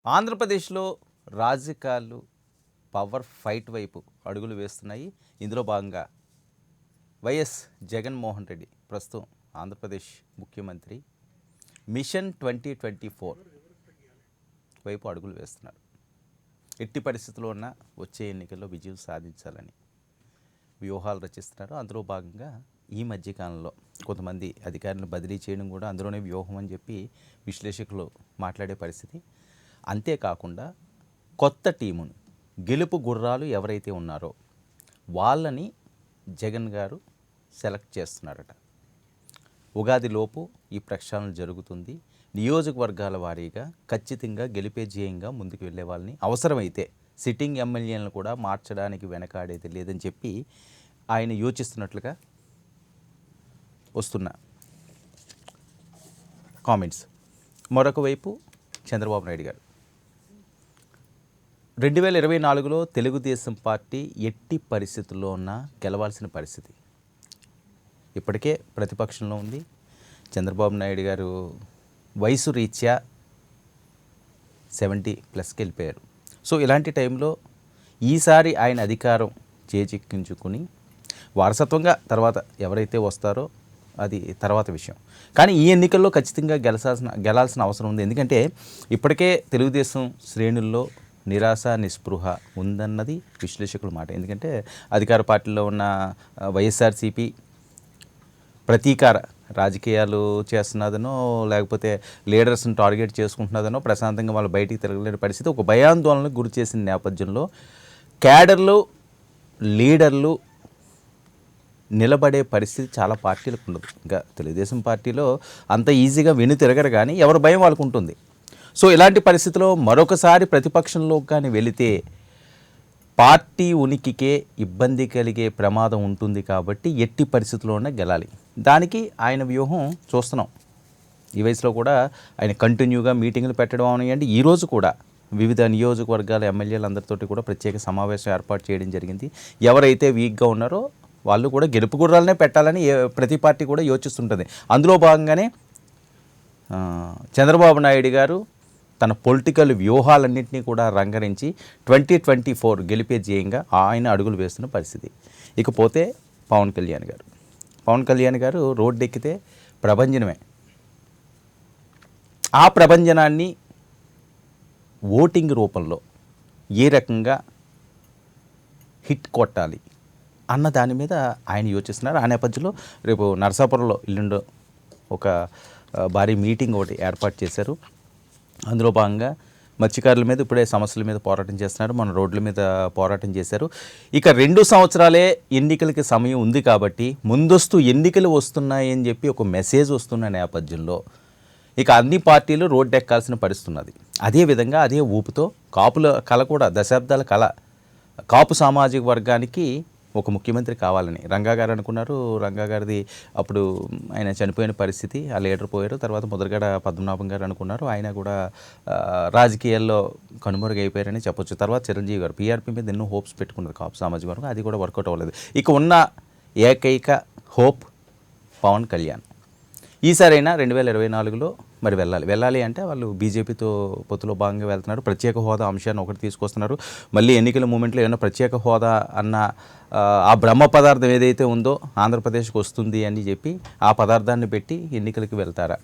ఆంధ్రప్రదేశ్లో రాజకీయాలు power fight వైపు అడుగులు వేస్తున్నాయి. ఇందులో భాగంగా వైఎస్ జగన్మోహన్ రెడ్డి ప్రస్తుతం ఆంధ్రప్రదేశ్ ముఖ్యమంత్రి మిషన్ 2024 వైపు అడుగులు వేస్తున్నారు. ఎట్టి పరిస్థితుల్లో ఉన్న వచ్చే ఎన్నికల్లో విజయం సాధించాలని వ్యూహాలు రచిస్తున్నారు. అందులో భాగంగా ఈ మధ్యకాలంలో కొంతమంది అధికారులను బదిలీ చేయడం కూడా అందులోనే వ్యూహం అని చెప్పి విశ్లేషకులు మాట్లాడే పరిస్థితి. అంతేకాకుండా కొత్త టీమును గెలుపు గుర్రాలు ఎవరైతే ఉన్నారో వాళ్ళని జగన్ గారు సెలెక్ట్ చేస్తున్నారట. ఉగాదిలోపు ఈ ప్రక్షాళన జరుగుతుంది. నియోజకవర్గాల వారీగా ఖచ్చితంగా గెలిపే ధ్యేయంగా ముందుకు వెళ్ళే వాళ్ళని, అవసరమైతే సిట్టింగ్ ఎమ్మెల్యేలను కూడా మార్చడానికి వెనకాడేది లేదని చెప్పి ఆయన యోచిస్తున్నట్లుగా వస్తున్న కామెంట్స్. మరొక వైపు చంద్రబాబు నాయుడు గారు 2024లో తెలుగుదేశం పార్టీ ఎట్టి పరిస్థితుల్లో ఉన్నా గెలవాల్సిన పరిస్థితి. ఇప్పటికే ప్రతిపక్షంలో ఉంది. చంద్రబాబు నాయుడు గారు వయసు రీత్యా 70+ వెళ్ళిపోయారు. సో ఇలాంటి టైంలో ఈసారి ఆయన అధికారం చేజిక్కించుకుని వారసత్వంగా తర్వాత ఎవరైతే వస్తారో అది తర్వాత విషయం. కానీ ఈ ఎన్నికల్లో ఖచ్చితంగా గెలాల్సిన అవసరం ఉంది. ఎందుకంటే ఇప్పటికే తెలుగుదేశం శ్రేణుల్లో నిరాశ నిస్పృహ ఉందన్నది విశ్లేషకుల మాట. ఎందుకంటే అధికార పార్టీలో ఉన్న వైఎస్ఆర్సీపీ ప్రతీకార రాజకీయాలు చేస్తున్నదనో లేకపోతే లీడర్స్ని టార్గెట్ చేసుకుంటున్నదనో ప్రశాంతంగా వాళ్ళు బయటికి తిరగలేని పరిస్థితి, ఒక భయాందోళనకు గురి చేసిన నేపథ్యంలో క్యాడర్లు లీడర్లు నిలబడే పరిస్థితి చాలా పార్టీలకు ఉండదు. ఇంకా తెలుగుదేశం పార్టీలో అంత ఈజీగా వెను తిరగరు, కానీ ఎవరి భయం వాళ్ళకు ఉంటుంది. సో ఇలాంటి పరిస్థితిలో మరొకసారి ప్రతిపక్షంలో కానీ వెళితే పార్టీ ఉనికికే ఇబ్బంది కలిగే ప్రమాదం ఉంటుంది. కాబట్టి ఎట్టి పరిస్థితుల్లోనే గెలాలి. దానికి ఆయన వ్యూహం చూస్తున్నాం. ఈ వయసులో కూడా ఆయన కంటిన్యూగా మీటింగులు పెట్టడం అవనివ్వండి. ఈరోజు కూడా వివిధ నియోజకవర్గాల ఎమ్మెల్యేలందరితోటి కూడా ప్రత్యేక సమావేశం ఏర్పాటు చేయడం జరిగింది. ఎవరైతే వీక్గా ఉన్నారో వాళ్ళు కూడా గెలుపు గుర్రాలనే పెట్టాలని ప్రతి పార్టీ కూడా యోచిస్తుంటుంది. అందులో భాగంగానే చంద్రబాబు నాయుడు గారు తన పొలిటికల్ వ్యూహాలన్నింటినీ కూడా రంగరించి 2024 గెలిపే ధ్యేయంగా ఆయన అడుగులు వేస్తున్న పరిస్థితి. ఇకపోతే పవన్ కళ్యాణ్ గారు రోడ్డు ఎక్కితే ప్రభంజనమే. ఆ ప్రభంజనాన్ని ఓటింగ్ రూపంలో ఏ రకంగా హిట్ కొట్టాలి అన్న దాని మీద ఆయన యోచిస్తున్నారు. ఆ నేపథ్యంలో రేపు నరసాపురంలో ఇల్లుండో ఒక భారీ మీటింగ్ ఒకటి ఏర్పాటు చేశారు. అందులో భాగంగా మత్స్యకారుల మీద ఇప్పుడే సమస్యల మీద పోరాటం చేస్తున్నారు. మన రోడ్ల మీద పోరాటం చేశారు. ఇక 2 సంవత్సరాలే ఎన్నికలకి సమయం ఉంది కాబట్టి ముందస్తు ఎన్నికలు వస్తున్నాయని చెప్పి ఒక మెసేజ్ వస్తున్న నేపథ్యంలో ఇక అన్ని పార్టీలు రోడ్డు ఎక్కాల్సిన పరిస్థితి ఉన్నది. అదేవిధంగా అదే ఊపుతో కాపుల కళ కూడా, దశాబ్దాల కళ, కాపు సామాజిక వర్గానికి ఒక ముఖ్యమంత్రి కావాలని రంగా గారు అనుకున్నారు. రంగా గారిది అప్పుడు ఆయన చనిపోయిన పరిస్థితి, ఆ లీడర్ పోయారు. తర్వాత ముద్రగడ పద్మనాభం గారు అనుకున్నారు, ఆయన కూడా రాజకీయాల్లో కనుమరుగైపోయారని చెప్పొచ్చు. తర్వాత చిరంజీవి గారు పీఆర్పీ మీద ఎన్నో హోప్స్ పెట్టుకున్నారు కాపు సామాజిక వర్గం, అది కూడా వర్కౌట్ అవ్వలేదు. ఇక ఉన్న ఏకైక హోప్ పవన్ కళ్యాణ్. ఈసారైనా 2024లో మరి వెళ్ళాలి అంటే వాళ్ళు బీజేపీతో పొత్తులో భాగంగా వెళ్తున్నారు. ప్రత్యేక హోదా అంశాన్ని ఒకటి తీసుకొస్తున్నారు. మళ్ళీ ఎన్నికల మూమెంట్లో ఏమైనా ప్రత్యేక హోదా అన్న ఆ బ్రహ్మ పదార్థం ఏదైతే ఉందో ఆంధ్రప్రదేశ్కి వస్తుంది అని చెప్పి ఆ పదార్థాన్ని పెట్టి ఎన్నికలకు వెళ్తారా?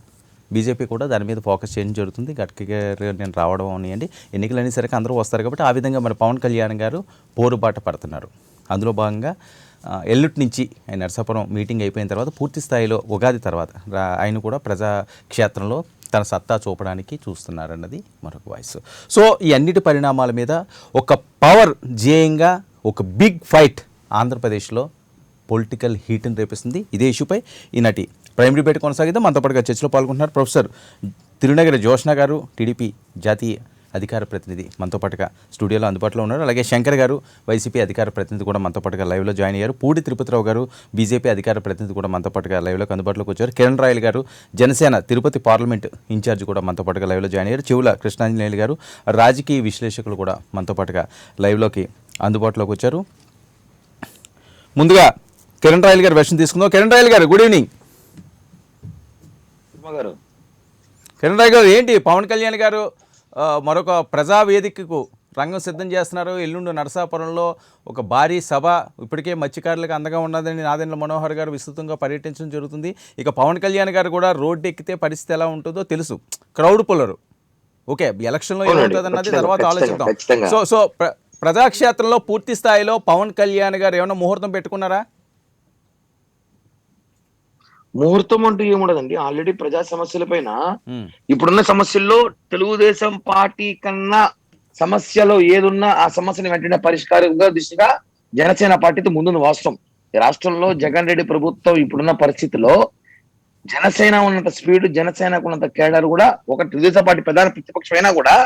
బీజేపీ కూడా దాని మీద ఫోకస్ చేయడం జరుగుతుంది. గట్టిగా నేను రావడం అనివ్వండి, ఎన్నికలు అనేసరికి అందరూ వస్తారు కాబట్టి ఆ విధంగా మన పవన్ కళ్యాణ్ గారు పోరుబాట పడుతున్నారు. అందులో భాగంగా ఎల్లుటి నుంచి ఆయన నరసాపురం మీటింగ్ అయిపోయిన తర్వాత పూర్తి స్థాయిలో ఉగాది తర్వాత ఆయన కూడా ప్రజాక్షేత్రంలో తన సత్తా చూపడానికి చూస్తున్నారన్నది మరొక వాయిస్. సో ఈ అన్నిటి పరిణామాల మీద ఒక పవర్ ధ్యేయంగా ఒక బిగ్ ఫైట్ ఆంధ్రప్రదేశ్లో పొలిటికల్ హీట్ని రేపిస్తుంది. ఇదే ఇష్యూపై ఈనాటి ప్రైమ్ డిబేట్ కొనసాగిద్దాం. మనతో పాటుగా చర్చలో పాల్గొంటున్నారు ప్రొఫెసర్ తిరునగరి జోష్న గారు, టీడీపీ జాతీయ అధికార ప్రతినిధి మనతో పాటుగా స్టూడియోలో అందుబాటులో ఉన్నారు. అలాగే శంకర్ గారు, వైసీపీ అధికార ప్రతినిధి కూడా మనతో పాటుగా లైవ్లో జాయిన్ అయ్యారు. పూడి తిరుపతిరావు గారు, బీజేపీ అధికార ప్రతినిధి కూడా మనతో పాటుగా లైవ్లోకి అందుబాటులోకి వచ్చారు. కిరణ్ రాయల్ గారు, జనసేన తిరుపతి పార్లమెంట్ ఇన్ఛార్జ్ కూడా మనతో పాటుగా లైవ్లో జాయిన్ అయ్యారు. చెవుల కృష్ణాంజనేయులు గారు, రాజకీయ విశ్లేషకులు కూడా మనతో పాటుగా లైవ్లోకి అందుబాటులోకి వచ్చారు. ముందుగా కిరణ్ రాయల్ గారు వెర్షన్ తీసుకుందాం. కిరణ్ రాయల్ గారు, గుడ్ ఈవినింగ్. కిరణ్ రాయల్ గారు, ఏంటి పవన్ కళ్యాణ్ గారు మరొక ప్రజావేదికకు రంగం సిద్ధం చేస్తున్నారు. ఎల్లుండి నరసాపురంలో ఒక భారీ సభ ఇప్పటికే మత్స్యకారులకు అండగా ఉన్నదని నాదెండ్ల మనోహర్ గారు విస్తృతంగా పర్యటించడం జరుగుతుంది. ఇక పవన్ కళ్యాణ్ గారు కూడా రోడ్డు ఎక్కితే పరిస్థితి ఎలా ఉంటుందో తెలుసు. Crowd puller. ఓకే, ఎలక్షన్లో ఏమవుతుంది అన్నది తర్వాత ఆలోచిద్దాం. సో ప్రజాక్షేత్రంలో పూర్తి స్థాయిలో పవన్ కళ్యాణ్ గారు ఏమైనా ముహూర్తం పెట్టుకున్నారా? ముహూర్తం అంటూ ఏముండదండి. ఆల్రెడీ ప్రజా సమస్యల పైన ఇప్పుడున్న సమస్యల్లో తెలుగుదేశం పార్టీ కన్నా సమస్యలో ఏదున్నా ఆ సమస్యను వెంటనే పరిష్కారంగా దిశగా జనసేన పార్టీతో ముందున్న వాస్తవం. ఈ రాష్ట్రంలో జగన్ రెడ్డి ప్రభుత్వం ఇప్పుడున్న పరిస్థితిలో జనసేన ఉన్నంత స్పీడ్, జనసేనకు ఉన్నంత కేడర్ కూడా ఒక తెలుగుదేశం పార్టీ ప్రధాన ప్రతిపక్షం అయినా కూడా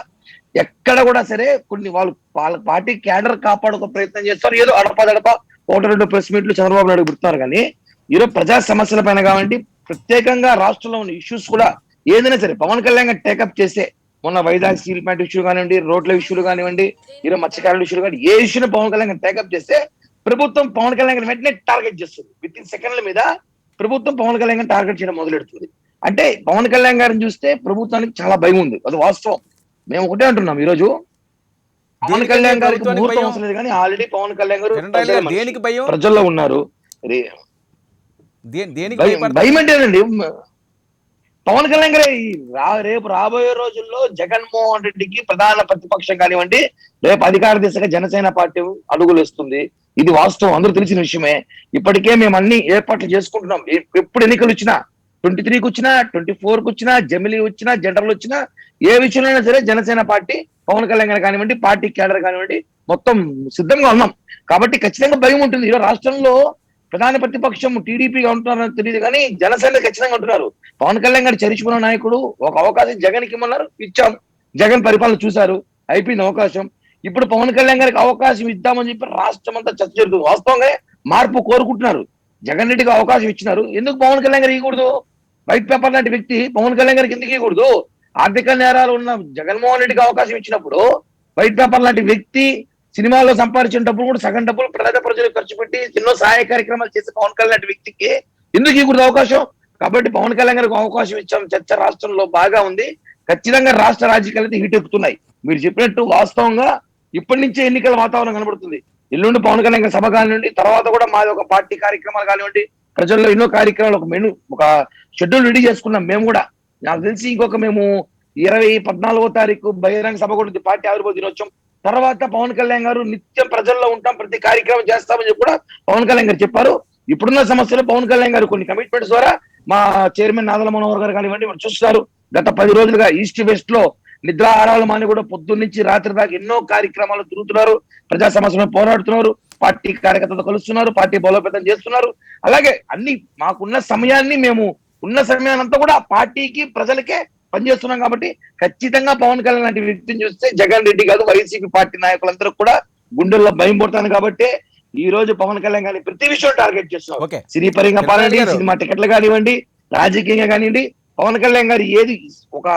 ఎక్కడ కూడా సరే కొన్ని వాళ్ళ పార్టీ కేడర్ కాపాడుకో ప్రయత్నం చేస్తారు. ఏదో అడపదడప ఒకటి రెండు ప్రెస్ మీట్లు చంద్రబాబు నాయుడు పెడుతున్నారు. కానీ ఈరోజు ప్రజా సమస్యల పైన కావండి, ప్రత్యేకంగా రాష్ట్రంలో ఉన్న ఇష్యూస్ కూడా ఏదైనా సరే పవన్ కళ్యాణ్ టేకప్ చేస్తే, మొన్న వైజాగ్ స్టీల్ ప్లాంట్ ఇష్యూ కానివ్వండి, రోడ్ల ఇష్యూలు కానివ్వండి, ఈరోజు మత్స్యకారుల ఇష్యూలు కానీ ఏ ఇష్యూని పవన్ కళ్యాణ్ టేకప్ చేస్తే ప్రభుత్వం పవన్ కళ్యాణ్ వెంటనే టార్గెట్ చేస్తుంది. విత్ ఇన్ సెకండ్ల మీద ప్రభుత్వం పవన్ కళ్యాణ్ టార్గెట్ చేయడం మొదలెడుతుంది. అంటే పవన్ కళ్యాణ్ గారిని చూస్తే ప్రభుత్వానికి చాలా భయం ఉంది. అది వాస్తవం. మేము ఒకటే అంటున్నాం, ఈ రోజు పవన్ కళ్యాణ్ గారికి ముహూర్తం అవసరం లేదు, కానీ ఆల్రెడీ పవన్ కళ్యాణ్ గారు ప్రజల్లో ఉన్నారు. భయం ఏంటండి, పవన్ కళ్యాణ్ గారు రేపు రాబోయే రోజుల్లో జగన్మోహన్ రెడ్డికి ప్రధాన ప్రతిపక్షం కానివ్వండి, రేపు అధికార దిశగా జనసేన పార్టీ అడుగులు వస్తుంది. ఇది వాస్తవం, అందరూ తెలిసిన విషయమే. ఇప్పటికే మేము అన్ని ఏర్పాట్లు చేసుకుంటున్నాం. ఎప్పుడు ఎన్నికలు వచ్చినా, 23కి వచ్చినా, 24కి వచ్చినా, జమిలీ వచ్చినా, జనరల్ వచ్చినా, ఏ విషయంలో సరే జనసేన పార్టీ పవన్ కళ్యాణ్ గారు కానివ్వండి, పార్టీ కేడర్ కానివ్వండి, మొత్తం సిద్ధంగా ఉన్నాం. కాబట్టి ఖచ్చితంగా భయం ఉంటుంది. ఈరోజు రాష్ట్రంలో ప్రధాన ప్రతిపక్షం టీడీపీగా ఉంటున్నారని తెలియదు, కానీ జనసేన ఖచ్చితంగా ఉంటున్నారు. పవన్ కళ్యాణ్ గారు చరిచుకున్న నాయకుడు, ఒక అవకాశం జగన్ కి ఇమ్మన్నారు, ఇచ్చాం. జగన్ పరిపాలన చూశారు, అయిపోయింది అవకాశం. ఇప్పుడు పవన్ కళ్యాణ్ గారికి అవకాశం ఇద్దామని చెప్పి రాష్ట్రం అంతా చర్చ జరుగుతుంది. వాస్తవంగా మార్పు కోరుకుంటున్నారు. జగన్ రెడ్డికి అవకాశం ఇచ్చినారు, ఎందుకు పవన్ కళ్యాణ్ గారికి ఇవ్వకూడదు? వైట్ పేపర్ లాంటి వ్యక్తి పవన్ కళ్యాణ్ గారికి ఎందుకు ఇవ్వకూడదు? ఆర్థిక నేరాలు ఉన్న జగన్మోహన్ రెడ్డికి అవకాశం ఇచ్చినప్పుడు, వైట్ పేపర్ లాంటి వ్యక్తి సినిమాల్లో సంపాదించినప్పుడు కూడా సగం డబ్బులు ప్రజలకు ఖర్చు పెట్టి ఎన్నో సహాయ కార్యక్రమాలు చేసే పవన్ కళ్యాణ్ వ్యక్తికి ఎందుకు ఇవ్వకూడదు అవకాశం? కాబట్టి పవన్ కళ్యాణ్ గారికి అవకాశం ఇచ్చాం. చర్చ రాష్ట్రంలో బాగా ఉంది. ఖచ్చితంగా రాష్ట్ర రాజకీయాలు అయితే హీట్ ఎక్కుతున్నాయి. మీరు చెప్పినట్టు వాస్తవంగా ఇప్పటి నుంచే ఎన్నికల వాతావరణం కనబడుతుంది. ఎల్లుండి పవన్ కళ్యాణ్ సభ కానివ్వండి, తర్వాత కూడా మాది ఒక పార్టీ కార్యక్రమాలు కానివ్వండి, ప్రజల్లో ఎన్నో కార్యక్రమాలు, ఒక మెను, ఒక షెడ్యూల్ రెడీ చేసుకున్నాం. మేము కూడా నాకు తెలిసి ఇంకొక మేము 14వ తారీఖు బహిరంగ సభ కూడా పార్టీ ఆవిర్భావ దినోత్సవం తర్వాత పవన్ కళ్యాణ్ గారు నిత్యం ప్రజల్లో ఉంటాం, ప్రతి కార్యక్రమం చేస్తామని చెప్పి కూడా పవన్ కళ్యాణ్ గారు చెప్పారు. ఇప్పుడున్న సమస్యలు పవన్ కళ్యాణ్ గారు కొన్ని కమిట్మెంట్స్ ద్వారా మా చైర్మన్ నాదెండ్ల మనోహర్ గారు కానివ్వండి చూస్తున్నారు. గత 10 రోజులుగా ఈస్ట్ వెస్ట్ లో నిద్రాహారాలు మాని కూడా పొద్దున్న నుంచి రాత్రి దాకా ఎన్నో కార్యక్రమాలు తిరుగుతున్నారు. ప్రజా సమస్యలను పోరాడుతున్నారు, పార్టీ కార్యకర్తలతో కలుస్తున్నారు, పార్టీ బలోపేతం చేస్తున్నారు. అలాగే అన్ని మాకున్న సమయాన్ని, మేము ఉన్న సమయాన్నంతా కూడా పార్టీకి ప్రజలకే పనిచేస్తున్నాం. కాబట్టి ఖచ్చితంగా పవన్ కళ్యాణ్ లాంటి వ్యక్తిని చూస్తే జగన్ రెడ్డి కాదు, వైసీపీ పార్టీ నాయకులందరూ కూడా గుండెల్లో భయం పడతాను. కాబట్టి ఈ రోజు పవన్ కళ్యాణ్ గారిని ప్రతి విషయం టార్గెట్ చేస్తున్నాం. సినీ పరంగా పాలండి, సినిమా టికెట్లు కానివ్వండి, రాజకీయంగా కానివ్వండి, పవన్ కళ్యాణ్ గారు ఏది ఒక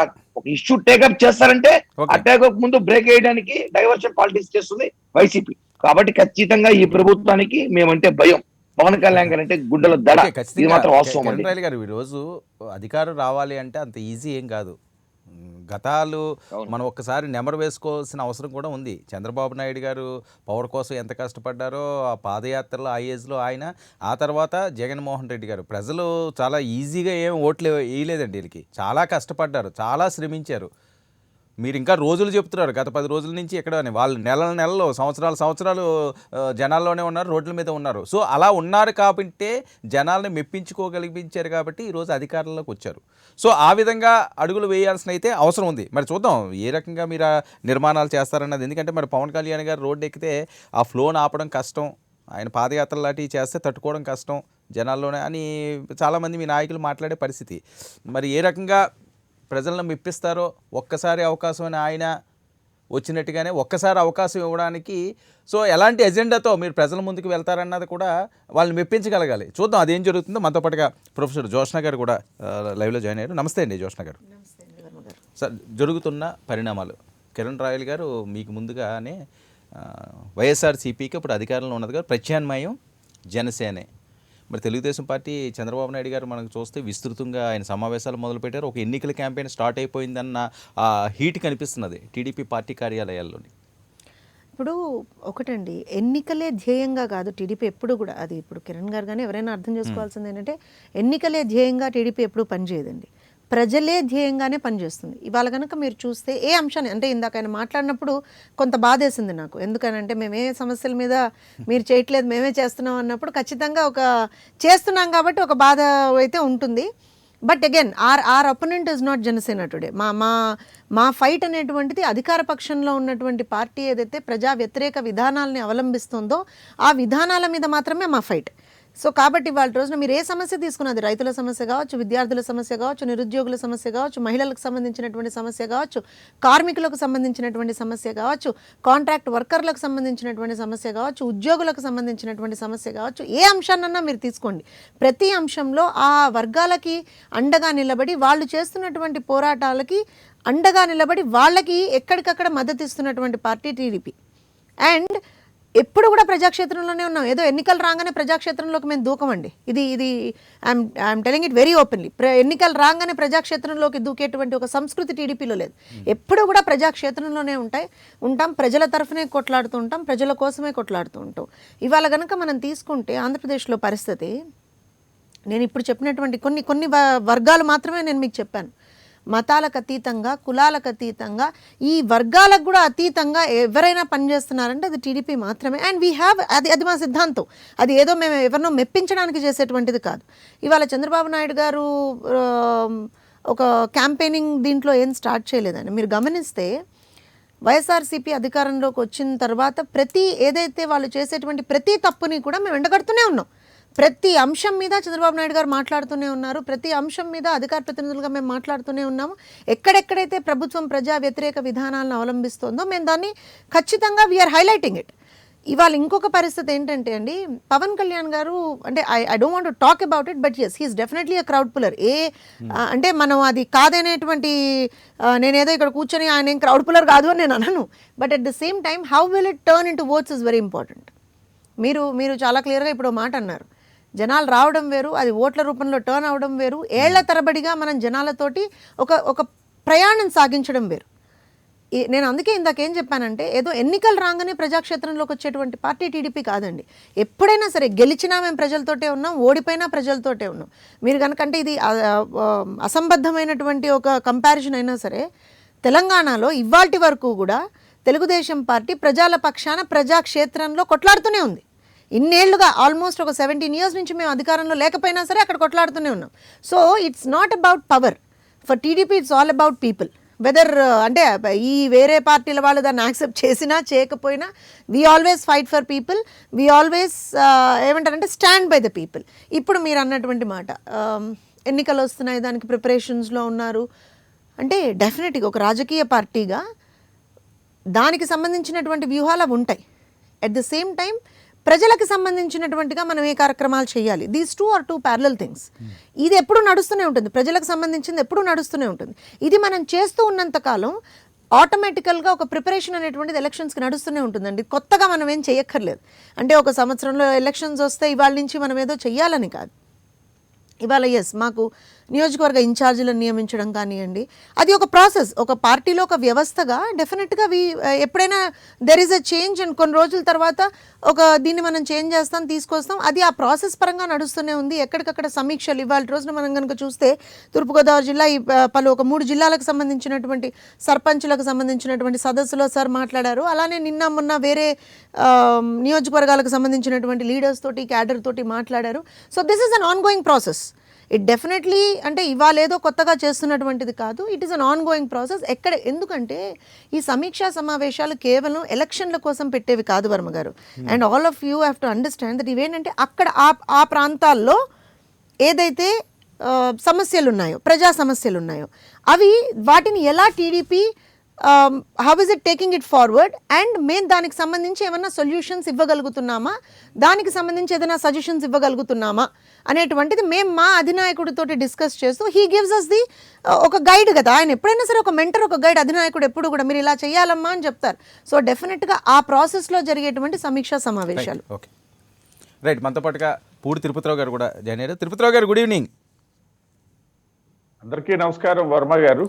ఇష్యూ టేకప్ చేస్తారంటే ఆ టేకప్ ముందు బ్రేక్ వేయడానికి డైవర్షన్ పాలిటిక్స్ చేస్తుంది వైసీపీ. కాబట్టి ఖచ్చితంగా ఈ ప్రభుత్వానికి మేమంటే భయం, పవన్ కళ్యాణ్ గారు అంటే గుండెల దడ. ఇది మాత్రం వాస్తవం అండి. గారు ఈరోజు అధికారం రావాలి అంటే అంత ఈజీ ఏం కాదు. గతాలు మనం ఒక్కసారి నెమరు వేసుకోవాల్సిన అవసరం కూడా ఉంది. చంద్రబాబు నాయుడు గారు పవర్ కోసం ఎంత కష్టపడ్డారో ఆ పాదయాత్రలో ఆ ఏజ్లో ఆయన, ఆ తర్వాత జగన్మోహన్ రెడ్డి గారు. ప్రజలు చాలా ఈజీగా ఏం ఓట్లు వేయలేదండి వీళ్ళకి. చాలా కష్టపడ్డారు, చాలా శ్రమించారు. మీరు ఇంకా రోజులు చెప్తున్నారు, గత 10 రోజుల నుంచి ఎక్కడ వాళ్ళు నెలలు సంవత్సరాలు జనాల్లోనే ఉన్నారు, రోడ్ల మీద ఉన్నారు. సో అలా ఉన్నారు కాబట్టి జనాల్ని మెప్పించుకోగలిగించారు, కాబట్టి ఈరోజు అధికారంలోకి వచ్చారు. సో ఆ విధంగా అడుగులు వేయాల్సిన అయితే అవసరం ఉంది. మరి చూద్దాం ఏ రకంగా మీరు నిర్మాణాలు చేస్తారన్నది. ఎందుకంటే మరి పవన్ కళ్యాణ్ గారు రోడ్డు ఎక్కితే ఆ ఫ్లోని ఆపడం కష్టం, ఆయన పాదయాత్ర లాంటివి చేస్తే తట్టుకోవడం కష్టం జనాల్లోనే అని చాలామంది మీ నాయకులు మాట్లాడే పరిస్థితి. మరి ఏ రకంగా ప్రజలను మెప్పిస్తారో, ఒక్కసారి అవకాశం అని ఆయన వచ్చినట్టుగానే ఒక్కసారి అవకాశం ఇవ్వడానికి సో ఎలాంటి ఎజెండాతో మీరు ప్రజల ముందుకు వెళ్తారన్నది కూడా వాళ్ళని మెప్పించగలగాలి. చూద్దాం అదేం జరుగుతుందో. మనతో పాటుగా ప్రొఫెసర్ జోష్న గారు కూడా లైవ్లో జాయిన్ అయ్యారు. నమస్తే అండి జోష్న గారు. సార్, జరుగుతున్న పరిణామాలు, కిరణ్ రాయల్ గారు మీకు ముందుగానే వైఎస్ఆర్సీపీకి ఇప్పుడు అధికారంలో ఉన్నది కదా, ప్రత్యామ్నాయం జనసేనే. మరి తెలుగుదేశం పార్టీ చంద్రబాబు నాయుడు గారు మనకు చూస్తే విస్తృతంగా ఆయన సమావేశాలు మొదలుపెట్టారు. ఒక ఎన్నికల క్యాంపెయిన్ స్టార్ట్ అయిపోయిందన్న హీట్ కనిపిస్తున్నది టీడీపీ పార్టీ కార్యాలయాల్లోని. ఇప్పుడు ఒకటండి, ఎన్నికలే ధ్యేయంగా కాదు టీడీపీ ఎప్పుడు కూడా. అది ఇప్పుడు కిరణ్ గారు కానీ ఎవరైనా అర్థం చేసుకోవాల్సింది ఏంటంటే, ఎన్నికలే ధ్యేయంగా టీడీపీ ఎప్పుడు పనిచేయదండి, ప్రజలే ధ్యేయంగానే పనిచేస్తుంది. ఇవాళ కనుక మీరు చూస్తే ఏ అంశాన్ని, అంటే ఇందాక ఆయన మాట్లాడినప్పుడు కొంత బాధేసింది నాకు. ఎందుకనంటే మేమే సమస్యల మీద మీరు చేయట్లేదు మేమే చేస్తున్నాం అన్నప్పుడు ఖచ్చితంగా ఒక చేస్తున్నాం కాబట్టి ఒక బాధ అయితే ఉంటుంది. But again our opponent is not Janasena today. మా ఫైట్ అనేటువంటిది అధికార పక్షంలో ఉన్నటువంటి పార్టీ ఏదైతే ప్రజా వ్యతిరేక విధానాలని అవలంబిస్తుందో ఆ విధానాల మీద మాత్రమే మా ఫైట్. సో కాబట్టి వాళ్ళ రోజున మీరు ఏ సమస్య తీసుకున్నది, రైతుల సమస్య కావచ్చు, విద్యార్థుల సమస్య కావచ్చు, నిరుద్యోగుల సమస్య కావచ్చు, మహిళలకు సంబంధించినటువంటి సమస్య కావచ్చు, కార్మికులకు సంబంధించినటువంటి సమస్య కావచ్చు, కాంట్రాక్ట్ వర్కర్లకు సంబంధించినటువంటి సమస్య కావచ్చు, ఉద్యోగులకు సంబంధించినటువంటి సమస్య కావచ్చు, ఏ అంశాన్నన్నా మీరు తీసుకోండి. ప్రతి అంశంలో ఆ వర్గాలకి అండగా నిలబడి వాళ్ళు చేస్తున్నటువంటి పోరాటాలకి అండగా నిలబడి వాళ్ళకి ఎక్కడికక్కడ మద్దతు ఇస్తున్నటువంటి పార్టీ టీడీపీ. అండ్ ఎప్పుడు కూడా ప్రజాక్షేత్రంలోనే ఉన్నాం. ఏదో ఎన్నికలు రాగానే ప్రజాక్షేత్రంలోకి మేము దూకమండి. ఇది I'm telling it very openly. ఎన్నికలు రాగానే ప్రజాక్షేత్రంలోకి దూకేటువంటి ఒక సంస్కృతి టీడీపీలో లేదు. ఎప్పుడు కూడా ప్రజాక్షేత్రంలోనే ఉంటాం, ప్రజల తరఫునే కొట్లాడుతూ ఉంటాం, ప్రజల కోసమే కొట్లాడుతూ ఉంటాం. ఇవాళ కనుక మనం తీసుకుంటే ఆంధ్రప్రదేశ్లో పరిస్థితి, నేను ఇప్పుడు చెప్పినటువంటి కొన్ని వర్గాలు మాత్రమే నేను మీకు చెప్పాను. మతాలకు అతీతంగా, కులాలకు అతీతంగా, ఈ వర్గాలకు కూడా అతీతంగా ఎవరైనా పనిచేస్తున్నారంటే అది టీడీపీ మాత్రమే. అండ్ వీ హ్యావ్ అది మా సిద్ధాంతం. అది ఏదో మేము ఎవరినో మెప్పించడానికి చేసేటువంటిది కాదు. ఇవాళ చంద్రబాబు నాయుడు గారు ఒక క్యాంపెయినింగ్ దీంట్లో ఏం స్టార్ట్ చేయలేదని మీరు గమనిస్తే, వైఎస్ఆర్సీపీ అధికారంలోకి వచ్చిన తర్వాత ఏదైతే వాళ్ళు చేసేటువంటి ప్రతి తప్పుని కూడా మేము ఎండగడుతూనే ఉన్నాం. ప్రతి అంశం మీద చంద్రబాబు నాయుడు గారు మాట్లాడుతూనే ఉన్నారు. ప్రతి అంశం మీద అధికార ప్రతినిధులుగా మేము మాట్లాడుతూనే ఉన్నాము. ఎక్కడెక్కడైతే ప్రభుత్వం ప్రజా వ్యతిరేక విధానాలను అవలంబిస్తోందో మేము దాన్ని ఖచ్చితంగా వీఆర్ హైలైటింగ్ ఇట్. ఇవాళ ఇంకొక పరిస్థితి ఏంటంటే అండి, పవన్ కళ్యాణ్ గారు అంటే I don't want to talk about it, but yes he is definitely a crowd puller. అంటే మనం అది కాదనేటువంటి, నేనేదో ఇక్కడ కూర్చొని ఆయన ఏం క్రౌడ్ పుల్లర్ కాదు అని నేను అనను. But at the same time how will it turn into votes is very important. మీరు చాలా క్లియర్గా ఇప్పుడు మాట అన్నారు, జనాలు రావడం వేరు, అది ఓట్ల రూపంలో టర్న్ అవడం వేరు, ఏళ్ల తరబడిగా మనం జనాలతోటి ఒక ప్రయాణం సాగించడం వేరు. నేను అందుకే ఇందాకేం చెప్పానంటే, ఏదో ఎన్నికలు రాగానే ప్రజాక్షేత్రంలోకి వచ్చేటువంటి పార్టీ టీడీపీ కాదండి. ఎప్పుడైనా సరే గెలిచినా మేము ప్రజలతోటే ఉన్నాం, ఓడిపోయినా ప్రజలతోటే ఉన్నాం. మీరు కనుకంటే ఇది అసంబద్ధమైనటువంటి ఒక కంపారిజన్ అయినా సరే, తెలంగాణలో ఇవాల్టి వరకు కూడా తెలుగుదేశం పార్టీ ప్రజల పక్షాన ప్రజాక్షేత్రంలో కొట్లాడుతూనే ఉంది. ఇన్నేళ్లుగా ఆల్మోస్ట్ ఒక 17 years నుంచి మేము అధికారంలో లేకపోయినా సరే అక్కడ కొట్లాడుతూనే ఉన్నాం. So it's not about power for TDP, it's all about people. Whether అంటే ఈ వేరే పార్టీల వాళ్ళు దాన్ని యాక్సెప్ట్ చేసినా చేయకపోయినా, we always fight for people, we always ఏమంటారంటే స్టాండ్ బై ద పీపుల్. ఇప్పుడు మీరు అన్నటువంటి మాట, ఎన్నికలు వస్తున్నాయి, దానికి ప్రిపరేషన్స్లో ఉన్నారు అంటే డెఫినెట్గా ఒక రాజకీయ పార్టీగా దానికి సంబంధించినటువంటి వ్యూహాలు అవి ఉంటాయి. అట్ ద సేమ్ టైం ప్రజలకు సంబంధించినటువంటిగా మనం ఏ కార్యక్రమాలు చేయాలి, these two are two parallel things. ఇది ఎప్పుడూ నడుస్తూనే ఉంటుంది, ప్రజలకు సంబంధించింది ఎప్పుడూ నడుస్తూనే ఉంటుంది. ఇది మనం చేస్తూ ఉన్నంతకాలం ఆటోమేటికల్గా ఒక ప్రిపరేషన్ అనేటువంటిది ఎలక్షన్స్కి నడుస్తూనే ఉంటుందండి. కొత్తగా మనం ఏం చేయక్కర్లేదు. అంటే ఒక సంవత్సరంలో ఎలక్షన్స్ వస్తే ఇవాళ నుంచి మనం ఏదో చెయ్యాలని కాదు. ఇవాళ మాకు నియోజకవర్గ ఇన్ఛార్జీలను నియమించడం కానివ్వండి, అది ఒక ప్రాసెస్. ఒక పార్టీలో ఒక వ్యవస్థగా డెఫినెట్గా ఎప్పుడైనా there is a change and కొన్ని రోజుల తర్వాత దీన్ని మనం చేంజ్ చేస్తాం, తీసుకొస్తాం. అది ఆ ప్రాసెస్ పరంగా నడుస్తూనే ఉంది. ఎక్కడికక్కడ సమీక్షలు, ఇవాళ రోజున మనం కనుక చూస్తే తూర్పుగోదావరి జిల్లా ఒక 3 జిల్లాలకు సంబంధించినటువంటి సర్పంచులకు సంబంధించినటువంటి సదస్సులో సార్ మాట్లాడారు. అలానే నిన్న మొన్న వేరే నియోజకవర్గాలకు సంబంధించినటువంటి లీడర్స్ తోటి, క్యాడర్ తోటి మాట్లాడారు. So this is an on going process. It definitely అంటే ఇవాళ ఏదో కొత్తగా చేస్తున్నటువంటిది కాదు, it is an on going process. ఎందుకంటే ఈ సమీక్షా సమావేశాలు కేవలం ఎలక్షన్ల కోసం పెట్టేవి కాదు వర్మ గారు. And all of you have to understand that ఇవేంటంటే అక్కడ ఆ ప్రాంతాల్లో ఏదైతే సమస్యలు ఉన్నాయో, ప్రజా సమస్యలు ఉన్నాయో, వాటిని ఎలా TDP how is it taking it forward, and మేము దానికి సంబంధించి ఏమన్నా సొల్యూషన్స్ ఇవ్వగలుగుతున్నామా, దానికి సంబంధించి ఏదైనా సజెషన్స్ ఇవ్వగలుగుతున్నామా అనేటువంటిది మేము మా అధినాయకుడితో డిస్కస్ చేస్తూ, హీ గివ్స్ అస్ ది ఒక గైడ్ కదా. ఆయన ఎప్పుడైనా సరే ఒక మెంటర్, ఒక గైడ్. అధినాయకుడు ఎప్పుడు కూడా మీరు ఇలా చేయాలమ్మా అని చెప్తారు. సో డెఫినెట్గా ఆ ప్రాసెస్లో జరిగేటువంటి సమీక్షా సమావేశాలు. Okay right. మనతో పాటుగా పూడి తిరుపతిరావు గారు కూడా జాయిన్ అయ్యారు. తిరుపతిరావు గారు, గుడ్ ఈవినింగ్. అందరికీ నమస్కారం వర్మ గారు.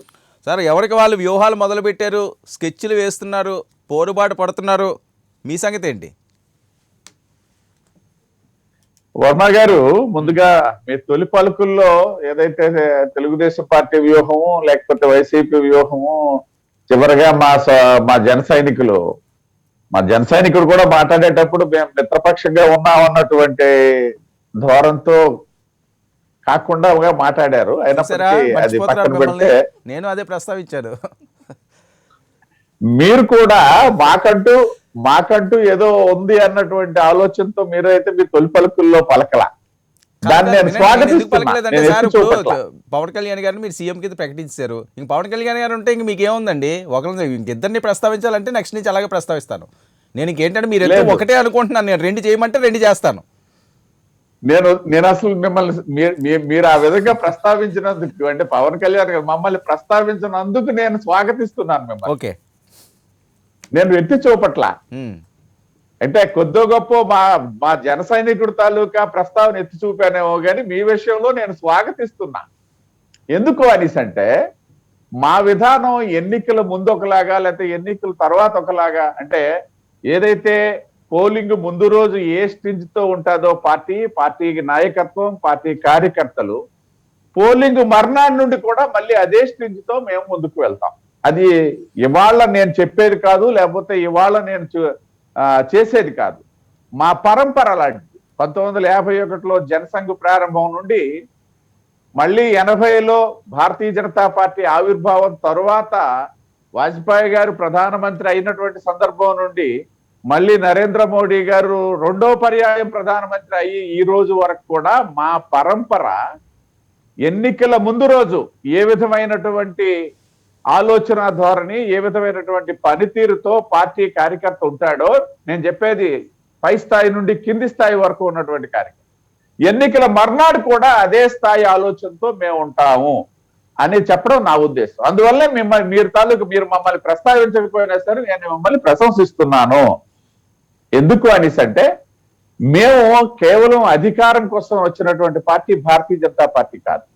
సార్, ఎవరికి వాళ్ళు వ్యూహాలు మొదలుపెట్టారు, స్కెచ్లు వేస్తున్నారు, పోరుబాటు పడుతున్నారు, మీ సంగతి ఏంటి? వర్మ గారు, ముందుగా మీ తొలి పలుకుల్లో ఏదైతే తెలుగుదేశం పార్టీ వ్యూహము లేకపోతే వైసీపీ వ్యూహము, చివరిగా మా జన సైనికుడు కూడా మాట్లాడేటప్పుడు మేము మిత్రపక్షంగా ఉన్నామన్నటువంటి ధోరణితో కాకుండా మాట్లాడారు. అయినప్పటికీ అది పక్కన పెడితే నేను అదే ప్రస్తావించాను. మీరు కూడా మాకంటూ ఏదో ఉంది అన్నటువంటి ఆలోచనతో మీరైతే మీ తొలి పలుకుల్లో పలకలా. దాన్ని నేను స్వాగతిస్తున్నాను. పవన్ కళ్యాణ్ గారిని మీరు సీఎం కింద ప్రకటించారు. ఇంక పవన్ కళ్యాణ్ గారు ఉంటే ఇంక మీకు ఏముందండి, ఇంకిద్దరిని ప్రస్తావించాలంటే నెక్స్ట్ నుంచి అలాగే ప్రస్తావిస్తాను. నేను ఇంకేంటంటే మీరు ఎందుకు ఒకటే అనుకుంటున్నాను, నేను 2 చేయమంటే 2 చేస్తాను. నేను అసలు మిమ్మల్ని మీరు ఆ విధంగా ప్రస్తావించినందుకు, అంటే పవన్ కళ్యాణ్ గారు మమ్మల్ని ప్రస్తావించినందుకు నేను స్వాగతిస్తున్నాను మిమ్మల్ని. ఓకే, నేను ఎత్తి చూపట్ల, అంటే కొద్దో గొప్ప మా జన సైనికుడు తాలూకా ప్రస్తావన ఎత్తి చూపానేమో కానీ మీ విషయంలో నేను స్వాగతిస్తున్నా. ఎందుకు అనేసి అంటే, మా విధానం ఎన్నికల ముందు ఒకలాగా లేకపోతే ఎన్నికల తర్వాత ఒకలాగా, అంటే ఏదైతే పోలింగ్ ముందు రోజు ఏ స్టేజ్ తో ఉంటుందో పార్టీకి నాయకత్వం, పార్టీ కార్యకర్తలు, పోలింగ్ మర్నాడు నుండి కూడా మళ్ళీ అదే స్టేజ్ తో మేము ముందుకు వెళ్తాం. అది ఇవాళ నేను చెప్పేది కాదు, లేకపోతే ఇవాళ నేను చేసేది కాదు. మా పరంపర లాంటిది. 1951లో జనసంఘ్ ప్రారంభం నుండి మళ్ళీ 80లో భారతీయ జనతా పార్టీ ఆవిర్భావం తరువాత వాజ్పేయి గారు ప్రధానమంత్రి అయినటువంటి సందర్భం నుండి మళ్ళీ నరేంద్ర మోడీ గారు 2వ పర్యాయం ప్రధానమంత్రి అయ్యి ఈ రోజు వరకు కూడా మా పరంపర ఎన్నికల ముందు రోజు ఏ విధమైనటువంటి ఆలోచన ధోరణి, ఏ విధమైనటువంటి పనితీరుతో పార్టీ కార్యకర్త ఉంటాడో, నేను చెప్పేది పై స్థాయి నుండి కింది స్థాయి వరకు ఉన్నటువంటి కార్యకర్త, ఎన్నికల మర్నాడు కూడా అదే స్థాయి ఆలోచనతో మేము ఉంటాము అని చెప్పడం నా ఉద్దేశం. అందువల్లే మీరు మమ్మల్ని ప్రస్తావించకపోయినా సరే నేను మిమ్మల్ని ప్రశంసిస్తున్నాను. ఎందుకు అనేసి అంటే, మేము కేవలం అధికారం కోసం వచ్చినటువంటి పార్టీ భారతీయ జనతా పార్టీ కాదు.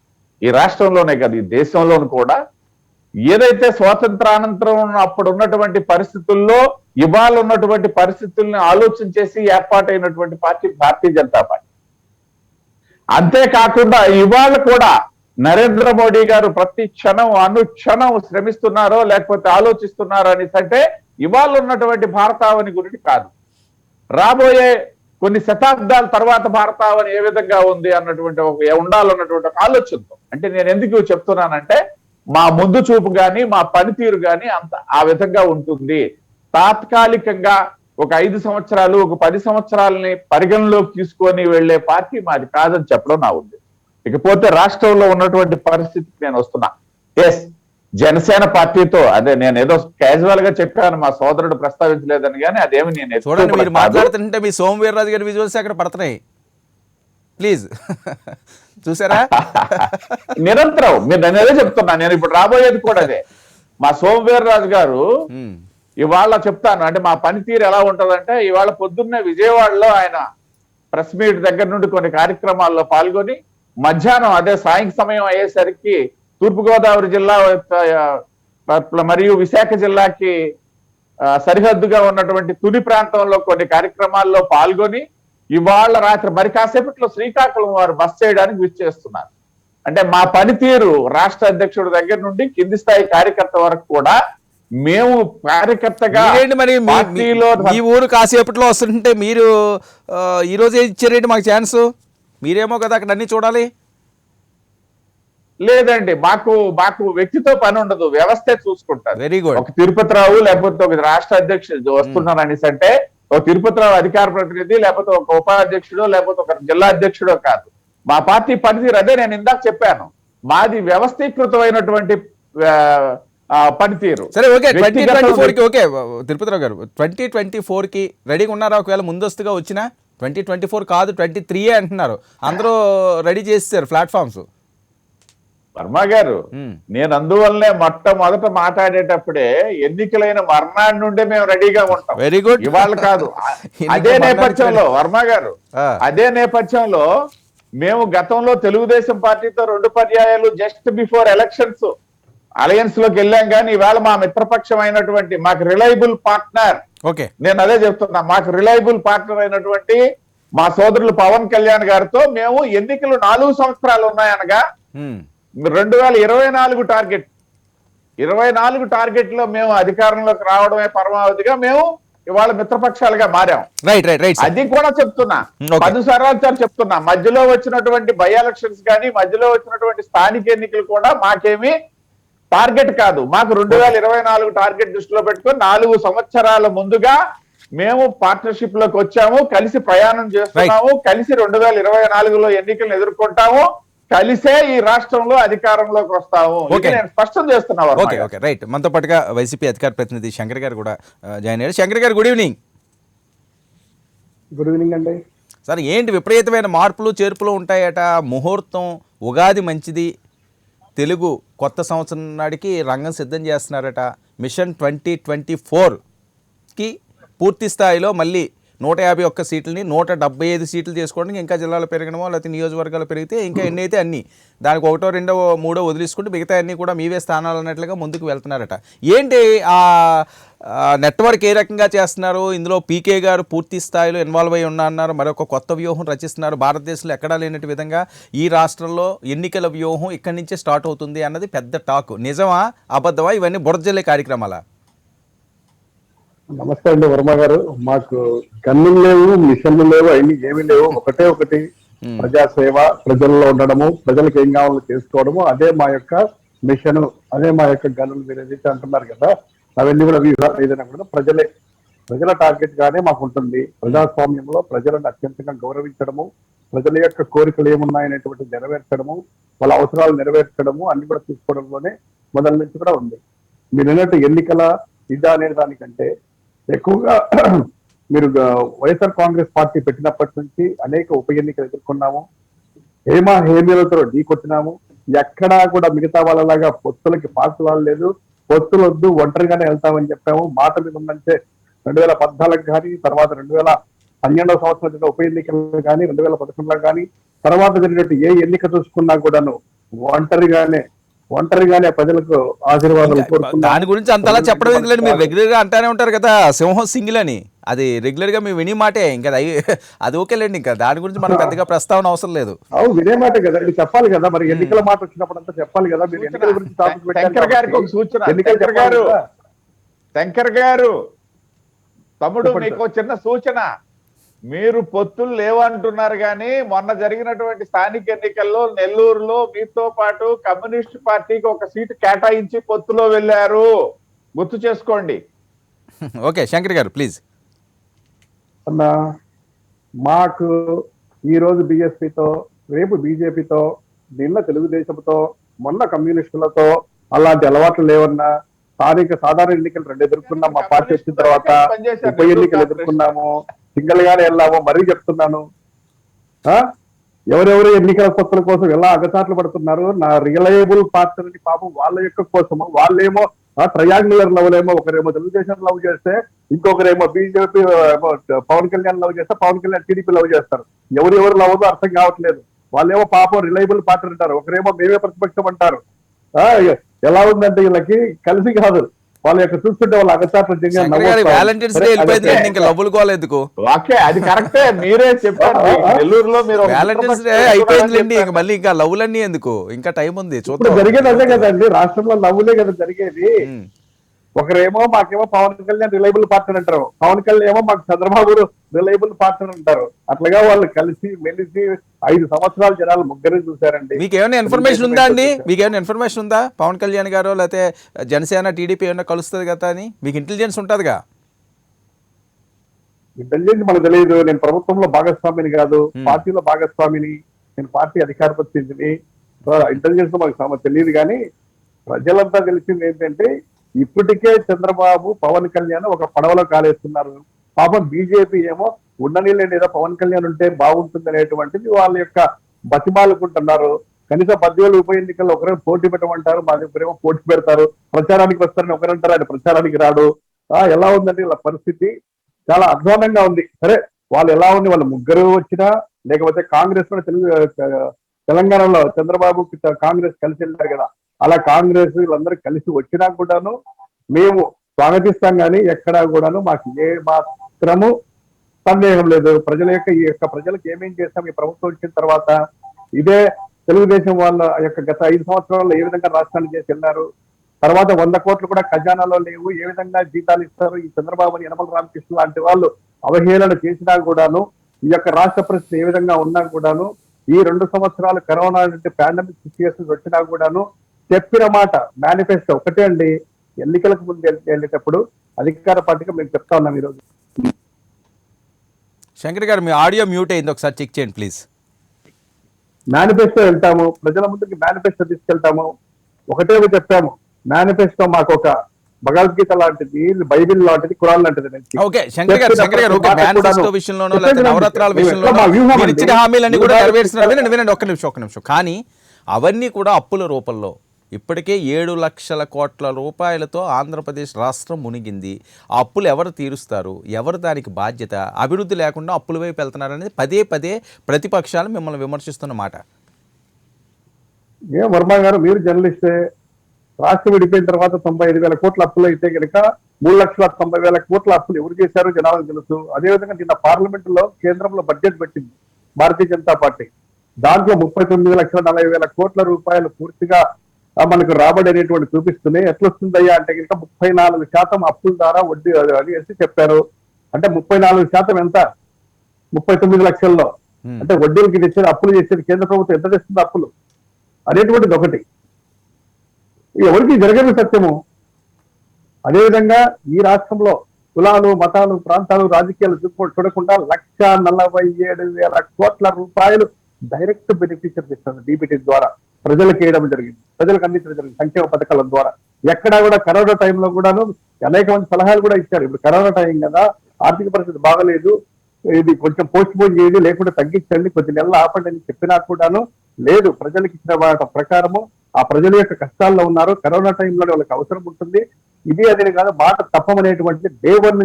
ఈ రాష్ట్రంలోనే కాదు, ఈ దేశంలోనూ కూడా ఏదైతే స్వాతంత్రానంతరం అప్పుడు ఉన్నటువంటి పరిస్థితుల్లో ఇవాళ ఉన్నటువంటి పరిస్థితుల్ని ఆలోచన చేసి ఏర్పాటైనటువంటి పార్టీ భారతీయ జనతా పార్టీ. అంతేకాకుండా ఇవాళ కూడా నరేంద్ర మోడీ గారు ప్రతి క్షణం అనుక్షణం శ్రమిస్తున్నారో లేకపోతే ఆలోచిస్తున్నారో అనేసి అంటే, ఇవాళ ఉన్నటువంటి భారతావని గురించి కాదు, రాబోయే కొన్ని శతాబ్దాల తర్వాత భారతావని ఏ విధంగా ఉంది అన్నటువంటి ఉండాలన్నటువంటి ఒక ఆలోచనతో. అంటే నేను ఎందుకు చెప్తున్నానంటే, మా ముందు చూపు గాని మా పనితీరు గాని ఆ విధంగా ఉంటుంది. తాత్కాలికంగా ఒక 5 సంవత్సరాలు, ఒక 10 సంవత్సరాలని పరిగణలోకి తీసుకొని వెళ్లే పార్టీ మాది కాదని చెప్పడం నా ఉద్దేశం. ఇకపోతే రాష్ట్రంలో ఉన్నటువంటి పరిస్థితికి నేను వస్తున్నా. ఎస్, జనసేన పార్టీతో, అదే నేను ఏదో క్యాజువల్ గా చెప్పాను, మా సోదరుడు ప్రస్తావించలేదని, కానీ అదేమి నేను చూడండి, మీరు మాట్లాడుతుంటే మీ సోమవీర్రాజు గారి విజువల్స్ అక్కడ పడుతున్నాయి. ప్లీజ్ చూసారా? నిరంతరం నేను అదే చెప్తున్నా. నేను ఇప్పుడు రాబోయేది కూడా అదే. మా సోమవీర్రాజు గారు ఇవాళ చెప్తాను, అంటే మా పనితీరు ఎలా ఉంటదంటే, ఇవాళ పొద్దున్నే విజయవాడలో ఆయన ప్రెస్ మీట్ దగ్గర నుండి కొన్ని కార్యక్రమాల్లో పాల్గొని మధ్యాహ్నం అదే సాయం సమయం అయ్యేసరికి తూర్పుగోదావరి జిల్లా మరియు విశాఖ జిల్లాకి సరిహద్దుగా ఉన్నటువంటి తుని ప్రాంతంలో కొన్ని కార్యక్రమాల్లో పాల్గొని ఇవాళ రాత్రి మరి కాసేపట్లో శ్రీకాకుళం వారు బస్ చేయడానికి విచ్చేస్తున్నారు. అంటే మా పనితీరు రాష్ట్ర అధ్యక్షుడి దగ్గర నుండి కింది స్థాయి కార్యకర్త వరకు కూడా మేము కార్యకర్తగా మరి ఈ ఊరు కాసేపట్లో వస్తుంటే మీరు ఈ రోజే ఇచ్చారేంటి మాకు ఛాన్స్? మీరేమో కదా అక్కడ అన్ని చూడాలి. లేదండి, మాకు వ్యక్తితో పని ఉండదు, వ్యవస్థే చూసుకుంటారు. Very good. ఒక తిరుపతిరావు లేకపోతే ఒక రాష్ట్ర అధ్యక్షుడు వస్తున్నారు అనేసి అంటే, ఒక తిరుపతిరావు అధికార ప్రతినిధి లేకపోతే ఒక ఉపాధ్యక్షుడో లేకపోతే ఒక జిల్లా అధ్యక్షుడో కాదు. మా పార్టీ పనితీరు అదే నేను ఇందాక చెప్పాను, మాది వ్యవస్థీకృతమైనటువంటి పనితీరు. సరే, ఓకే. 2024కి ఓకే తిరుపతిరావు గారు, 2024కి రెడీగా ఉన్నారా? ఒకవేళ ముందస్తుగా వచ్చినా 2024 కాదు 23 అంటున్నారు, అందరూ రెడీ చేస్తారు ప్లాట్ఫామ్స్. వర్మ గారు, నేను అందువల్లనే మొట్టమొదట మాట్లాడేటప్పుడే ఎన్నికలైన మర్నాడు నుండే మేము రెడీగా ఉంటాం. Very good. ఇవాళ కాదు. అదే నేపథ్యంలో వర్మ గారు, అదే నేపథ్యంలో మేము గతంలో తెలుగుదేశం పార్టీతో 2 పర్యాయాలు జస్ట్ బిఫోర్ ఎలక్షన్స్ అలయన్స్ లోకి వెళ్ళాం. కానీ ఇవాళ మా మిత్రపక్షం అయినటువంటి, మాకు రిలయబుల్ పార్ట్నర్, ఓకే, నేను అదే చెప్తున్నా, మాకు రిలయబుల్ పార్ట్నర్ అయినటువంటి మా సోదరులు పవన్ కళ్యాణ్ గారితో మేము ఎన్నికలు 4 సంవత్సరాలు ఉన్నాయనగా 2024 టార్గెట్, 24 టార్గెట్ లో మేము అధికారంలోకి రావడమే పరమావధిగా మేము ఇవాళ మిత్రపక్షాలుగా మారాం. Right right right. అది కూడా చెప్తున్నా, 10 సార్లు చెప్తున్నా. మధ్యలో వచ్చినటువంటి బై ఎలక్షన్స్ కానీ, మధ్యలో వచ్చినటువంటి స్థానిక ఎన్నికలు కూడా మాకేమి టార్గెట్ కాదు. మాకు 2024 టార్గెట్ దృష్టిలో పెట్టుకొని 4 సంవత్సరాల ముందుగా మేము పార్ట్నర్షిప్ లోకి వచ్చాము, కలిసి ప్రయాణం చేస్తున్నాము, కలిసి 2024లో ఎన్నికలను ఎదుర్కొంటాము, కలిసే ఈ రాష్ట్రంలో అధికారంలోకి వస్తాము. నేను స్పష్టం చేస్తున్నాను. Okay okay right. మనతో పాటుగా వైసీపీ అధికార ప్రతినిధి శంకర్ గారు కూడా జాయిన్ అయ్యారు. శంకర్ గారు, గుడ్ ఈవినింగ్. గుడ్ ఈవినింగ్ అండి. సార్, ఏంటి విపరీతమైన మార్పులు చేర్పులు ఉంటాయట? ముహూర్తం ఉగాది మంచిది, తెలుగు కొత్త సంవత్సరం నాడికి రంగం సిద్ధం చేస్తున్నారట. మిషన్ 2024కి పూర్తి స్థాయిలో మళ్ళీ 151 సీట్లని 175 సీట్లు చేసుకోవడానికి ఇంకా జిల్లాలు పెరగడమో లేకపోతే నియోజకవర్గాలు పెరిగితే ఇంకా ఎన్ని అయితే అన్ని, దానికి 1, 2, 3 వదిలేసుకుంటే మిగతా అన్నీ కూడా మీవే స్థానాలు అన్నట్లుగా ముందుకు వెళ్తున్నారట. ఏంటి ఆ నెట్వర్క్ ఏ రకంగా చేస్తున్నారు? ఇందులో పీకే గారు పూర్తి స్థాయిలో ఇన్వాల్వ్ అయి ఉన్నారు, మరొక కొత్త వ్యూహం రచిస్తున్నారు. భారతదేశంలో ఎక్కడా లేనట్టు విధంగా ఈ రాష్ట్రంలో ఎన్నికల వ్యూహం ఇక్కడి నుంచే స్టార్ట్ అవుతుంది అన్నది పెద్ద టాక్. నిజమా అబద్ధమా? ఇవన్నీ బురజల్లే కార్యక్రమాలా? నమస్తే అండి వర్మ గారు. మాకు గన్నులు లేవు, మిషన్లు లేవు, అన్ని ఏమీ లేవు. ఒకటి ప్రజాసేవ, ప్రజల్లో ఉండడము, ప్రజలకు ఏం కావాలో చేసుకోవడము, అదే మా యొక్క మిషన్, అదే మా యొక్క గన్నులు. మీరు ఏదైతే అంటున్నారు కదా, అవన్నీ కూడా ఏదైనా కూడా ప్రజల టార్గెట్ గానే మాకు ఉంటుంది. ప్రజాస్వామ్యంలో ప్రజలను అత్యంతంగా గౌరవించడము, ప్రజల యొక్క కోరికలు ఏమున్నాయనేటువంటి నెరవేర్చడము, వాళ్ళ అవసరాలు నెరవేర్చడము అన్ని కూడా చూసుకోవడంలోనే మొదల నుంచి కూడా ఉంది. మీరు అన్నట్టు ఎన్నికల ఇదా అనే దానికంటే ఎక్కువగా మీరు వైఎస్ఆర్ కాంగ్రెస్ పార్టీ పెట్టినప్పటి నుంచి అనేక ఉప ఎన్నికలు ఎదుర్కొన్నాము, హేమీలతో ఢీకొట్టినాము. ఎక్కడా కూడా మిగతా వాళ్ళలాగా పొత్తులకి పాల్చలేదు. పొత్తులు వద్దు, ఒంటరిగానే వెళ్తామని చెప్పాము. మాట మీద ఉందంటే 2014 కానీ, తర్వాత 2012 సంవత్సరం ఉప ఎన్నికలు కానీ, 2011లో కానీ, తర్వాత జరిగినట్టు ఏ ఎన్నిక చూసుకున్నా కూడాను ఒంటరిగానే ప్రజలకు ఆశీర్వాదాలు కోరుకున్నాం. దాని గురించి అంతలా చెప్పడం ఎందుకంటే మీరు రెగ్యులర్ గా అంటానే ఉంటారు కదా, సింహం సింగిల్ అని. అది రెగ్యులర్ గా మేము విని మాటే, ఇంకా అది ఓకేలేండి. ఇంకా దాని గురించి మనం పెద్దగా ప్రస్తావన అవసరం లేదు. అవును, వినే మాట కదా, ఇది చెప్పాలి కదా. మరి ఎన్నికల మాట వచ్చినప్పుడు అంతా చెప్పాలి కదా. మీరు ఎన్నికల గురించి శంకర్ గారికి ఒక సూచన. శంకర్ గారు తమ్ముడు, మీకు చిన్న సూచన. మీరు పొత్తులు లేవంటున్నారు కానీ మొన్న జరిగినటువంటి స్థానిక ఎన్నికల్లో నెల్లూరులో మీతో పాటు కమ్యూనిస్ట్ పార్టీకి 1 సీటు కేటాయించి పొత్తులో వెళ్ళారు, గుర్తు చేసుకోండి. ఓకే శంకర్ గారు ప్లీజ్. అన్నా, మాకు ఈ రోజు బీఎస్పీతో, రేపు బీజేపీతో, నిన్న తెలుగుదేశంతో, మొన్న కమ్యూనిస్టులతో అలాంటి అలవాట్లు లేవన్నా. సాధారణ ఎన్నికలు 2 ఎదుర్కొన్నాం మా పార్టీ వచ్చిన తర్వాత. ఉప ఎన్నికలు ఎదుర్కొన్నాము, సింగిల్ గానే వెళ్ళాము. మరీ చెప్తున్నాను, ఎవరెవరు ఎన్నికల పొత్తుల కోసం ఎలా అగచాట్లు పడుతున్నారు. నా రియలయబుల్ పార్ట్నర్ పాపం వాళ్ళ యొక్క కోసము, వాళ్ళేమో ట్రయాంగులర్ లవ్ ఏమో, ఒకరేమో తెలుగుదేశం లవ్ చేస్తే, ఇంకొకరేమో బీజేపీ పవన్ కళ్యాణ్ లవ్ చేస్తే, పవన్ కళ్యాణ్ టీడీపీ లవ్ చేస్తారు. ఎవరు లవ్ అర్థం కావట్లేదు. వాళ్ళేమో పాపం రిలయబుల్ పార్ట్నర్ అంటారు, ఒకరేమో మేమే ప్రతిపక్షం అంటారు. ఎలా ఉందంటే వీళ్ళకి కలిసి కాదు. వాళ్ళ యొక్క చూస్తుంటే వాళ్ళ అగచాట్లు అది కరెక్టే, మీరే చెప్పారు. నెల్లూరులో మీరు వ్యాలంటైన్స్ డే అయిపోయిందిలేండి, ఇంకా మళ్ళీ ఇంకా లవ్లన్నీ ఎందుకు, ఇంకా టైం ఉంది. జరిగేది అదే కదండి, రాష్ట్రంలో లవ్లే కదా జరిగేది. ఒకరేమో మాకేమో పవన్ కళ్యాణ్ రిలయబుల్ పార్ట్నర్ అంటారు, పవన్ కళ్యాణ్ ఏమో మాకు చంద్రబాబు రిలయబుల్ పార్ట్నర్ అంటారు. అట్లుగా వాళ్ళు కలిసి మెలిసి 5 సంవత్సరాలు జనాలు ముగ్గురు చూశారండి. మీకు ఏమైనా ఇన్ఫర్మేషన్ ఉందా అండి? మీకు ఏమైనా ఇన్ఫర్మేషన్ ఉందా పవన్ కళ్యాణ్ గారు లేకపోతే జనసేన టీడీపీ ఏమైనా కలుస్తుంది కదా అని? మీకు ఇంటెలిజెన్స్ ఉంటుందిగా. ఇంటెలిజెన్స్ మనకు తెలియదు. నేను ప్రభుత్వంలో భాగస్వామిని కాదు, పార్టీలో భాగస్వామిని. నేను పార్టీ అధికార ప్రతినిధిని. ఇంటెలిజెన్స్ మాకు తెలియదు. కానీ ప్రజలంతా తెలిసింది ఏంటంటే, ఇప్పటికే చంద్రబాబు, పవన్ కళ్యాణ్ ఒక పడవలో కాలేస్తున్నారు. పాపం బీజేపీ ఏమో ఉండనీళ్ళని ఏదో పవన్ కళ్యాణ్ ఉంటే బాగుంటుంది అనేటువంటిది వాళ్ళ యొక్క బతిమాలుకుంటున్నారు. కనీసం 10,000 ఉప ఎన్నికల్లో ఒకరు పోటీ పెట్టమంటారు, మా దగ్గరేమో పోటీ పెడతారు. ప్రచారానికి వస్తారని ఒకరంటారు, ఆయన ప్రచారానికి రాడు. ఎలా ఉందండి ఇలా పరిస్థితి? చాలా అధ్వానంగా ఉంది. సరే, వాళ్ళు ఎలా ఉంది, వాళ్ళు ముగ్గురు వచ్చినా లేకపోతే కాంగ్రెస్ కూడా తెలంగాణలో చంద్రబాబు కాంగ్రెస్ కలిసి వెళ్ళారు కదా, అలా కాంగ్రెస్ వీళ్ళందరూ కలిసి వచ్చినా కూడాను మేము స్వాగతిస్తాం. కానీ ఎక్కడా కూడాను మాకు ఏ మాత్రము సందేహం లేదు. ఈ యొక్క ప్రజలకు ఏమేం చేస్తాం ఈ ప్రభుత్వం వచ్చిన తర్వాత. ఇదే తెలుగుదేశం వాళ్ళ యొక్క గత 5 సంవత్సరాల్లో ఏ విధంగా రాష్ట్రాన్ని చేసి వెళ్ళారు, తర్వాత 100 కోట్లు కూడా ఖజానాలో లేవు, ఏ విధంగా జీతాలు ఇస్తారు. ఈ చంద్రబాబుని యనమల రామకృష్ణ లాంటి వాళ్ళు అవహేళన చేసినా కూడాను, ఈ యొక్క రాష్ట్ర పరిస్థితి ఏ విధంగా ఉన్నా కూడాను, ఈ 2 సంవత్సరాలు కరోనా పాండమిక్ సిచ్యువేషన్ వచ్చినా కూడాను చెప్పిన మాట మేనిఫెస్టో ఒకటే అండి. ఎన్నికలకు ముందు వెళ్ళేటప్పుడు అధికార పార్టీగా మేము చెప్తా ఉన్నాం ఈరోజు. శంకర్ గారు మీ ఆడియో మ్యూట్ అయింది, ఒకసారి చెక్ చేయండి ప్లీజ్. మేనిఫెస్టో వెళ్తాము, ప్రజల ముందుకి మేనిఫెస్టో తీసుకెళ్తాము. ఒకటే చెప్పాము, మేనిఫెస్టో మాకు ఒక భగవద్గీత లాంటిది, బైబిల్ లాంటిది, ఖురాన్ లాంటిది. ఓకే శంకర్ గారు ఓకే, మేనిఫెస్టో విషయంలోనో లేకపోతే నవరత్నాల విషయంలోనో మీరు ఇచ్చిన హామీలన్నీ కూడా నెరవేరుస్తున్నారు. వినండి ఒక్క నిమిషం. కానీ అవన్నీ కూడా అప్పుల రూపంలో. ఇప్పటికే 7 లక్షల కోట్ల రూపాయలతో ఆంధ్రప్రదేశ్ రాష్ట్రం మునిగింది. ఆ అప్పులు ఎవరు తీరుస్తారు, ఎవరు దానికి బాధ్యత? అభివృద్ధి లేకుండా అప్పుల వైపు వెళ్తున్నారనేది పదే ప్రతిపక్షాలు మిమ్మల్ని విమర్శిస్తున్న మాట. వర్మ గారు, మీరు జర్నలిస్టే. రాష్ట్రం విడిపోయిన తర్వాత 95,000 కోట్ల అప్పులు అయితే కనుక 3,90,000 కోట్ల అప్పులు ఎవరు చేశారో జనాలకు తెలుసు. అదేవిధంగా నిన్న పార్లమెంట్ లో కేంద్రంలో బడ్జెట్ పెట్టింది భారతీయ జనతా పార్టీ. దాంట్లో 39,40,000 కోట్ల రూపాయలు పూర్తిగా మనకు రాబడి అనేటువంటి చూపిస్తున్నాయి. ఎట్లొస్తుందయ్యా అంటే కనుక 34% అప్పుల ద్వారా వడ్డీ అనేసి చెప్పారు. అంటే 34% ఎంత? 39 లక్షల్లో. అంటే వడ్డీలకి తెచ్చేది, అప్పులు చేసేది కేంద్ర ప్రభుత్వం ఎంత తెస్తుంది అప్పులు అనేటువంటిది ఒకటి. ఎవరికి జరగని సత్యము. అదేవిధంగా ఈ రాష్ట్రంలో కులాలు, మతాలు, ప్రాంతాలు, రాజకీయాలు చూడకుండా 1,47,000 కోట్ల రూపాయలు డైరెక్ట్ బెనిఫిషియరీస్ ఇస్తారు డీబీటీ ద్వారా ప్రజలకు వేయడం జరిగింది, ప్రజలకు అందించడం జరిగింది సంక్షేమ పథకాల ద్వారా. ఎక్కడా కూడా కరోనా టైంలో కూడాను అనేక మంది సలహాలు కూడా ఇచ్చారు. ఇప్పుడు కరోనా టైం కదా, ఆర్థిక పరిస్థితి బాగలేదు, ఇది కొంచెం పోస్ట్ పోన్ చేయండి, లేకుంటే తగ్గించండి, కొద్ది నెలలు ఆపండి అని చెప్పినా కూడాను లేదు. ప్రజలకు ఇచ్చిన మాట ప్రకారము ఆ ప్రజల యొక్క కష్టాల్లో ఉన్నారు. కరోనా టైంలో వాళ్ళకి అవసరం ఉంటుంది. ఇది అదే కాదు, మాట తప్పమనేటువంటిది డే 1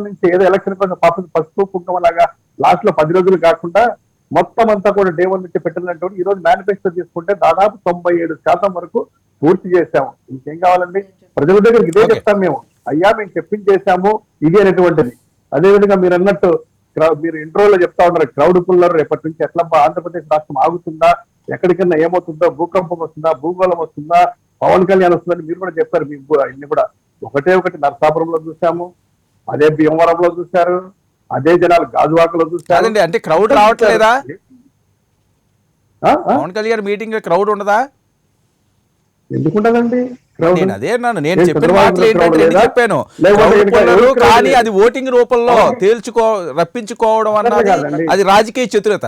నుంచి ఏదో ఎలక్షన్ కోసం పసుపు కుంకుమ లాగా లాస్ట్ లో 10 రోజులు కాకుండా మొత్తం అంతా కూడా డే 1 నుంచి పెట్టినటువంటి ఈ రోజు మేనిఫెస్టో తీసుకుంటే దాదాపు 97% వరకు పూర్తి చేశాము. ఇంకేం కావాలండి? ప్రజల దగ్గరికి ఇదే చెప్తాం మేము, అయ్యా మేము చెప్పించేసాము ఇది అనేటువంటిది. అదేవిధంగా మీరు అన్నట్టు మీరు ఇంట్రోలో చెప్తా ఉన్నారు, క్రౌడ్ పుల్లర్ రేపటి నుంచి ఎట్లా ఆంధ్రప్రదేశ్ రాష్ట్రం ఆగుతుందా, ఎక్కడికన్నా ఏమవుతుందో, భూకంపం వస్తుందా, భూగోళం వస్తుందా, పవన్ కళ్యాణ్ వస్తుందని మీరు కూడా చెప్పారు. మీకు ఇన్ని కూడా ఒకటి నరసాపురంలో చూసాము, అదే భీమవరంలో చూశారు, అదే జనాలు గాజువాకలో చూశారు. అంటే క్రౌడ్ రావట్లేదా? పవన్ కళ్యాణ్ మీటింగ్ క్రౌడ్ ఉండదా? ఎందుకుండదండి? నేను చెప్పిన మాటలు ఏంటంటే చెప్పాను, కానీ అది ఓటింగ్ రూపంలో రప్పించుకోవడం అన్నది అది రాజకీయ చతురత.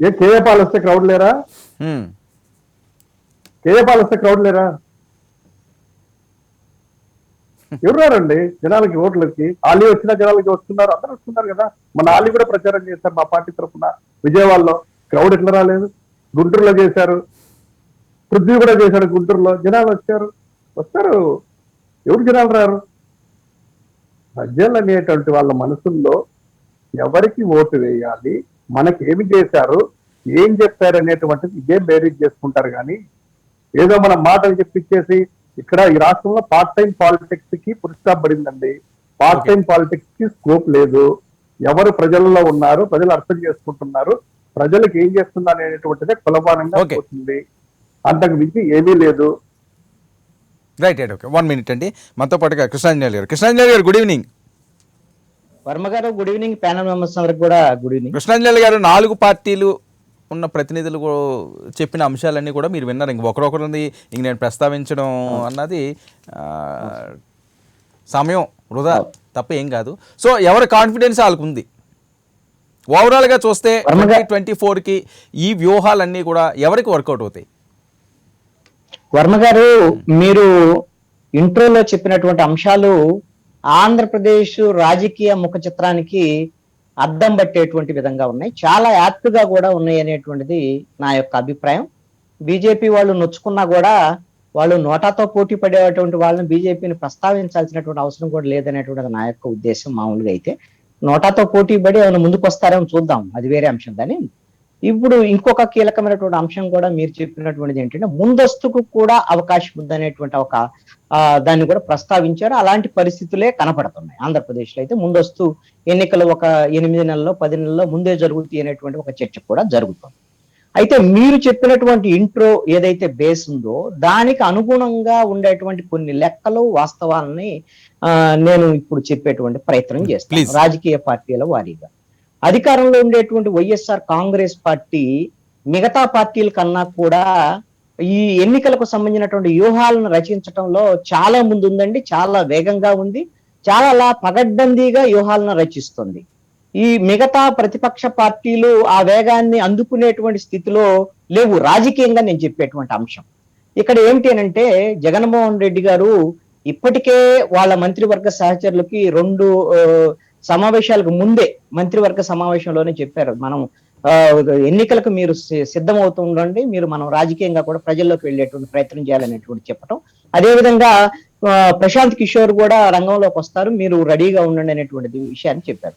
ఏ కేఏపాల్ వస్తే క్రౌడ్ లేరా? కేఏపాల్ వస్తే క్రౌడ్ లేరా? ఎవరు రారండి జనాలకి ఓట్లకి? ఆలీ వచ్చిన జనాలకి వస్తున్నారు, అందరూ వస్తున్నారు కదా. మన ఆలీ కూడా ప్రచారం చేశారు మా పార్టీ తరఫున విజయవాడలో. క్రౌడ్ ఎట్లా రాలేదు? గుంటూరులో చేశారు, పృథ్వీ కూడా చేశారు గుంటూరులో, జనాలు వస్తారు. ఎవరు జనాలు రారు? ప్రజలు అనేటువంటి వాళ్ళ మనసుల్లో ఎవరికి ఓటు వేయాలి, మనకి ఏమి చేశారు, ఏం చెప్పారు అనేటువంటిది ఇదే బేరీజ్ చేసుకుంటారు. కానీ ఏదో మనం మాటలు చెప్పించేసి ఇక్కడ ఈ రాష్ట్రంలో పార్ట్ టైం పాలిటిక్స్ కి పురుషాప్ పడిందండి. పార్ట్ టైం పాలిటిక్స్ కి స్కోప్ లేదు. ఎవరు ప్రజల్లో ఉన్నారు, ప్రజలు అర్థం చేసుకుంటున్నారు, ప్రజలకు ఏం చేస్తున్నారు అనేటువంటిదే కులమానంగా పోతుంది. అంతకు మించి ఏమీ లేదు. రైట్ ఓకే 1 minute అండి. మనతో పాటుగా కృష్ణాంజలి గారు గుడ్ ఈవినింగ్. వర్మ గారు గుడ్ ఈవినింగ్. ప్యానల్ మెంబర్స్ అందరికి కూడా గుడ్ ఈవినింగ్. కృష్ణాంజలి గారు, 4 పార్టీలు ఉన్న ప్రతినిధులు చెప్పిన అంశాలన్నీ కూడా మీరు విన్నారు. ఇంక ఒకరొకరిది ఇంక నేను ప్రస్తావించడం అన్నది సమయం వృధా తప్ప ఏం కాదు. సో ఎవరి కాన్ఫిడెన్స్ వాళ్ళకు ఉంది. ఓవరాల్గా చూస్తే 2024కి ఈ వ్యూహాలన్నీ కూడా ఎవరికి వర్కౌట్ అవుతాయి? వర్మ గారు, మీరు ఇంట్రోలో చెప్పినటువంటి అంశాలు ఆంధ్రప్రదేశ్ రాజకీయ ముఖ చిత్రానికి అద్దం పట్టేటువంటి విధంగా ఉన్నాయి, చాలా యాప్ట్ గా కూడా ఉన్నాయి అనేటువంటిది నా యొక్క అభిప్రాయం. బీజేపీ వాళ్ళు నొచ్చుకున్నా కూడా వాళ్ళు నోటాతో పోటీ పడేటువంటి వాళ్ళని బీజేపీని ప్రస్తావించాల్సినటువంటి అవసరం కూడా లేదనేటువంటిది నా యొక్క ఉద్దేశం. మామూలుగా అయితే నోటాతో పోటీ పడి ఏమైనా ముందుకు వస్తారేమో చూద్దాం, అది వేరే అంశం. కానీ ఇప్పుడు ఇంకొక కీలకమైనటువంటి అంశం కూడా మీరు చెప్పినటువంటిది ఏంటంటే ముందస్తుకు కూడా అవకాశం ఉందనేటువంటి ఒక దాన్ని కూడా ప్రస్తావించారు. అలాంటి పరిస్థితులే కనపడుతున్నాయి ఆంధ్రప్రదేశ్ లో. అయితే ముందస్తు ఎన్నికలు ఒక 8 నెలల్లో 10 నెలల్లో ముందే జరుగుతాయి అనేటువంటి ఒక చర్చ కూడా జరుగుతుంది. అయితే మీరు చెప్పినటువంటి ఇంట్రో ఏదైతే బేస్ ఉందో దానికి అనుగుణంగా ఉండేటువంటి కొన్ని లెక్కలు వాస్తవాలని నేను ఇప్పుడు చెప్పేటువంటి ప్రయత్నం చేస్తాను. రాజకీయ పార్టీల వారీగా అధికారంలో ఉండేటువంటి వైఎస్ఆర్ కాంగ్రెస్ పార్టీ మిగతా పార్టీల కన్నా కూడా ఈ ఎన్నికలకు సంబంధించినటువంటి వ్యూహాలను రచించడంలో చాలా ముందు ఉందండి, చాలా వేగంగా ఉంది, చాలా పగడ్బందీగా వ్యూహాలను రచిస్తుంది. ఈ మిగతా ప్రతిపక్ష పార్టీలు ఆ వేగాన్ని అందుకునేటువంటి స్థితిలో లేవు రాజకీయంగా. నేను చెప్పేటువంటి అంశం ఇక్కడ ఏమిటి అంటే జగన్మోహన్ రెడ్డి గారు ఇప్పటికే వాళ్ళ మంత్రివర్గ సహచరులకి 2 సమావేశాలకు ముందే మంత్రివర్గ సమావేశంలోనే చెప్పారు, మనం ఎన్నికలకు మీరు సిద్ధమవుతుండండి, మీరు మనం రాజకీయంగా కూడా ప్రజల్లోకి వెళ్ళేటువంటి ప్రయత్నం చేయాలనేటువంటి చెప్పడం. అదేవిధంగా ప్రశాంత్ కిషోర్ కూడా రంగంలోకి వస్తారు, మీరు రెడీగా ఉండండి అనేటువంటి విషయాన్ని చెప్పారు.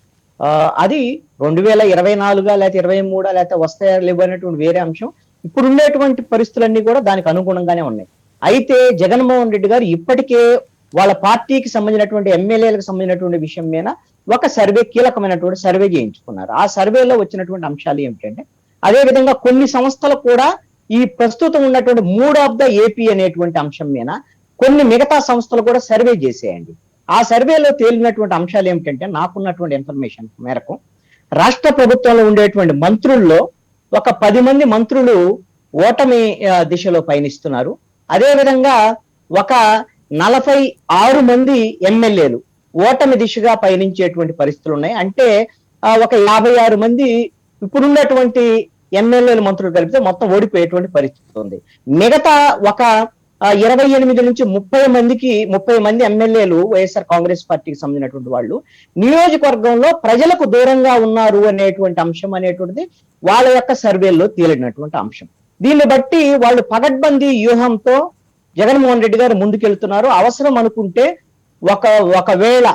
అది 2024 లేకపోతే 23 లేకపోతే వస్తాయా లేవు అనేటువంటి వేరే అంశం. ఇప్పుడు ఉండేటువంటి పరిస్థితులన్నీ కూడా దానికి అనుగుణంగానే ఉన్నాయి. అయితే జగన్మోహన్ రెడ్డి గారు ఇప్పటికే వాళ్ళ పార్టీకి సంబంధించినటువంటి ఎమ్మెల్యేలకు సంబంధించినటువంటి విషయం మీద ఒక సర్వే, కీలకమైనటువంటి సర్వే చేయించుకున్నారు. ఆ సర్వేలో వచ్చినటువంటి అంశాలు ఏమిటంటే అదే విధంగా కొన్ని సంస్థలు కూడా ఈ ప్రస్తుతం ఉన్నటువంటి మూడ్ ఆఫ్ ద ఏపీ అనేటువంటి అంశం మీద కొన్ని మిగతా సంస్థలు కూడా సర్వే చేసేయండి. ఆ సర్వేలో తేలినటువంటి అంశాలు ఏమిటంటే నాకున్నటువంటి ఇన్ఫర్మేషన్ మేరకు రాష్ట్ర ప్రభుత్వంలో ఉండేటువంటి మంత్రుల్లో ఒక 10 మంది మంత్రులు ఓటమి దిశలో పయనిస్తున్నారు. అదే విధంగా ఒక 46 మంది ఎమ్మెల్యేలు ఓటమి దిశగా పయనించేటువంటి పరిస్థితులు ఉన్నాయి. అంటే ఒక 56 మంది ఇప్పుడున్నటువంటి ఎమ్మెల్యేలు మంత్రులు కలిపితే మొత్తం ఓడిపోయేటువంటి పరిస్థితి ఉంది. మిగతా ఒక 28 నుంచి 30 మంది ఎమ్మెల్యేలు వైఎస్ఆర్ కాంగ్రెస్ పార్టీకి సంబంధించినటువంటి వాళ్ళు నియోజకవర్గంలో ప్రజలకు దూరంగా ఉన్నారు అనేటువంటి అంశం అనేటువంటిది వాళ్ళ యొక్క సర్వేల్లో తేలినటువంటి అంశం. దీన్ని బట్టి వాళ్ళు పగడ్బందీ వ్యూహంతో జగన్మోహన్ రెడ్డి గారు ముందుకెళ్తున్నారు. అవసరం అనుకుంటే ఒకవేళ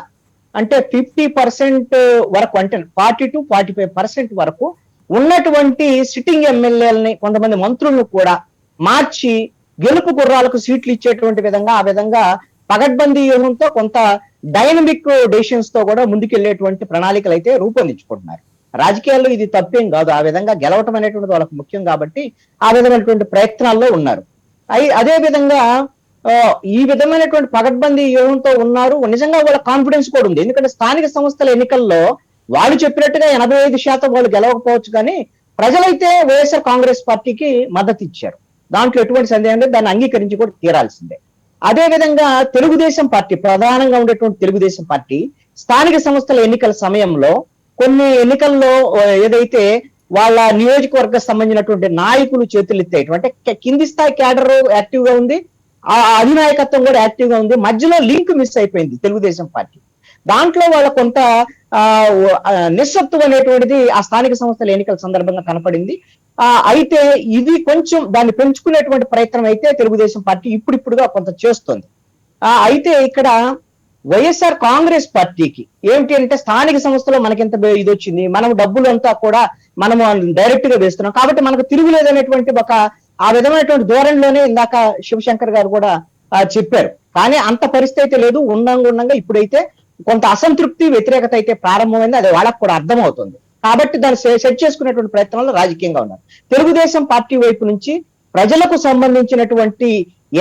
అంటే 50% వరకు, అంటే 40 to 45% వరకు ఉన్నటువంటి సిట్టింగ్ ఎమ్మెల్యేలని కొంతమంది మంత్రులను కూడా మార్చి గెలుపు గుర్రాలకు సీట్లు ఇచ్చేటువంటి విధంగా, ఆ విధంగా పగడ్బందీ వ్యూహంతో కొంత డైనమిక్ డెసిషన్స్ తో కూడా ముందుకెళ్లేటువంటి ప్రణాళికలు అయితే రూపొందించుకుంటున్నారు. రాజకీయాల్లో ఇది తప్పేం కాదు, ఆ విధంగా గెలవటం అనేటువంటిది వాళ్ళకు ముఖ్యం కాబట్టి ఆ విధమైనటువంటి ప్రయత్నాల్లో ఉన్నారు. అదే విధంగా ఈ విధమైనటువంటి పగడ్బందీ వ్యూహంతో ఉన్నారు. నిజంగా వాళ్ళ కాన్ఫిడెన్స్ కూడా ఉంది, ఎందుకంటే స్థానిక సంస్థల ఎన్నికల్లో వాళ్ళు చెప్పినట్టుగా 85% వాళ్ళు గెలవకపోవచ్చు, కానీ ప్రజలైతే వైఎస్ఆర్ కాంగ్రెస్ పార్టీకి మద్దతు ఇచ్చారు. దాంట్లో ఎటువంటి సందేహం లేదు, దాన్ని అంగీకరించి కూడా తీరాల్సిందే. అదే విధంగా తెలుగుదేశం పార్టీ, ప్రధానంగా ఉండేటువంటి తెలుగుదేశం పార్టీ స్థానిక సంస్థల ఎన్నికల సమయంలో కొన్ని ఎన్నికల్లో ఏదైతే వాళ్ళ నియోజకవర్గ సంబంధించినటువంటి నాయకులు చేతులెత్తేటువంటి అంటే కింది స్థాయి క్యాడర్ యాక్టివ్ గా ఉంది, ఆ అధినాయకత్వం కూడా యాక్టివ్ గా ఉంది, మధ్యలో లింక్ మిస్ అయిపోయింది తెలుగుదేశం పార్టీ. దాంట్లో వాళ్ళ కొంత నిస్సత్వం అనేటువంటిది ఆ స్థానిక సంస్థల ఎన్నికల సందర్భంగా కనపడింది. అయితే ఇది కొంచెం దాన్ని పెంచుకునేటువంటి ప్రయత్నం అయితే తెలుగుదేశం పార్టీ ఇప్పుడిప్పుడుగా కొంత చేస్తుంది. అయితే ఇక్కడ వైఎస్ఆర్ కాంగ్రెస్ పార్టీకి ఏమిటి అంటే స్థానిక సంస్థలో మనకింత ఇది వచ్చింది, మనం డబ్బులు అంతా కూడా మనము డైరెక్ట్ గా వేస్తున్నాం కాబట్టి మనకు తిరుగులేదనేటువంటి ఒక ఆ విధమైనటువంటి ధోరణిలోనే ఇందాక శివశంకర్ గారు కూడా చెప్పారు. కానీ అంత పరిస్థితి అయితే లేదు. ఉండంగా ఇప్పుడైతే కొంత అసంతృప్తి, వ్యతిరేకత అయితే ప్రారంభమైంది, అది వాళ్ళకు కూడా అర్థమవుతుంది. కాబట్టి దాన్ని సెట్ చేసుకునేటువంటి ప్రయత్నంలో రాజకీయంగా ఉన్నారు. తెలుగుదేశం పార్టీ వైపు నుంచి ప్రజలకు సంబంధించినటువంటి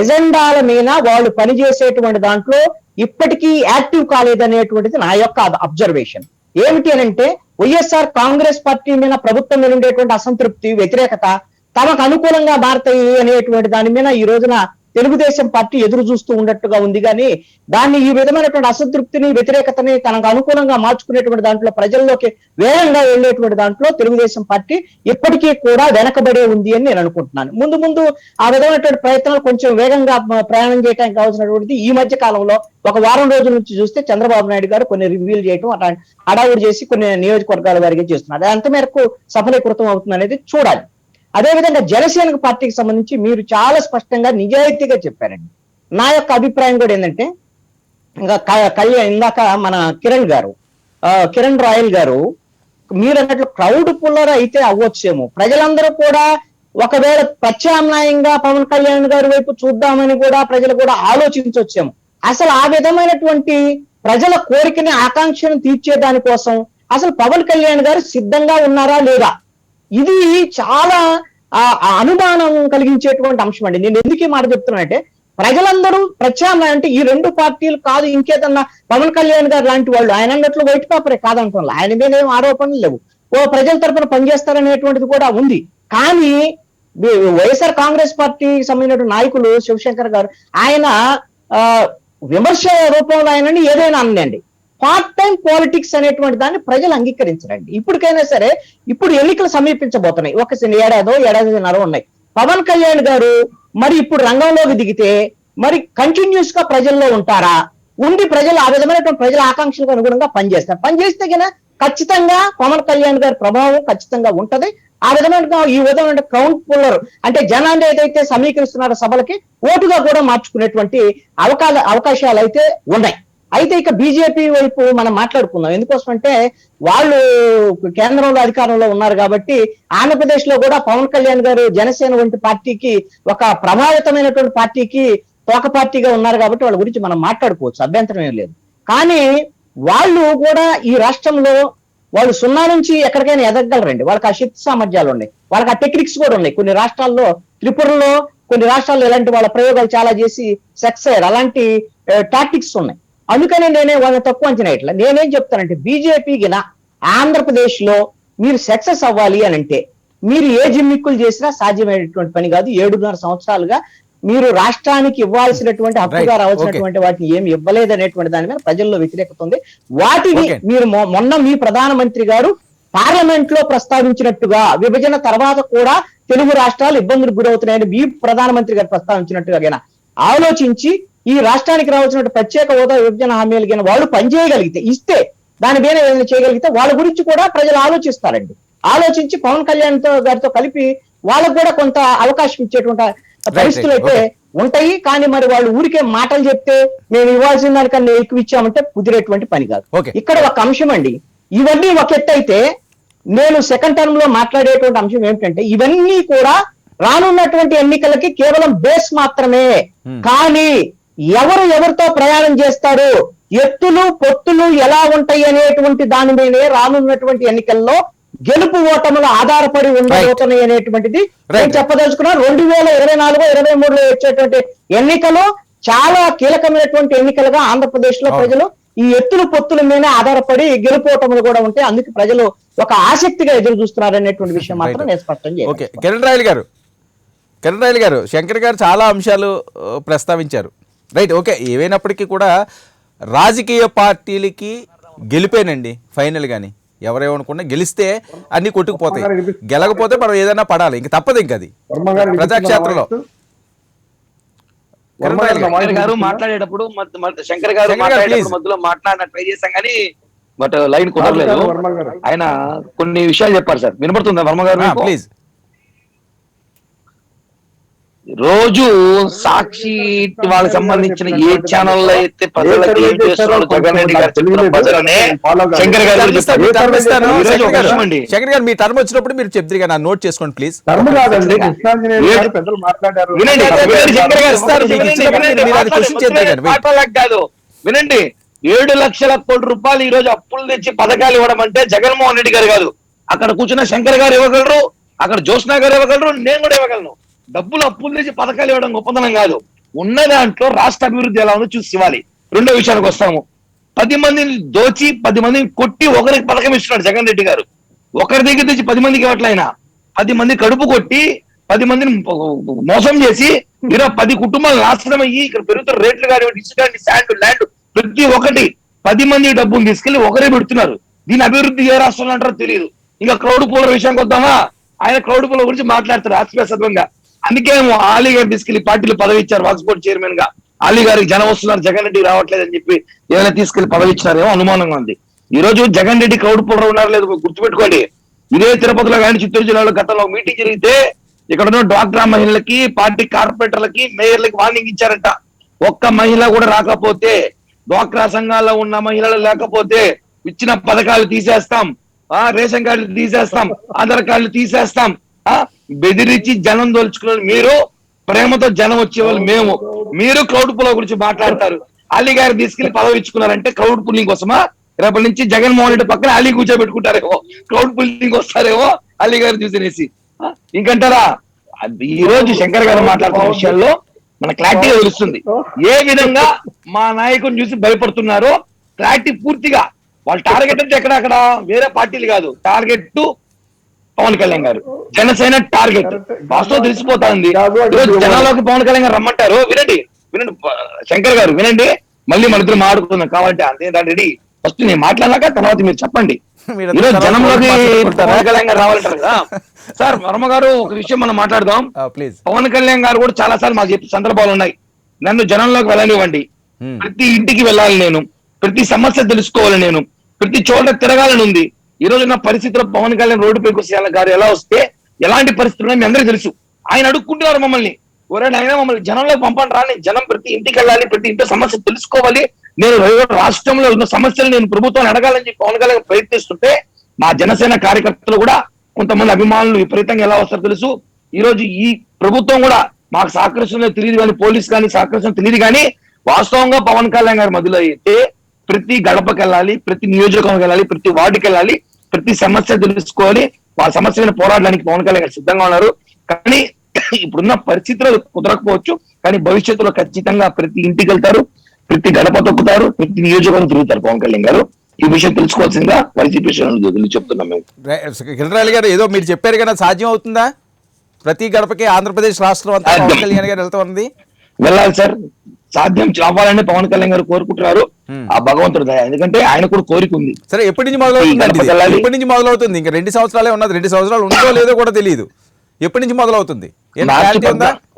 ఎజెండాల మీద వాళ్ళు పనిచేసేటువంటి దాంట్లో ఇప్పటికీ యాక్టివ్ కాలేదనేటువంటిది నా యొక్క అబ్జర్వేషన్. ఏమిటి అని అంటే వైఎస్ఆర్ కాంగ్రెస్ పార్టీ మీద ప్రభుత్వం మీద ఉండేటువంటి అసంతృప్తి, వ్యతిరేకత తమకు అనుకూలంగా మారతాయి అనేటువంటి దాని మీద ఈ రోజున తెలుగుదేశం పార్టీ ఎదురు చూస్తూ ఉన్నట్టుగా ఉంది. కానీ దాన్ని ఈ విధమైనటువంటి అసంతృప్తిని, వ్యతిరేకతని తనకు అనుకూలంగా మార్చుకునేటువంటి దాంట్లో, ప్రజల్లోకి వేగంగా వెళ్ళేటువంటి దాంట్లో తెలుగుదేశం పార్టీ ఇప్పటికీ కూడా వెనకబడే ఉంది అని నేను అనుకుంటున్నాను. ముందు ముందు ఆ విధమైనటువంటి ప్రయత్నాలు కొంచెం వేగంగా ప్రయాణం చేయడానికి కావాల్సినటువంటిది ఈ మధ్య కాలంలో ఒక వారం రోజుల నుంచి చూస్తే చంద్రబాబు నాయుడు గారు కొన్ని రివ్యూలు చేయడం, అట్లా హడావుడి చేసి కొన్ని నియోజకవర్గాల వారికి చేస్తున్నారు. అది ఎంతమేరకు సఫలీకృతం అవుతుంది అనేది చూడాలి. అదేవిధంగా జనసేన పార్టీకి సంబంధించి మీరు చాలా స్పష్టంగా నిజాయితీగా చెప్పారండి. నా యొక్క అభిప్రాయం కూడా ఏంటంటే, ఇందాక మన కిరణ్ రాయల్ గారు మీరు అన్నట్లు క్రౌడ్ పుల్లర్ అయితే అవ్వచ్చేమో, ప్రజలందరూ కూడా ఒకవేళ ప్రత్యామ్నాయంగా పవన్ కళ్యాణ్ గారి వైపు చూద్దామని కూడా ప్రజలు కూడా ఆలోచించవచ్చేమో. అసలు ఆ విధమైనటువంటి ప్రజల కోరికని, ఆకాంక్షను తీర్చే దానికోసం అసలు పవన్ కళ్యాణ్ గారు సిద్ధంగా ఉన్నారా లేదా, ఇది చాలా అనుమానం కలిగించేటువంటి అంశం అండి. నేను ఎందుకు ఈ మాట చెప్తున్నానంటే, ప్రజలందరూ ప్రత్యామ్నాయం అంటే ఈ రెండు పార్టీలు కాదు, ఇంకేదన్నా పవన్ కళ్యాణ్ గారు లాంటి వాళ్ళు, ఆయన అన్నట్లు వైట్ పేపరే కాదంటున్నారు, ఆయన మీద ఏం ఆరోపణలు లేవు, ప్రజల తరఫున పనిచేస్తారనేటువంటిది కూడా ఉంది. కానీ వైఎస్ఆర్ కాంగ్రెస్ పార్టీకి సంబంధించిన నాయకులు శివశంకర్ గారు, ఆయన విమర్శ రూపంలో ఆయనని ఏదైనా అనండి, పార్ట్ టైం పాలిటిక్స్ అనేటువంటి దాన్ని ప్రజలు అంగీకరించరండి. ఇప్పటికైనా సరే, ఇప్పుడు ఎన్నికలు సమీపించబోతున్నాయి, ఒక ఏడాదిన్నర ఉన్నాయి. పవన్ కళ్యాణ్ గారు మరి ఇప్పుడు రంగంలోకి దిగితే మరి కంటిన్యూస్ గా ప్రజల్లో ఉంటారా, ఉండి ప్రజలు ఆ విధమైనటువంటి ప్రజల ఆకాంక్షలకు అనుగుణంగా పనిచేస్తే కన్నా ఖచ్చితంగా పవన్ కళ్యాణ్ గారి ప్రభావం ఖచ్చితంగా ఉంటది. ఆ విధమైన ఈ విధమైన క్రౌడ్ పుల్లర్ అంటే జనాన్ని ఏదైతే సమీకరిస్తున్నారో సభలకి ఓటుగా కూడా మార్చుకునేటువంటి అవకాశాలు అయితే ఉన్నాయి. అయితే ఇక బీజేపీ వైపు మనం మాట్లాడుకుందాం. ఎందుకోసం అంటే వాళ్ళు కేంద్రంలో అధికారంలో ఉన్నారు కాబట్టి, ఆంధ్రప్రదేశ్ లో కూడా పవన్ కళ్యాణ్ గారు జనసేన వంటి పార్టీకి, ఒక ప్రభావితమైనటువంటి పార్టీకి తోక పార్టీగా ఉన్నారు కాబట్టి వాళ్ళ గురించి మనం మాట్లాడుకోవచ్చు, అభ్యంతరం ఏం లేదు. కానీ వాళ్ళు కూడా ఈ రాష్ట్రంలో వాళ్ళు 0 నుంచి ఎక్కడికైనా ఎదగలరండి. వాళ్ళకి ఆ శక్తి సామర్థ్యాలు ఉన్నాయి, వాళ్ళకి ఆ టెక్నిక్స్ కూడా ఉన్నాయి. కొన్ని రాష్ట్రాల్లో, త్రిపురలో కొన్ని రాష్ట్రాల్లో ఇలాంటి వాళ్ళ ప్రయోగాలు చాలా చేసి సక్సెస్ అయ్యారు. అలాంటి టాక్టిక్స్ ఉన్నాయి. అందుకని నేనే వాళ్ళని తక్కువ అంచనా ఇట్లా. నేనేం చెప్తానంటే, బీజేపీ గిన ఆంధ్రప్రదేశ్ లో మీరు సక్సెస్ అవ్వాలి అని అంటే, మీరు ఏ జిమ్మిక్కులు చేసినా సాధ్యమైనటువంటి పని కాదు. 7.5 సంవత్సరాలుగా మీరు రాష్ట్రానికి ఇవ్వాల్సినటువంటి హక్కుగా రావాల్సినటువంటి వాటిని ఏమి ఇవ్వలేదు అనేటువంటి దాని మీద ప్రజల్లో వ్యతిరేకత ఉంది. వాటిని మీరు మొన్న మీ ప్రధానమంత్రి గారు పార్లమెంట్ లో ప్రస్తావించినట్టుగా, విభజన తర్వాత కూడా తెలుగు రాష్ట్రాలు ఇబ్బందులకు గురవుతున్నాయని మీ ప్రధానమంత్రి గారు ప్రస్తావించినట్టుగా ఆలోచించి, ఈ రాష్ట్రానికి రావాల్సిన ప్రత్యేక హోదా, విభజన హామీలు వాళ్ళు పనిచేయగలిగితే, ఇస్తే దాని మీద ఏదైనా చేయగలిగితే వాళ్ళ గురించి కూడా ప్రజలు ఆలోచిస్తారండి. ఆలోచించి పవన్ కళ్యాణ్ గారితో కలిపి వాళ్ళకు కూడా కొంత అవకాశం ఇచ్చేటువంటి పరిస్థితులు అయితే ఉంటాయి. కానీ మరి వాళ్ళు ఊరికే మాటలు చెప్తే మేము ఇవ్వాల్సిన దానికన్నా ఎక్కువ ఇచ్చామంటే కుదిరేటువంటి పని కాదు. ఇక్కడ ఒక అంశం అండి, ఇవన్నీ ఒక ఎత్తు అయితే, నేను సెకండ్ టర్మ్ లో మాట్లాడేటువంటి అంశం ఏమిటంటే, ఇవన్నీ కూడా రానున్నటువంటి ఎన్నికలకి కేవలం బేస్ మాత్రమే. కానీ ఎవరితో ప్రయాణం చేస్తారు, ఎత్తులు పొత్తులు ఎలా ఉంటాయి అనేటువంటి దాని మీదే రానున్నటువంటి ఎన్నికల్లో గెలుపు ఓటములు ఆధారపడి ఉండబోతున్నాయి అనేటువంటిది నేను చెప్పదలుచుకున్నా. 2024-23లో వచ్చేటువంటి ఎన్నికలు చాలా కీలకమైనటువంటి ఎన్నికలుగా ఆంధ్రప్రదేశ్ లో ప్రజలు ఈ ఎత్తులు పొత్తుల మీద ఆధారపడి గెలుపు ఓటములు కూడా ఉంటాయి. అందుకే ప్రజలు ఒక ఆసక్తిగా ఎదురు చూస్తున్నారు అనేటువంటి విషయం మాత్రం నేను స్పష్టం చేయాలి. కిరణ్ రాయల్ గారు శంకర్ గారు చాలా అంశాలు ప్రస్తావించారు. Right, okay. ఏవైనప్పటికీ కూడా రాజకీయ పార్టీలకి గెలిపేనండి ఫైనల్. కానీ ఎవరేమనుకున్నా గెలిస్తే అన్ని కొట్టుకుపోతాయి, గెలకపోతే మనం ఏదైనా పడాలి, ఇంక తప్పదు. ఇంక అది ప్రజాక్షేత్రంలో. గారు మాట్లాడేటప్పుడు శంకర్ గారు మధ్యలో మాట్లాడిన ట్రై చేశాం కానీ బట్ లైన్ కుదరలేదు. ఆయన కొన్ని విషయాలు చెప్పారు సార్. వినపడుతుందా వర్మ గారు? ప్లీజ్. రోజు సాక్షి వాళ్ళకి సంబంధించిన ఏ ఛానల్లో అయితే ప్రజలకు ఏం చేస్తున్నారు జగన్ రెడ్డి గారు చెప్పిన ప్రజలనే శంకర్ గారు శంకర్ గారు మీ టర్మ్ వచ్చినప్పుడు మీరు చెప్తారు కదా, నోట్ చేసుకోండి ప్లీజ్. కాదు, వినండి. 7 లక్షల కోట్ల రూపాయలు ఈ రోజు అప్పులు తెచ్చి పథకాలు ఇవ్వడం అంటే జగన్మోహన్ రెడ్డి గారు కాదు, అక్కడ కూర్చున్న శంకర్ గారు ఇవ్వగలరు, అక్కడ జ్యోత్స్నా గారు ఇవ్వగలరు, నేను కూడా ఇవ్వగలను. డబ్బులు అప్పులు తెచ్చి పథకాలు ఇవ్వడం గొప్పతనం కాదు, ఉన్న దాంట్లో రాష్ట్ర అభివృద్ధి ఎలా ఉందో చూసి ఇవ్వాలి. రెండో విషయానికి వస్తాము. 10 మందిని దోచి 10 మందిని కొట్టి ఒకరికి పథకం ఇస్తున్నాడు జగన్ రెడ్డి గారు. ఒకరి దగ్గర తెచ్చి 10 మందికి ఇవ్వట్లయినా 10 మంది కడుపు కొట్టి 10 మందిని మోసం చేసి ఈరోజు 10 కుటుంబాలు నాశనం అయ్యి ఇక్కడ పెరుగుతున్న రేట్లు కానివ్వండి, ఇసుక శాండ్ ల్యాండ్ ప్రతి ఒక్కటి 10 మంది డబ్బులు తీసుకెళ్లి ఒకరే పెడుతున్నారు. దీని అభివృద్ధి ఏ రాష్ట్రంలో అంటారో తెలియదు. ఇంకా క్రౌడ్ పూలర్ విషయానికి వద్దామా, ఆయన క్రౌడ్ పూలర్ గురించి మాట్లాడతారు హాస్యాస్పదంగా. అందుకే ఆలీ గారు తీసుకెళ్లి పార్టీలు పదవి ఇచ్చారు, వాక్స్ బోర్డ్ చైర్మన్ గా. ఆలీ గారికి జనం వస్తున్నారు, జగన్ రెడ్డి రావట్లేదు అని చెప్పి ఏదైనా తీసుకెళ్లి పదవి ఇచ్చినారేమో అనుమానంగా ఉంది. ఈ రోజు జగన్ రెడ్డి క్రౌడ్ పూలర్ ఉన్నారు లేదు గుర్తుపెట్టుకోండి. ఇదే తిరుపతిలో కానీ చిత్తూరు జిల్లాలో గతంలో మీటింగ్ జరిగితే ఇక్కడ ఉన్న డ్వాక్రా మహిళలకి, పార్టీ కార్పొరేటర్లకి, మేయర్లకి వార్నింగ్ ఇచ్చారంట. ఒక్క మహిళ కూడా రాకపోతే, డ్వాక్రా సంఘాల్లో ఉన్న మహిళలు లేకపోతే ఇచ్చిన పథకాలు తీసేస్తాం, రేషన్ కార్డులు తీసేస్తాం, ఆధార్ కార్డులు తీసేస్తాం. బెదిరించి జనం దోల్చుకున్న మీరు, ప్రేమతో జనం వచ్చేవాళ్ళు మేము. మీరు క్రౌడ్ పుల్లింగ్ గురించి మాట్లాడతారు. అలీ గారు తీసుకెళ్లి పదవి ఇచ్చుకున్నారంటే క్రౌడ్ పుల్లింగ్ కోసమా? రేపటి నుంచి జగన్మోహన్ రెడ్డి పక్కన అలీ కూర్చోబెట్టుకుంటారేమో, క్రౌడ్ పుల్లింగ్ వస్తారేమో అలీ గారు చూసినేసి. ఇంకంటారా? ఈ రోజు శంకర్ గారు మాట్లాడుతున్న విషయాల్లో మన క్లారిటీగా తెలుస్తుంది ఏ విధంగా మా నాయకుని చూసి భయపడుతున్నారో. క్లారిటీ పూర్తిగా వాళ్ళ టార్గెట్ అంటే ఎక్కడక్కడ వేరే పార్టీలు కాదు, టార్గెట్ టు పవన్ కళ్యాణ్ గారు, జనసేన టార్గెట్. వాస్తవం తెలిసిపోతా ఉంది. ఈరోజు జనాల్లోకి పవన్ కళ్యాణ్ గారు రమ్మంటారు. వినండి వినండి శంకర్ గారు వినండి, మళ్ళీ మన ఇద్దరు మాట్లాడుకుందాం కావాలంటే. అంతే రెడీ, ఫస్ట్ నేను మాట్లాడినాక తర్వాత మీరు చెప్పండి. ఈరోజు జనంలోకి పవన్ కళ్యాణ్ గారు రావాలంటారు కదా సార్. వర్మ గారు ఒక విషయం మనం మాట్లాడదాం. ప్లీజ్. పవన్ కళ్యాణ్ గారు కూడా చాలా సార్లు మాకు చెప్పిన సందర్భాలు ఉన్నాయి. నన్ను జనంలోకి వెళ్ళనివ్వండి, ప్రతి ఇంటికి వెళ్ళాలి నేను, ప్రతి సమస్య తెలుసుకోవాలి నేను, ప్రతి చోట తిరగాలని ఉంది. ఈ రోజు ఉన్న పరిస్థితుల్లో పవన్ కళ్యాణ్ రోడ్డుపైకి వచ్చే గారు ఎలా వస్తే ఎలాంటి పరిస్థితులు మీ అందరికీ తెలుసు. ఆయన అడుక్కుంటున్నారు మమ్మల్ని, ఎవరైనా అయినా మమ్మల్ని జనంలోకి పంపండి రాని, జనం ప్రతి ఇంటికి వెళ్ళాలి, ప్రతి ఇంటి సమస్య తెలుసుకోవాలి, నేను రాష్ట్రంలో ఉన్న సమస్యలు నేను ప్రభుత్వాన్ని అడగాలని చెప్పి పవన్ కళ్యాణ్ ప్రయత్నిస్తుంటే మా జనసేన కార్యకర్తలు కూడా కొంతమంది అభిమానులు విపరీతంగా ఎలా వస్తారో తెలుసు. ఈ రోజు ఈ ప్రభుత్వం కూడా మాకు సహకరిస్తుందో తెలియదు కానీ, పోలీస్ కానీ సహకరిస్తుందో తెలియదు కానీ, వాస్తవంగా పవన్ కళ్యాణ్ గారి మధ్యలో అయితే ప్రతి గడపకి వెళ్ళాలి, ప్రతి నియోజకవర్గం వెళ్ళాలి, ప్రతి వార్డుకి వెళ్ళాలి, ప్రతి సమస్య తెలుసుకోవాలి, వాళ్ళ సమస్య మీద పోరాడడానికి పవన్ కళ్యాణ్ గారు సిద్ధంగా ఉన్నారు. కానీ ఇప్పుడున్న పరిస్థితులు కుదరకపోవచ్చు, కానీ భవిష్యత్తులో ఖచ్చితంగా ప్రతి ఇంటికి వెళ్తారు, ప్రతి గడప తొక్కుతారు, ప్రతి నియోజకవర్గం తిరుగుతారు పవన్ కళ్యాణ్ గారు. ఈ విషయం తెలుసుకోవాల్సిందిగా వైసీపీ చెప్తున్నాం మేము. కిరణ్ గారు ఏదో మీరు చెప్పారు కదా, సాధ్యం అవుతుందా? ప్రతి గడపకి ఆంధ్రప్రదేశ్ రాష్ట్రం అంతా పవన్ కళ్యాణ్ గారు వెళ్తా ఉంది. వెళ్ళాలి సార్, సాధ్యం అవ్వాలని పవన్ కళ్యాణ్ గారు కోరుకుంటున్నారు. ఆ భగవంతుడు దయ, ఎందుకంటే ఆయన కూడా కోరిక ఉంది. సరే, ఎప్పటి నుంచి మొదలవుతుంది? ఎప్పటి నుంచి మొదలవుతుంది? ఇంకా 2 సంవత్సరాలే ఉన్నది. 2 సంవత్సరాలు ఉందో లేదో కూడా తెలియదు. ఎప్పటి నుంచి మొదలవుతుంది?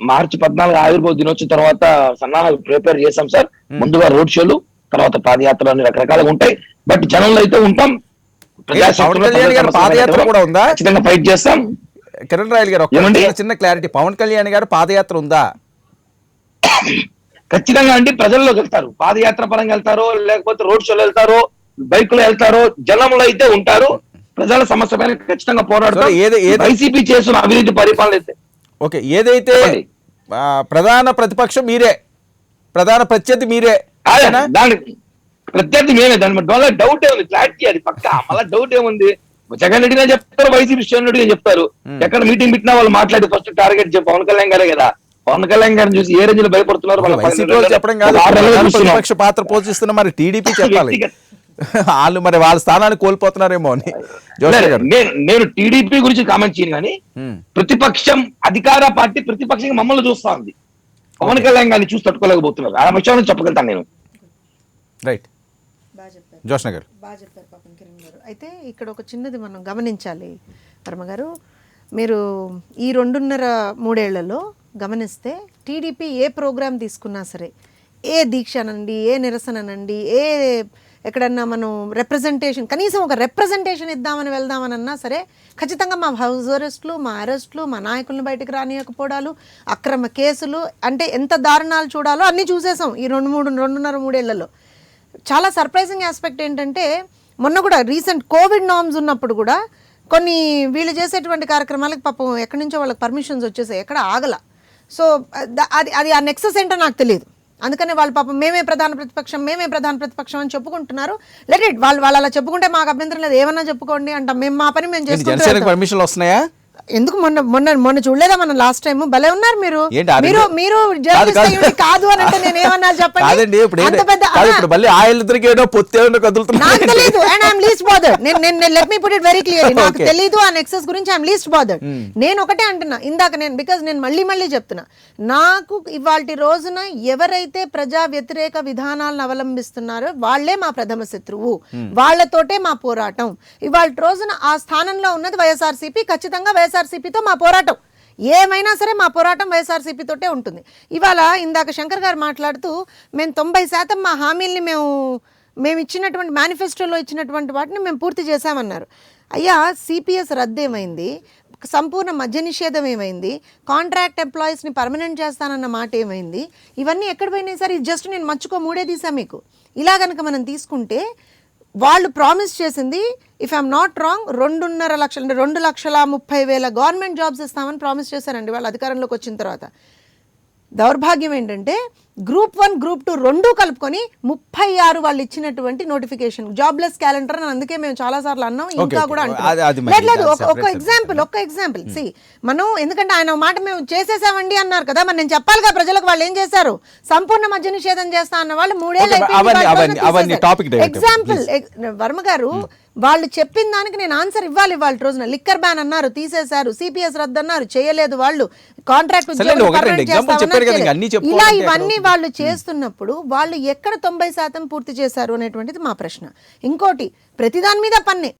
మార్చి 14 ఆవిర్భావ దినోత్సవం తర్వాత సన్నాహాలు ప్రిపేర్ చేశాం సార్. ముందుగా రోడ్ షోలు, తర్వాత పాదయాత్రలు అన్ని రకరకాలుగా ఉంటాయి. బట్ జనంలో అయితే ఉంటాం. పాదయాత్ర కూడా ఉందా? ఖచ్చితంగా ఫైట్ చేస్తాం. కిరణ్ రాయల్ గారు చిన్న క్లారిటీ, పవన్ కళ్యాణ్ గారు పాదయాత్ర ఉందా? ఖచ్చితంగా అండి, ప్రజల్లోకి వెళ్తారు, పాదయాత్ర పరంగా వెళ్తారో లేకపోతే రోడ్ షోలు వెళ్తారో బైకులో వెళ్తారో జనంలో అయితే ఉంటారు. ప్రజల సమస్య పైన ఖచ్చితంగా పోరాడతారు. వైసీపీ చేస్తున్న అవినీతి పరిపాలన అయితే ఓకే, ఏదైతే ప్రధాన ప్రతిపక్షం మీరే, ప్రధాన ప్రత్యర్థి మీరే, దాని ప్రత్యర్థి మేమే, దాని డౌట్ ఏముంది? క్లారిటీ అది పక్క, మళ్ళీ డౌట్ ఏముంది? జగన్ రెడ్డినే చెప్తారు, వైసీపీ శ్రేణి రెడ్డినే చెప్తారు. ఎక్కడ మీటింగ్ పెట్టినా వాళ్ళు మాట్లాడి ఫస్ట్ టార్గెట్ పవన్ కళ్యాణ్ గారే కదా. పవన్ కళ్యాణ్ గారిని చూసి ఏ రేంజ్ లో భయపడుతున్నారు చెప్పడం కాదు, ప్రతిపక్ష పాత్ర పోషిస్తున్న మరి టీడీపీ చెప్పాలి. వాళ్ళు మరి వాళ్ళ స్థానాన్ని కోల్పోతున్నారేమో అని. నేను టీడీపీ గురించి కామెంట్ చేయను కానీ, ప్రతిపక్షం అధికార పార్టీ ప్రతిపక్షంగా మమ్మల్ని చూస్తా ఉంది. పవన్ కళ్యాణ్ గారిని చూసి తట్టుకోలేకపోతున్నారు. ఆ విషయాన్ని చెప్పగలుగుతాను నేను. రైట్, జోష్న గారు బాగా చెప్పారు పాపం కిరణ్ గారు. అయితే ఇక్కడ ఒక చిన్నది మనం గమనించాలి వర్మ గారు. మీరు ఈ 2.5-3 ఏళ్లలో గమనిస్తే టీడీపీ ఏ ప్రోగ్రాం తీసుకున్నా సరే, ఏ దీక్ష అనండి, ఏ నిరసన అనండి, ఎక్కడన్నా మనం రిప్రజెంటేషన్, కనీసం ఒక రిప్రజెంటేషన్ ఇద్దామని వెళ్దామనన్నా సరే ఖచ్చితంగా మా హౌస్ అరెస్టులు, మా అరెస్టులు, మా నాయకులను బయటకు రానియకపోవడాలు, అక్రమ కేసులు, అంటే ఎంత దారుణాలు చూడాలో అన్నీ చూసేసాం ఈ 2.5-3 ఏళ్లలో. చాలా సర్ప్రైజింగ్ ఆస్పెక్ట్ ఏంటంటే, మొన్న కూడా రీసెంట్ కోవిడ్ నార్మ్స్ ఉన్నప్పుడు కూడా కొన్ని వీళ్ళు చేసేటువంటి కార్యక్రమాలకు పాపం ఎక్కడి నుంచో వాళ్ళకి పర్మిషన్స్ వచ్చేసాయి, ఎక్కడ ఆగల. సో అది ఆ నెక్సెస్ ఏంటో నాకు తెలియదు. అందుకనే వాళ్ళు పాపం మేమే ప్రధాన ప్రతిపక్షం అని చెప్పుకుంటున్నారు. లెట్ ఇట్, వాళ్ళు అలా చెప్పుకుంటే మాకు అభ్యంతరం లేదు, ఏమన్నా చెప్పుకోండి అంటాం. మేము మా పని మేము చేసుకుంటాం. పర్మిషన్లు వస్తున్నాయా? ఎందుకు మొన్న మొన్న మొన్న చూడలేదా మనం లాస్ట్ టైం భలే ఉన్నారు మీరు ఏంటి ఆ మీరు రెండు- మీరు కాదు, జర్నలిస్ట్ కాదు. అయ్యుండి కాదు అని అంటే నేనేమన్నా చెప్పండి కాదండి ఇప్పుడు అంత పెద్ద కాదు, ఇప్పుడు మళ్ళీ ఆయిల్ద్దరికి ఏదో పొత్తే కదులుతున్నా నాకు తెలియదు అండ్ ఐఎమ్ లీస్ట్ బాదర్డ్ నేను let me put it very clearly నాకు Okay. తెలియదు ఆ నెక్సెస్ గురించి ఐఎమ్ లీస్ట్ బాదర్డ్ నేను ఒకటే అంటున్నా ఇందాక నేను బికాజ్ నేను మళ్ళీ చెప్తున్నా నాకు ఇవాల్టి రోజున ఎవరైతే ప్రజా వ్యతిరేక విధానాలను అవలంబిస్తున్నారో వాళ్ళే మా ప్రథమ శత్రువు వాళ్ళతోటే మా పోరాటం ఇవాళ రోజున ఆ స్థానంలో ఉన్నది వైఎస్ఆర్సీపీ ఖచ్చితంగా వైఎస్ఆర్సీపీతో మా పోరాటం ఏమైనా సరే మా పోరాటం వైఎస్ఆర్సీపీ తోటే ఉంటుంది ఇవాళ ఇందాక శంకర్ గారు మాట్లాడుతూ మేము 90% మా హామీల్ని మేము ఇచ్చినటువంటి మేనిఫెస్టోలో ఇచ్చినటువంటి వాటిని మేము పూర్తి చేశామన్నారు అయ్యా సిపిఎస్ రద్దు ఏమైంది సంపూర్ణ మద్య నిషేధం ఏమైంది కాంట్రాక్ట్ ఎంప్లాయీస్ని పర్మనెంట్ చేస్తానన్న మాట ఏమైంది ఇవన్నీ ఎక్కడ పోయినాయి సార్ ఇది జస్ట్ నేను మర్చిపో 3 తీసా మీకు ఇలా కనుక మనం తీసుకుంటే వాళ్ళు ప్రామిస్ చేసింది ఇఫ్ ఐఎమ్ నాట్ రాంగ్ 2.5 లక్షలు 2,30,000 గవర్నమెంట్ జాబ్స్ ఇస్తామని ప్రామిస్ చేశారండి వాళ్ళు అధికారంలోకి వచ్చిన తర్వాత దౌర్భాగ్యం ఏంటంటే గ్రూప్ 1 గ్రూప్ 2 రెండూ కలుపుకొని 36 వాళ్ళు ఇచ్చినటువంటి నోటిఫికేషన్ జాబ్లెస్ క్యాలెండర్ అని అందుకే మేము చాలా సార్లు అన్నాం ఇంకా Okay, కూడా okay. అంటున్నాం అది మరి లేదు separate ఒక ఎగ్జాంపుల్ సి మనం ఎందుకంటే ఆయన మాట మేము చేసేసామండి అన్నారు కదా మరి నేను చెప్పాలిగా ప్రజలకు వాళ్ళు ఏం చేశారు సంపూర్ణ మద్య నిషేధం చేస్తా అన్న వాళ్ళు 3 ఏళ్ళు Okay, అవన్నీ topic divert. ఎగ్జాంపుల్ వర్మ గారు వాళ్ళు చెప్పిన దానికి నేను ఆన్సర్ ఇవ్వాలి వాళ్ళ రోజున లిక్కర్ బ్యాన్ అన్నారు తీసేశారు సిపిఎస్ రద్దు అన్నారు చేయలేదు వాళ్ళు కాంట్రాక్ట్ సరేండి, ఒకటి రెండు example చెప్పారు కదా, ఇంకా అన్నీ ఇలా చెప్పుకోవాలంటే ఇవన్నీ వాళ్ళు చేస్తున్నప్పుడు వాళ్ళు ఎక్కడ 90% పూర్తి చేశారు అనేటువంటిది మా ప్రశ్న ఇంకోటి ప్రతి దాని మీద పన్నే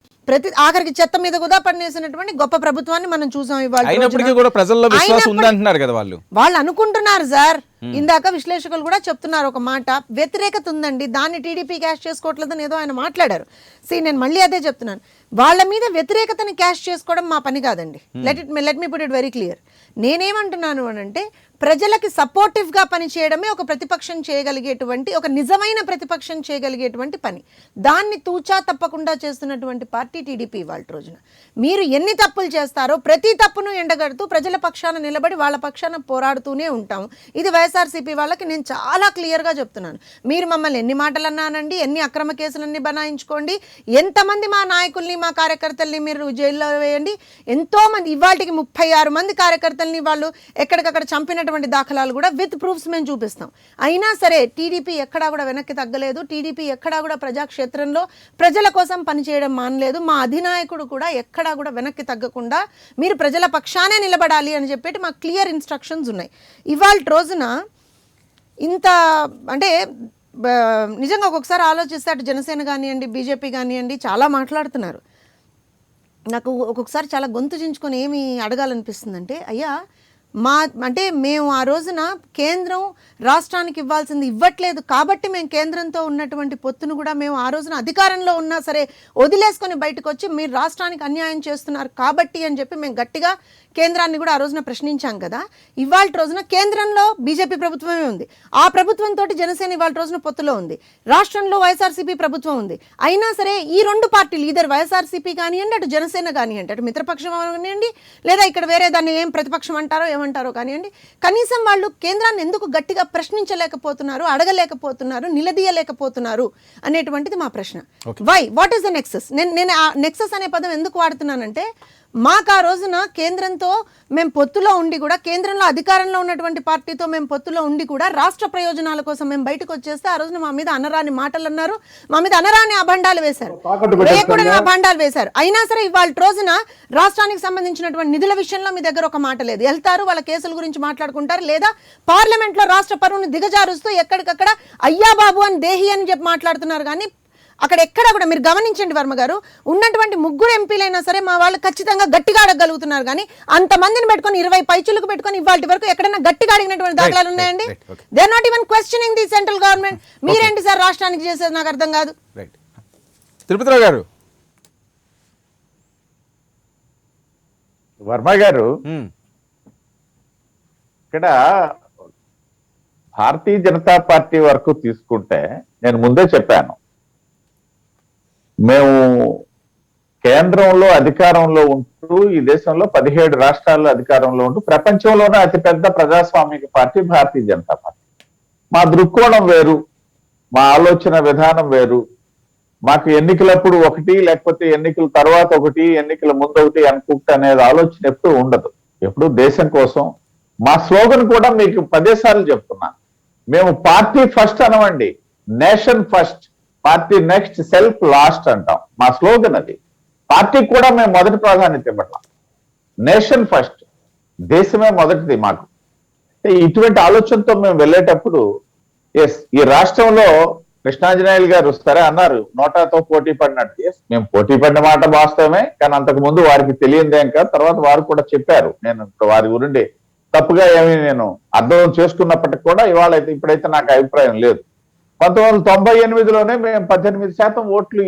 ఆఖరికి చెత్త మీద కూడా పన్నేసినటువంటి గొప్ప ప్రభుత్వాన్ని మనం చూసాం ఇవాళ అయినప్పటికీ కూడా ప్రజల్లో విశ్వాసం ఉంది అంటున్నారు కదా వాళ్ళు అనుకుంటున్నారు సార్ ఇందాక విశ్లేషకులు కూడా చెప్తున్నారు ఒక మాట వ్యతిరేకత ఉందండి దాన్ని టీడీపీ క్యాష్ చేసుకోవట్లేదని ఏదో ఆయన మాట్లాడారు నేను మళ్ళీ అదే చెప్తున్నాను వాళ్ళ మీద వ్యతిరేకతని క్యాష్ చేసుకోవడం మా పని కాదండి let me put it very clear నేనేమంటున్నాను అని అంటే ప్రజలకి సపోర్టివ్ గా పని చేయడమే ఒక ప్రతిపక్షం చేయగలిగేటువంటి ఒక నిజమైన ప్రతిపక్షం చేయగలిగేటువంటి పని దాన్ని తూచా తప్పకుండా చేస్తున్నటువంటి పార్టీ టీడీపీ వాళ్ళ రోజున మీరు ఎన్ని తప్పులు చేస్తారో ప్రతి తప్పును ఎండగడుతూ ప్రజల పక్షాన నిలబడి వాళ్ళ పక్షాన పోరాడుతూనే ఉంటాం ఇది వైఎస్ఆర్సీపీ వాళ్ళకి నేను చాలా క్లియర్ గా చెప్తున్నాను మీరు మమ్మల్ని ఎన్ని మాటలు అన్నానండి ఎన్ని అక్రమ కేసులన్నీ బనాయించుకోండి ఎంతమంది మా నాయకుల్ని మా కార్యకర్తల్ని మీరు జైల్లో వేయండి ఎంతో మంది ఇవాళకి 36 మంది కార్యకర్తల్ని వాళ్ళు ఎక్కడికక్కడ చంపినటువంటి దాఖలాలు కూడా విత్ ప్రూఫ్స్ మేము చూపిస్తాం అయినా సరే టీడీపీ ఎక్కడా కూడా వెనక్కి తగ్గలేదు టీడీపీ ఎక్కడా కూడా ప్రజాక్షేత్రంలో ప్రజల కోసం పనిచేయడం మానలేదు మా అధినాయకుడు కూడా ఎక్కడా కూడా వెనక్కి తగ్గకుండా మీరు ప్రజల పక్షానే నిలబడాలి అని చెప్పేటి మాకు క్లియర్ ఇన్స్ట్రక్షన్స్ ఉన్నాయి ఇవాళ రోజున ఇంత అంటే నిజంగా ఒక్కొక్కసారి ఆలోచిస్తే అటు జనసేన కానివ్వండి బీజేపీ కానివ్వండి చాలా మాట్లాడుతున్నారు నాకు ఒక్కొక్కసారి చాలా గొంతు చించుకొని ఏమి అడగాలనిపిస్తుందంటే అయ్యా అంటే మేము ఆ రోజున కేంద్రం రాష్ట్రానికి ఇవ్వాల్సింది ఇవ్వట్లేదు కాబట్టి మేము కేంద్రంతో ఉన్నటువంటి పొత్తును కూడా మేము ఆ రోజున అధికారంలో ఉన్నా సరే వదిలేసుకొని బయటకు వచ్చి మీరు రాష్ట్రానికి అన్యాయం చేస్తున్నారు కాబట్టి అని చెప్పి మేము గట్టిగా కేంద్రాన్ని కూడా ఆ రోజున ప్రశ్నించాం కదా ఇవాళ రోజున కేంద్రంలో బీజేపీ ప్రభుత్వమే ఉంది ఆ ప్రభుత్వంతో జనసేన ఇవాళ రోజున పొత్తులో ఉంది రాష్ట్రంలో వైఎస్ఆర్సీపీ ప్రభుత్వం ఉంది అయినా సరే ఈ రెండు పార్టీలు ఇద్దరు వైఎస్ఆర్సీపీ కానివ్వండి అటు జనసేన కానివ్వండి అటు మిత్రపక్షం కానివ్వండి లేదా ఇక్కడ వేరే దాన్ని ఏం ప్రతిపక్షం అంటారో ఏమంటారో కానివ్వండి కనీసం వాళ్ళు కేంద్రాన్ని ఎందుకు గట్టిగా ప్రశ్నించలేకపోతున్నారు అడగలేకపోతున్నారు నిలదీయలేకపోతున్నారు అనేటువంటిది మా ప్రశ్న why what is the nexus నేను ఆ నెక్సెస్ అనే పదం ఎందుకు వాడుతున్నానంటే మాకు ఆ రోజున కేంద్రంతో మేము పొత్తులో ఉండి కూడా కేంద్రంలో అధికారంలో ఉన్నటువంటి పార్టీతో మేము పొత్తులో ఉండి కూడా రాష్ట్ర ప్రయోజనాల కోసం మేము బయటకు వచ్చేస్తే ఆ రోజున మా మీద అనరాని మాటలు అన్నారు మా మీద అనరాని అభండాలు వేశారు వేయకూడని అభండాలు వేశారు అయినా సరే ఇవాళ రోజున రాష్ట్రానికి సంబంధించినటువంటి నిధుల విషయంలో మీ దగ్గర ఒక మాట లేదు వెళ్తారు వాళ్ళ కేసుల గురించి మాట్లాడుకుంటారు లేదా పార్లమెంట్ లో రాష్ట్ర పరువును దిగజారుస్తూ ఎక్కడికక్కడ అయ్యా బాబు అని దేహి అని చెప్పి మాట్లాడుతున్నారు కానీ అక్కడ ఎక్కడ కూడా మీరు గమనించండి వర్మ గారు ఉన్నటువంటి 3 ఎంపీలైనా సరే మా వాళ్ళు ఖచ్చితంగా గట్టిగా అడగలుగుతున్నారు కానీ అంతమందిని పెట్టుకొని 20 పైచులకు పెట్టుకొని ఇవాళ వరకు ఎక్కడైనా గట్టిగా అడిగినటువంటి దాఖలాలు ఉన్నాయండి they are not even questioning the central government మీరేంటి సార్ రాష్ట్రానికి చేసేది నాకు అర్థం కాదు తిరుపతిరావు గారు వర్మ గారు ఇక్కడ భారతీయ జనతా పార్టీ వరకు తీసుకుంటే నేను ముందే చెప్పాను మేము కేంద్రంలో అధికారంలో ఉంటూ ఈ దేశంలో 17 రాష్ట్రాల్లో అధికారంలో ఉంటూ ప్రపంచంలోనే అతిపెద్ద ప్రజాస్వామిక పార్టీ భారతీయ జనతా పార్టీ మా దృక్కోణం వేరు మా ఆలోచన విధానం వేరు మాకు ఎన్నికలప్పుడు ఒకటి, లేకపోతే ఎన్నికల తర్వాత ఒకటి, ఎన్నికల ముందు ఒకటి అనుకుంటే అనేది ఆలోచన ఎప్పుడు ఉండదు. ఎప్పుడు దేశం కోసం. మా స్లోగన్ కూడా మీకు 10 సార్లు చెప్తున్నా, మేము పార్టీ ఫస్ట్ అనవండి, nation first, party next, self last అంటాం. మా స్లోగన్ అది. పార్టీకి కూడా మేము మొదటి ప్రాధాన్యత ఇవ్వట్లా, నేషన్ ఫస్ట్, దేశమే మొదటిది మాకు. ఇటువంటి ఆలోచనతో మేము వెళ్ళేటప్పుడు ఎస్, ఈ రాష్ట్రంలో కృష్ణాంజనేయులు గారు వస్తారే అన్నారు నోటాతో పోటీ పడినట్టు. ఎస్, మేము పోటీ పడిన మాట వాస్తవమే, కానీ అంతకు ముందు వారికి తెలియదేం కాదు. తర్వాత వారు కూడా చెప్పారు. నేను ఇప్పుడు వారి గురించి తప్పుగా ఏమీ నేను అర్థం చేసుకున్నప్పటికీ కూడా ఇవాళ అయితే ఇప్పుడైతే నాకు అభిప్రాయం లేదు. 1998లోనే మేము 18% ఓట్లు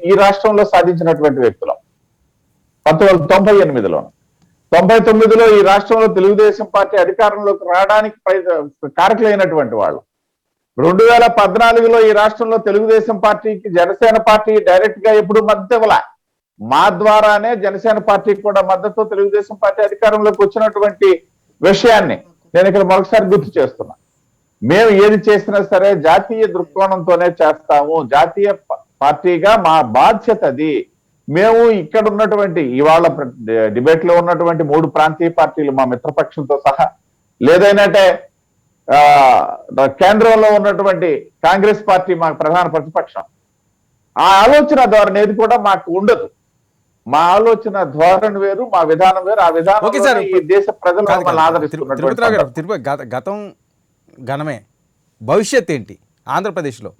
ఈ రాష్ట్రంలో సాధించినటువంటి వ్యక్తులం. 1998లో. 99లో ఈ రాష్ట్రంలో తెలుగుదేశం పార్టీ అధికారంలోకి రావడానికి కారకులైనటువంటి వాళ్ళు. 2014లో ఈ రాష్ట్రంలో తెలుగుదేశం పార్టీకి జనసేన పార్టీ డైరెక్ట్ గా ఎప్పుడు మద్దతు ఇవ్వలే. మా ద్వారానే జనసేన పార్టీకి కూడా మద్దతు తెలుగుదేశం పార్టీ అధికారంలోకి వచ్చినటువంటి విషయాన్ని నేను ఇక్కడ మరొకసారి గుర్తు చేస్తున్నా. మేము ఏది చేసినా సరే జాతీయ దృక్కోణంతోనే చేస్తాము. జాతీయ పార్టీగా మా బాధ్యత అది. మేము ఇక్కడ ఉన్నటువంటి ఇవాళ డిబేట్ లో ఉన్నటువంటి 3 ప్రాంతీయ పార్టీలు మా మిత్రపక్షంతో సహా, లేదైనట్టే కేంద్రంలో ఉన్నటువంటి కాంగ్రెస్ పార్టీ మాకు ప్రధాన ప్రతిపక్షం, ఆ ఆలోచన ధోరణి ఏది కూడా మాకు ఉండదు. మా ఆలోచన ధోరణి వేరు, మా విధానం వేరు. ఆ విధానం ఈ దేశ ప్రజలు మమ్మల్ని ఆదరిస్తున్నారు. గతం ఘనమే, భవిష్యత్ ఏంటి ఆంధ్రప్రదేశ్లో?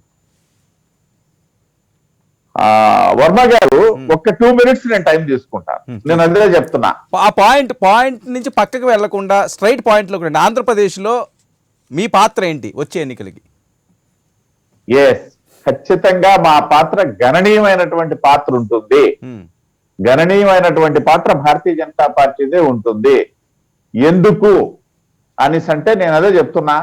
వర్మ గారు ఒక్క 2 minutes నేను టైం తీసుకుంటాను. నేను అదే చెప్తున్నా. ఆ పాయింట్ నుంచి పక్కకు వెళ్లకుండా స్ట్రైట్ పాయింట్ లో రండి. ఆంధ్రప్రదేశ్లో మీ పాత్ర ఏంటి వచ్చే ఎన్నికలకి? ఎస్, ఖచ్చితంగా మా పాత్ర గణనీయమైనటువంటి పాత్ర ఉంటుంది. గణనీయమైనటువంటి పాత్ర భారతీయ జనతా పార్టీదే ఉంటుంది. ఎందుకు అనేసి అంటే నేను అదే చెప్తున్నా,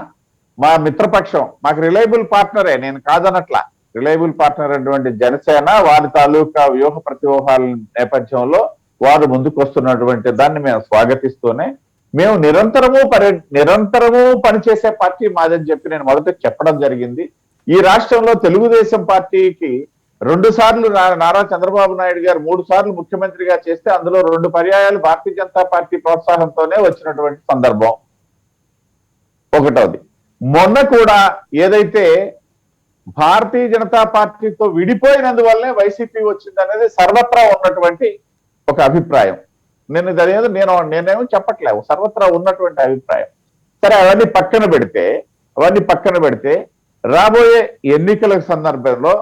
మా మిత్రపక్షం మాకు రిలయబుల్ పార్ట్నరే, నేను కాదనట్లా. రిలయబుల్ పార్ట్నర్ అటువంటి జనసేన వారి తాలూకా వ్యూహ ప్రతివ్యూహాల నేపథ్యంలో వారు ముందుకు వస్తున్నటువంటి దాన్ని మేము స్వాగతిస్తూనే మేము నిరంతరము పనిచేసే పార్టీ మాదని చెప్పి నేను మొదట చెప్పడం జరిగింది. ఈ రాష్ట్రంలో తెలుగుదేశం పార్టీకి 2 సార్లు నారా చంద్రబాబు నాయుడు గారు 3 సార్లు ముఖ్యమంత్రిగా చేస్తే అందులో 2 పర్యాయాలు భారతీయ జనతా పార్టీ ప్రోత్సాహంతోనే వచ్చినటువంటి సందర్భం ఒకటోది. మొన్న కూడా ఏదైతే భారతీయ జనతా పార్టీతో విడిపోయినందువల్లే వైసీపీ వచ్చింది అనేది సర్వత్రా ఉన్నటువంటి ఒక అభిప్రాయం. నేనేమో చెప్పట్లేదు, సర్వత్రా ఉన్నటువంటి అభిప్రాయం. సరే, అవన్నీ పక్కన పెడితే రాబోయే ఎన్నికల సందర్భంలో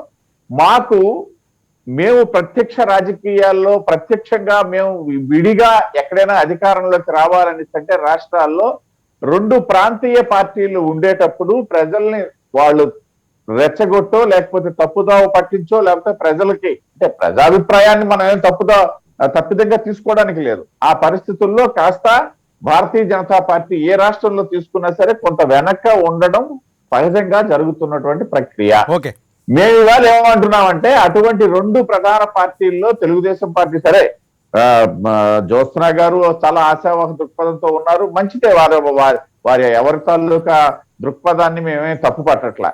మేము ప్రత్యక్ష రాజకీయాల్లో ప్రత్యక్షంగా మేము విడిగా ఎక్కడైనా అధికారంలోకి రావాలని అంటే రాష్ట్రాల్లో 2 ప్రాంతీయ పార్టీలు ఉండేటప్పుడు ప్రజల్ని వాళ్ళు రెచ్చగొట్టో లేకపోతే తప్పుదావ పట్టించో లేకపోతే ప్రజలకి అంటే ప్రజాభిప్రాయాన్ని మనం ఏం తప్పిదంగా తీసుకోవడానికి లేదు. ఆ పరిస్థితుల్లో కాస్త భారతీయ జనతా పార్టీ ఏ రాష్ట్రంలో తీసుకున్నా సరే కొంత వెనక ఉండడం సహజంగా జరుగుతున్నటువంటి ప్రక్రియ. మేము ఇవాళ ఏమంటున్నామంటే అటువంటి 2 ప్రధాన పార్టీల్లో తెలుగుదేశం పార్టీ సరే, జ్యోత్స్న గారు చాలా ఆశావాహ దృక్పథంతో ఉన్నారు, మంచిదే. వారి ఎవరి తాలూకా దృక్పథాన్ని మేమేం తప్పు పట్టట్లా.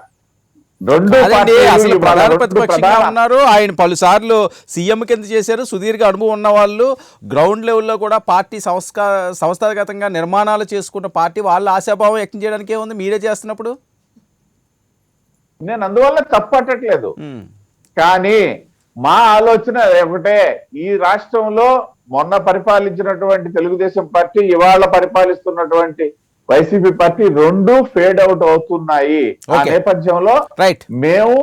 అసలు ప్రధాన ప్రతిపక్షంగా ఉన్నారు ఆయన, పలుసార్లు సీఎం కింద చేశారు, సుదీర్ఘ అనుభవం ఉన్న వాళ్ళు, గ్రౌండ్ లెవెల్లో కూడా పార్టీ సంస్థాగతంగా నిర్మాణాలు చేసుకున్న పార్టీ, వాళ్ళ ఆశాభావం వ్యక్తం చేయడానికి ఏముంది మీరే చేస్తున్నప్పుడు? నేను అందువల్ల తప్పట్టట్లేదు, కానీ మా ఆలోచన ఒకటే, ఈ రాష్ట్రంలో మొన్న పరిపాలించినటువంటి తెలుగుదేశం పార్టీ ఇవాళ పరిపాలిస్తున్నటువంటి వైసీపీ పార్టీ 2 ఫేడ్ అవుట్ అవుతున్నాయి. ఆ నేపథ్యంలో మేము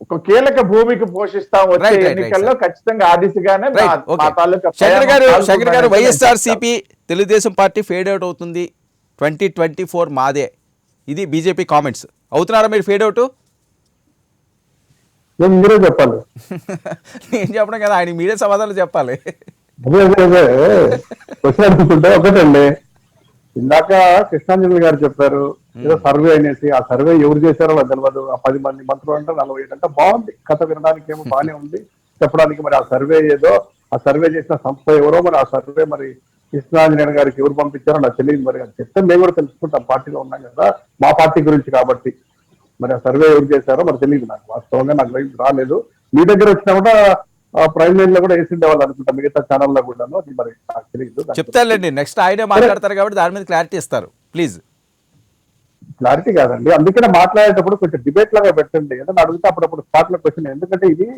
ఒక కీలక భూమికి పోషిస్తాం. వచ్చే ఎన్నికల్లో ఖచ్చితంగా ఆ దిశగానే మా తాలూకా. శంకర్ గారు, YSRCP Telugu Desam party fade out అవుతుంది, 2024 మాదే, ఇది బీజేపీ కామెంట్స్. అవుతున్నారా మీరు ఫేడ్ అవుట్? మీరే చెప్పాలి. నేను చెప్పడం కదా, ఆయన మీరే సమాధానం చెప్పాలి. అదే క్వశ్చన్ అనుకుంటే ఒకటండి, ఇందాక కృష్ణాంజలి గారు చెప్పారు ఏదో సర్వే అనేసి. ఆ సర్వే ఎవరు చేశారో నాకు తెలియదు. ఆ 10 మంది మంత్రులు అంటే 40 అంటే బాగుంది, కథ వినడానికి ఏమో బాగానే ఉంది, చెప్పడానికి. మరి ఆ సర్వే ఏదో, ఆ సర్వే చేసిన సంస్థ ఎవరో, మరి ఆ సర్వే మరి కృష్ణాంజలి గారికి ఎవరు పంపించారో నాకు తెలియదు. మరి అది చెప్తే మేము కూడా తెలుసుకుంటాం, పార్టీలో ఉన్నాం కదా, మా పార్టీ గురించి కాబట్టి. మరి ఆ సర్వే ఎవరు చేశారో మరి తెలియదు నాకు, వాస్తవంగా నాకు లైఫ్ రాలేదు. మీ దగ్గర వచ్చినా కూడా ప్రైమ్ లైన్ లో కూడా వేసి ఉండేవాళ్ళు అనుకుంటా, మిగతా ఛానల్లో కూడాను. అది మరి నాకు తెలియదు. చెప్తారులేండి, నెక్స్ట్ ఆయనే మాట్లాడతారు కాబట్టి దాని మీద క్లారిటీ ఇస్తారు ప్లీజ్. క్లారిటీ కాదండి, అందుకనే మాట్లాడేటప్పుడు కొంచెం డిబేట్ లాగా పెట్టండి. ఏదైనా అడిగితే అప్పుడప్పుడు స్పాట్ లో క్వశ్చన్, ఎందుకంటే ఇది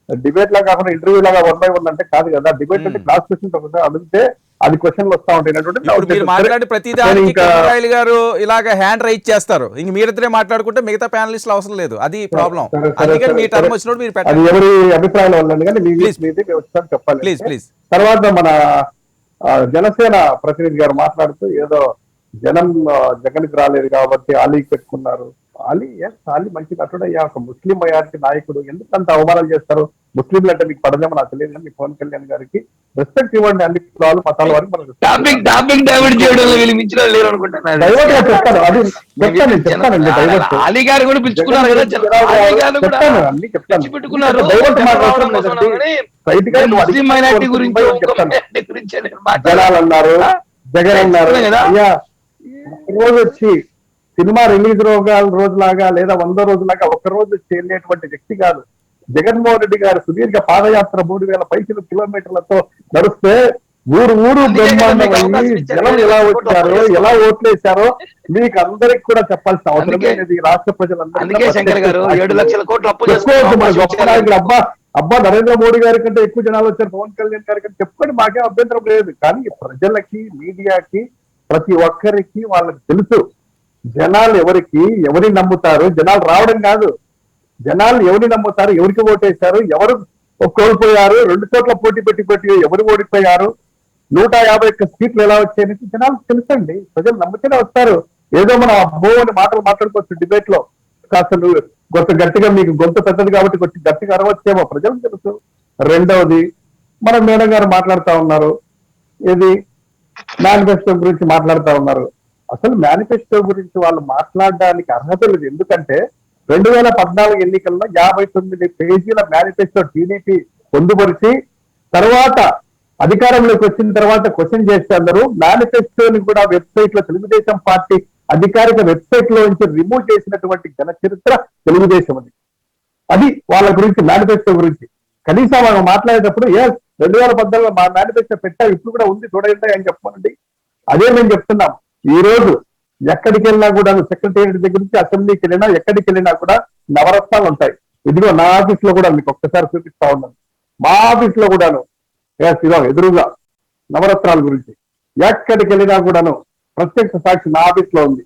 డిబేట్ లాగా కాకుండా ఇంటర్వ్యూ లాగా 1 by 1 అంటే కాదు కదా. డిబేట్ అంటే క్లాస్ క్వశ్చన్ అడిగితే అది క్వశ్చన్లు వస్తా ఉంటాయి. ఇప్పుడు మీరు మాట్లాడే ప్రతిదానికి కిరణ్ గారు ఇలాగ హ్యాండ్ రైజ్ చేస్తారు, ఇంక మీరిద్దరే మాట్లాడుకుంటే మిగతా ప్యానలిస్టులు అవసరం లేదు, అది ప్రాబ్లం. అందుకని మీ టర్మ్ వచ్చినప్పుడు మీరు అది పెట్టండి. ఎవరి అభిప్రాయాల వల్ల కానీ మీది వచ్చారు చెప్పాలి. Please please. తర్వాత మన జనసేన ప్రతినిధి గారు మాట్లాడుతూ ఏదో జనం జగన్కి రాలేదు కాబట్టి అలీకి పెట్టుకున్నారు. అలీ మంచి నటుడయ్యా, ఒక ముస్లిం మైనారిటీ నాయకుడు, ఎందుకు అంత అవమానాలు చేస్తారు? ముస్లింలు అంటే మీకు పడదేమో నాకు తెలియదు, కానీ పవన్ కళ్యాణ్ గారికి రెస్పెక్ట్ ఇవ్వండి, అన్ని కులాలు మతాల వారికి మనం టాపిక్ డైవర్ట్ చేయడంలో వీళ్ళు మించిన లేరు అనుకుంటున్నాను. డైవర్ట్ గా చెప్తాను, అది చెప్తానండి. డైవర్ట్ అలీ గారు కూడా పిలుచుకున్నారు కదా, అలీ గారు కూడా చెప్తాను, అన్ని చెప్తాను. పిలుచుకుంటున్నారు. డైవర్ట్ మాట్లాడటం లేదండి. రైట్ గా ముస్లిం మైనారిటీ గురించి చెప్తాను. గురించి జనాలు అన్నారు, జగన్ అన్నారు. అయ్యా రోజు వచ్చి సినిమా రిలీజ్ రోజులాగా లేదా 100 రోజులాగా ఒక్క రోజు వచ్చి వెళ్ళేటువంటి వ్యక్తి కాదు జగన్మోహన్ రెడ్డి గారు. సుదీర్ఘ పాదయాత్ర 3000 కిలోమీటర్లతో నడుస్తే ఊరు బ్రహ్మాండం అయ్యి జనం ఎలా వచ్చారో, ఎలా ఓట్లేశారో మీకు అందరికి కూడా చెప్పాల్సిన అవసరం లేదు. రాష్ట్ర ప్రజలందరూ శంకర్ గారు 7 లక్షల కోట్లు అప్పు గొప్ప నాయకుడు, అబ్బా నరేంద్ర మోడీ గారి కంటే ఎక్కువ జనాలు వచ్చారు, పవన్ కళ్యాణ్ గారి కంటే చెప్పుకొని మాకేం అభ్యంతరం లేదు. కానీ ప్రజలకి, మీడియాకి, ప్రతి ఒక్కరికి వాళ్ళకి తెలుసు జనాలు ఎవరిని నమ్ముతారు. జనాలు రావడం కాదు, జనాలు ఎవరిని నమ్ముతారు, ఎవరికి ఓటేశారు, ఎవరు కోల్పోయారు, 2 చోట్ల పోటీ పెట్టి ఎవరు ఓడిపోయారు, 151 సీట్లు ఎలా వచ్చాయని జనాలకు తెలుసండి. ప్రజలు నమ్మితేనే వస్తారు. ఏదో మనం అబ్బో అని మాటలు మాట్లాడుకోవచ్చు డిబేట్ లో, కాస్త కొంత గట్టిగా మీకు గొంతు పెద్దది కాబట్టి కొంచెం గట్టిగా అరవచ్చేమో, ప్రజలకు తెలుసు. రెండవది మన మేడం గారు మాట్లాడుతా ఉన్నారు, ఏది మేనిఫెస్టో గురించి మాట్లాడుతా ఉన్నారు. అసలు మేనిఫెస్టో గురించి వాళ్ళు మాట్లాడడానికి అర్హత లేదు. ఎందుకంటే 2014 ఎన్నికల్లో 59 పేజీల మేనిఫెస్టో టీడీపీ పొందుపరిచి తర్వాత అధికారంలోకి వచ్చిన తర్వాత క్వశ్చన్ చేస్తే అందరూ మేనిఫెస్టోని కూడా వెబ్సైట్ లో తెలుగుదేశం పార్టీ అధికారిక వెబ్సైట్ లో నుంచి రిమూవ్ చేసినటువంటి ఘన చరిత్ర తెలుగుదేశం అది. అది వాళ్ళ గురించి మేనిఫెస్టో గురించి కనీసం వాళ్ళు మాట్లాడేటప్పుడు 2014 మా మేనిఫెస్టో పెట్టా, ఇప్పుడు కూడా ఉంది చూడండి అని చెప్పానండి. అదే మేము చెప్తున్నాం. ఈ రోజు ఎక్కడికి వెళ్ళినా కూడా, సెక్రటేరియట్ దగ్గర నుంచి అసెంబ్లీకి వెళ్ళినా ఎక్కడికి వెళ్ళినా కూడా నవరత్నాలు ఉంటాయి. ఇదిగో నా ఆఫీస్ లో కూడా మీకు ఒక్కసారి చూపిస్తా ఉన్నాను. మా ఆఫీస్ లో కూడాను ఇదిగో ఎదురుగా నవరత్నాల గురించి ఎక్కడికి వెళ్ళినా కూడాను ప్రత్యక్ష సాక్షి నా ఆఫీస్ లో ఉంది.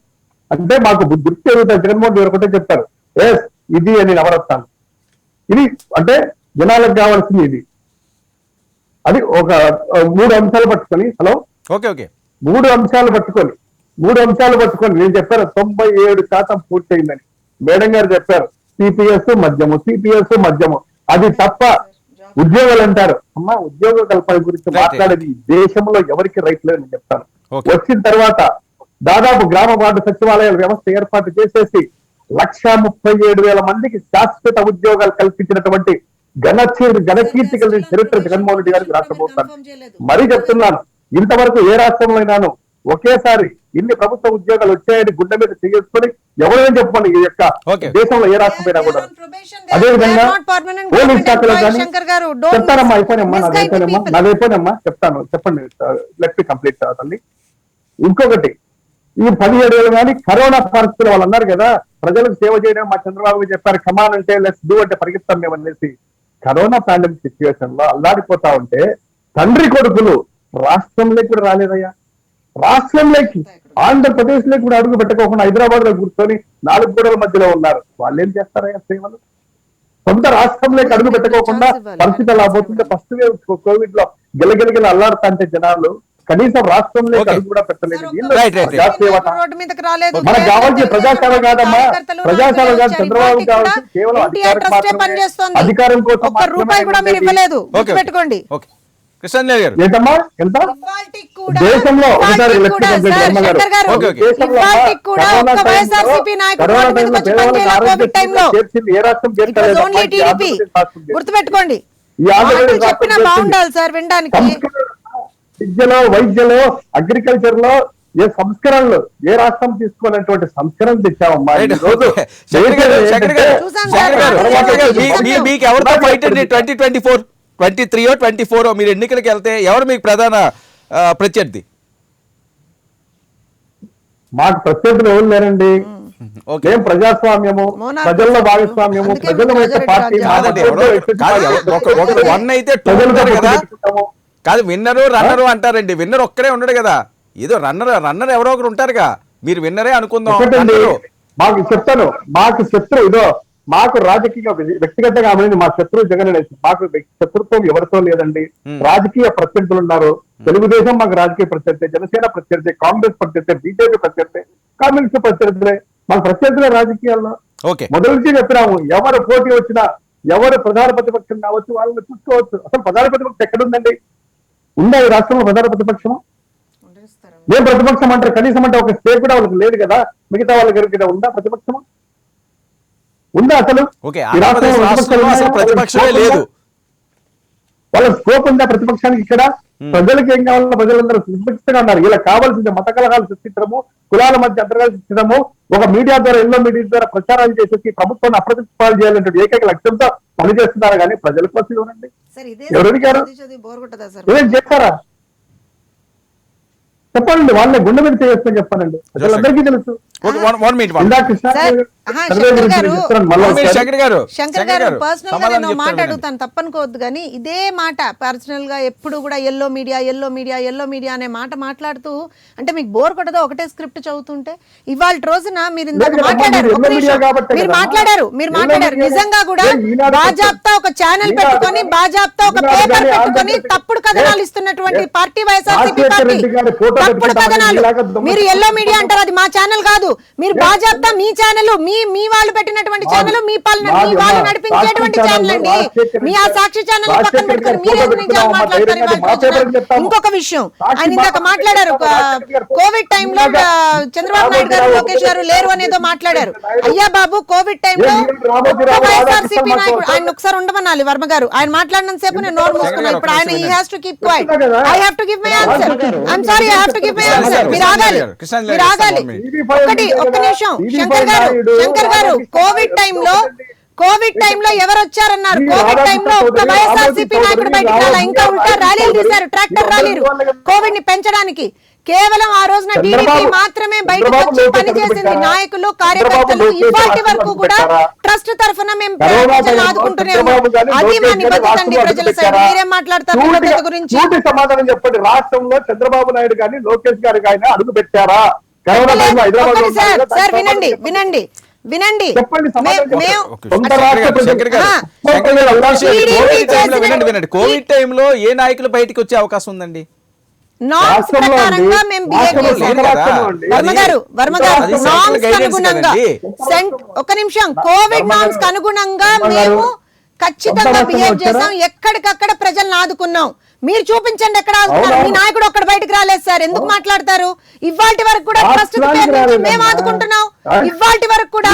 అంటే మాకు గుర్తు జరుగుతాయి. జగన్మోహన్ రెడ్డి ఒకటే చెప్తారు, ఇది అని నవరత్నాలు. ఇది అంటే జనాలకు కావాల్సింది ఇది. అది ఒక 3 అంశాలు పట్టుకొని, హలో ఓకే ఓకే 3 అంశాలు పట్టుకొని నేను చెప్పారు 97% పూర్తయిందని. మేడం గారు చెప్పారు సిపిఎస్ మద్యము అది తప్ప ఉద్యోగాలు అంటారు. అమ్మా ఉద్యోగ కల్పన గురించి మాట్లాడేది దేశంలో ఎవరికి రైట్ లేదు నేను చెప్తాను. వచ్చిన తర్వాత దాదాపు గ్రామ వార్డు సచివాలయాల వ్యవస్థ ఏర్పాటు చేసేసి 137,000 మందికి శాశ్వత ఉద్యోగాలు కల్పించినటువంటి ఘనకీర్తి కలిగిన చరిత్ర జగన్మోహన్ రెడ్డి గారికి రాష్ట్రపోతాను. మరీ చెప్తున్నాను, ఇంతవరకు ఏ రాష్ట్రంలో అయినాను ఒకేసారి ఇన్ని ప్రభుత్వ ఉద్యోగాలు వచ్చాయని గుండె మీద చేసుకొని ఎవరైనా చెప్పండి ఈ యొక్క దేశంలో ఏ రాష్ట్రమైనా కూడా. అదేవిధంగా పోలీస్ శాఖలో కానీ చెప్తారమ్మా, అయిపోయినమ్మా నాదైపోయినమ్మా చెప్తాను, చెప్పండి, లెట్ మీ కంప్లీట్ తల్లి. ఇంకొకటి ఈ 17,000 కానీ కరోనా పరిస్థితులు వాళ్ళు అన్నారు కదా, ప్రజలకు సేవ చేయడం మా చంద్రబాబు చెప్పారు, కమాన్ అంటే లెట్స్ డూ అంటే పరిగెత్తాం మేము అనేసి. కరోనా పాండమిక్ సిచ్యువేషన్ లో అల్లాడిపోతా ఉంటే తండ్రి కొడుకులు రాష్ట్రంలోకి కూడా రాలేదయ్యా. రాష్ట్రంలోకి ఆంధ్రప్రదేశ్ లోకి కూడా అడుగు పెట్టకోకుండా హైదరాబాద్ లో కూర్చొని 4 గోడల మధ్యలో ఉన్నారు. వాళ్ళు ఏం చేస్తారయ్యా సేవలు? సొంత రాష్ట్రంలోకి అడుగు పెట్టుకోకుండా పరిస్థితి అలా పోతుంటే ఫస్ట్ వేవ్ కోవిడ్ లో గిలగిలగిల అల్లాడుతా అంటే జనాలు కనీసం రాష్ట్రంలో అడుగు కూడా పెట్టలేదు. మనకు కావాల్సిన ప్రజాసేవ కాదమ్మా, ప్రజాసేవ కాదు. చంద్రబాబు కావాల్సి కేవలం అధికారం కోసం ఏంటమ్మా ఎంత దేశంలో ఒకసారి ఏ రాష్ట్రం గుర్తుపెట్టుకోండి. చెప్పినా బాగుండాలి సార్ వినడానికి. విద్యలో, వైద్యలో, అగ్రికల్చర్ లో ఏ సంస్కరణలు ఏ రాష్ట్రం తీసుకోవాలనేటువంటి సంస్కరణలు తెచ్చామమ్మా ఈ రోజు శంకర్ గారు, శంకర్ గారు, చూసాం శంకర్ గారు, సార్, శంకర్ గారు, చూసాం. మీకు ఎవరితో ఫైట్ అండి? 2024 23 24 మీరు ఎన్నికలకు వెళ్తే ఎవరు మీకు ప్రధాన ప్రత్యర్థి? మాకు ప్రత్యర్థులు ఎవరు లేరండి. ఓకే, మేము ప్రజాస్వామ్యము, మోనార్క్ ప్రజల్లో భాగస్వామ్యము, అందుకే ప్రజల యొక్క మెజారిటీ పార్టీ రాజ్యం. మా కాదండి, ప్రజల్లో ఎవరో- వ్యక్తిత్వం కాదు, ఎవరు- ఒక వన్ అయితే టూ ప్రజలతో ఉంటారు కదా. పెట్టుకుంటాము. కాదు, విన్నరు రన్నరు అంటారండి. విన్నర్ ఒక్కడే ఉండడు కదా, ఏదో రన్నర్ ఎవరో ఒకరు ఉంటారుగా. మీరు విన్నరే అనుకుందాం. ఒకటండి, రన్నరు. మాకు చెప్తాను, మాకు శత్రువు ఇదో, మాకు రాజకీయ వ్యక్తిగతంగా అమలు మా శత్రువు జగన్ అనేసి, మాకు శత్రుత్వం ఎవరితో లేదండి. రాజకీయ ప్రత్యర్థులు ఉన్నారు. తెలుగుదేశం మాకు రాజకీయ ప్రత్యర్థి, జనసేన ప్రత్యర్థి, కాంగ్రెస్ ప్రత్యర్థి, బీజేపీ ప్రత్యర్థి, కమ్యూనిస్ట్ ప్రత్యర్థులే మాకు ప్రత్యర్థులే రాజకీయాల్లో. ఓకే, మొదటి నుంచి చెప్తున్నాము, ఎవరు పోటీ వచ్చినా, ఎవరు ప్రధాన ప్రతిపక్షం కావచ్చు, వాళ్ళని చూసుకోవచ్చు. అసలు ప్రధాన ప్రతిపక్షం ఎక్కడుందండి? ఉందా ఈ రాష్ట్రంలో ప్రధాన ప్రతిపక్షం? ఏం ప్రతిపక్షం అంటారు? కనీసం అంటే ఒక స్టేట్ కూడా వాళ్ళకి లేదు కదా. మిగతా వాళ్ళ దగ్గర ఉందా ప్రతిపక్షం? ఉందా అసలు? ఓకే, ఈ రాష్ట్రంలో రాష్ట్రంలో అసలు ప్రతిపక్షమే లేదు. వాళ్ళ స్కోప్ ఉందా ప్రతిపక్షానికి ఇక్కడ? ప్రజలకు ఏం కావాలన్నా ప్రజలందరూ సురక్షితంగా ఉన్నారు. ఇలా కావాల్సింది మత కలహాలు సృష్టించడము, కులాల మధ్య అంతర్గాలు సృష్టించడము, ఒక మీడియా ద్వారా, ఎల్లో మీడియా ద్వారా ప్రచారాలు చేసేసి ప్రభుత్వాన్ని అప్రతిష్టాలు చేయాలంటే ఏకైక లక్ష్యంతో పనిచేస్తున్నారు. కానీ ప్రజల కోసం ఎవరండి? సార్ ఇదే ఎవరు అడిగారు? బోర్ కొట్టదా సార్? ఏం చేస్తారా చెప్పండి. వాళ్ళని గుండె మీద చేస్తాను చెప్పానండి, ప్రజలందరికీ తెలుసు. వన్ మినిట్ ఇందాక కృష్ణ సార్, సర్వే గురించి శంకర్ గారు, చెప్తున్నాను మళ్ళీ ఒకసారి. శంకర్ గారు, శంకర్ గారు పర్సనల్ గా సమాధానం నేను మాట చెప్తాను అడుగుతాను, తప్పనుకోవద్దు. కానీ ఇదే మాట పర్సనల్ గా ఎప్పుడు కూడా yellow media yellow media yellow media అనే మాట మాట్లాడుతూ, అంటే మీకు బోర్ కొట్టదో ఒకటే స్క్రిప్ట్ చదువుతుంటే? ఇవాళ రోజున మీరు ఇందాక లేదు, మాట్లాడారు, మీరు ఒక ఎల్లో నిమిషం. మీడియా కాబట్టే మీరు కదా. మాట్లాడారు ఎల్లో నిజంగా కూడా ఈనాడు బాజాప్తా ఒక ఛానల్ ఈనాడు పెట్టుకొని, బాజాప్తా ఒక ఈనాడు పేపర్ కానీ పెట్టుకొని ఆంధ్రప్రదేశ్ తప్పుడు కథనాలు ఇస్తున్నటువంటి పార్టీ వైఎస్ఆర్సీపీ రాజశేఖర్ పార్టీ. రెడ్డి గారి ఫోటో తప్పుడు పెట్టుకుంటామని కథనాలు. ఇలాగ దొంగ మీరు ఎల్లో మీడియా అంటారు, అది మా ఛానల్ కాదు. మీరు బాజాప్తా మీ ఛానల్, మీ వాళ్ళు పెట్టినటువంటి ఛానల్, మీ వాళ్ళు నడిపించేటువంటి ఛానల్ అండి. మీ ఆ సాక్షి ఛానల్ పక్కన పెట్టుకొని మీరేం నిజాలు మాట్లాడతారు ఇవాళ రోజున? ఇంకొక విషయం, ఆయన ఇందాక మాట్లాడారు, కోవిడ్ టైంలో చంద్రబాబు నాయుడు గారు, లోకేష్ గారు లేరు అనేదో మాట్లాడారు. అయ్యా బాబు, కోవిడ్ టైంలో వైఎస్ఆర్సీపీ నాయకుడు, ఆయన ఒకసారి ఉండమనాలి వర్మ గారు. ఆయన మాట్లాడినంత సేపు నేను నోరు మూసుకున్నాను. ఇప్పుడు ఆయన he has to keep quiet. I have to give my answer. I'm sorry, I have to give my answer. మీరు ఆగాలి, మీరు ఆగాలి. ఒక్క నిమిషం. శంకర్ గారు, కోవిడ్ టైంలో ఎవరు వచ్చారన్నారు? కోవిడ్ టైంలో ఒక్క వైఎస్ఆర్సీపీ నాయకుడు బయటకు రాలా. ఇంకా ఉల్టా ర్యాలీలు తీశారు, ట్రాక్టర్ ర్యాలీలు కోవిడ్ ని పెంచడానికి. కేవలం ఆ రోజున టీడీపీ మాత్రమే బయటకు వచ్చి పనిచేసింది. నాయకులు, కార్యకర్తలు ఇవాటి వరకు కూడా ట్రస్ట్ తరఫున మేము ప్రజలను ఆదుకుంటూనే ఉన్నాం. అది మా నిబద్ధత అండి. ప్రజల సైడ్ మీరేం మాట్లాడతారు నిబద్ధత గురించి? సమాధానం చెప్పండి. రాష్ట్రంలో చంద్రబాబు నాయుడు గాని, లోకేష్ గారు కానీ అడుగు పెట్టారా? కరోనా టైంలో హైదరాబాద్ సార్ వినండి. చెప్పండి సమాధానం వినండి. కోవిడ్ టైంలో ఏ నాయకులు బయటికి వచ్చే అవకాశం ఉందండి? నామ్స్ ప్రకారంగా మేము బిహేవ్ చేసాం. వర్మ గారు నామ్స్ అనుగుణంగా, ఒక నిమిషం, కోవిడ్ నామ్స్ కు అనుగుణంగా మేము ఖచ్చితంగా బిహేవ్ చేసాం. ఎక్కడికక్కడ ప్రజలను ఆదుకున్నాం. మీరు చూపించండి ఎక్కడ ఆదుకున్నారు. మీ నాయకుడు ఒక్కడ బయటకు రాలేదు సార్, ఎందుకు మాట్లాడతారు? ఇవాటి వరకు కూడా ట్రస్ట్ మేము ఆదుకుంటున్నాం. ఇవాటి వరకు కూడా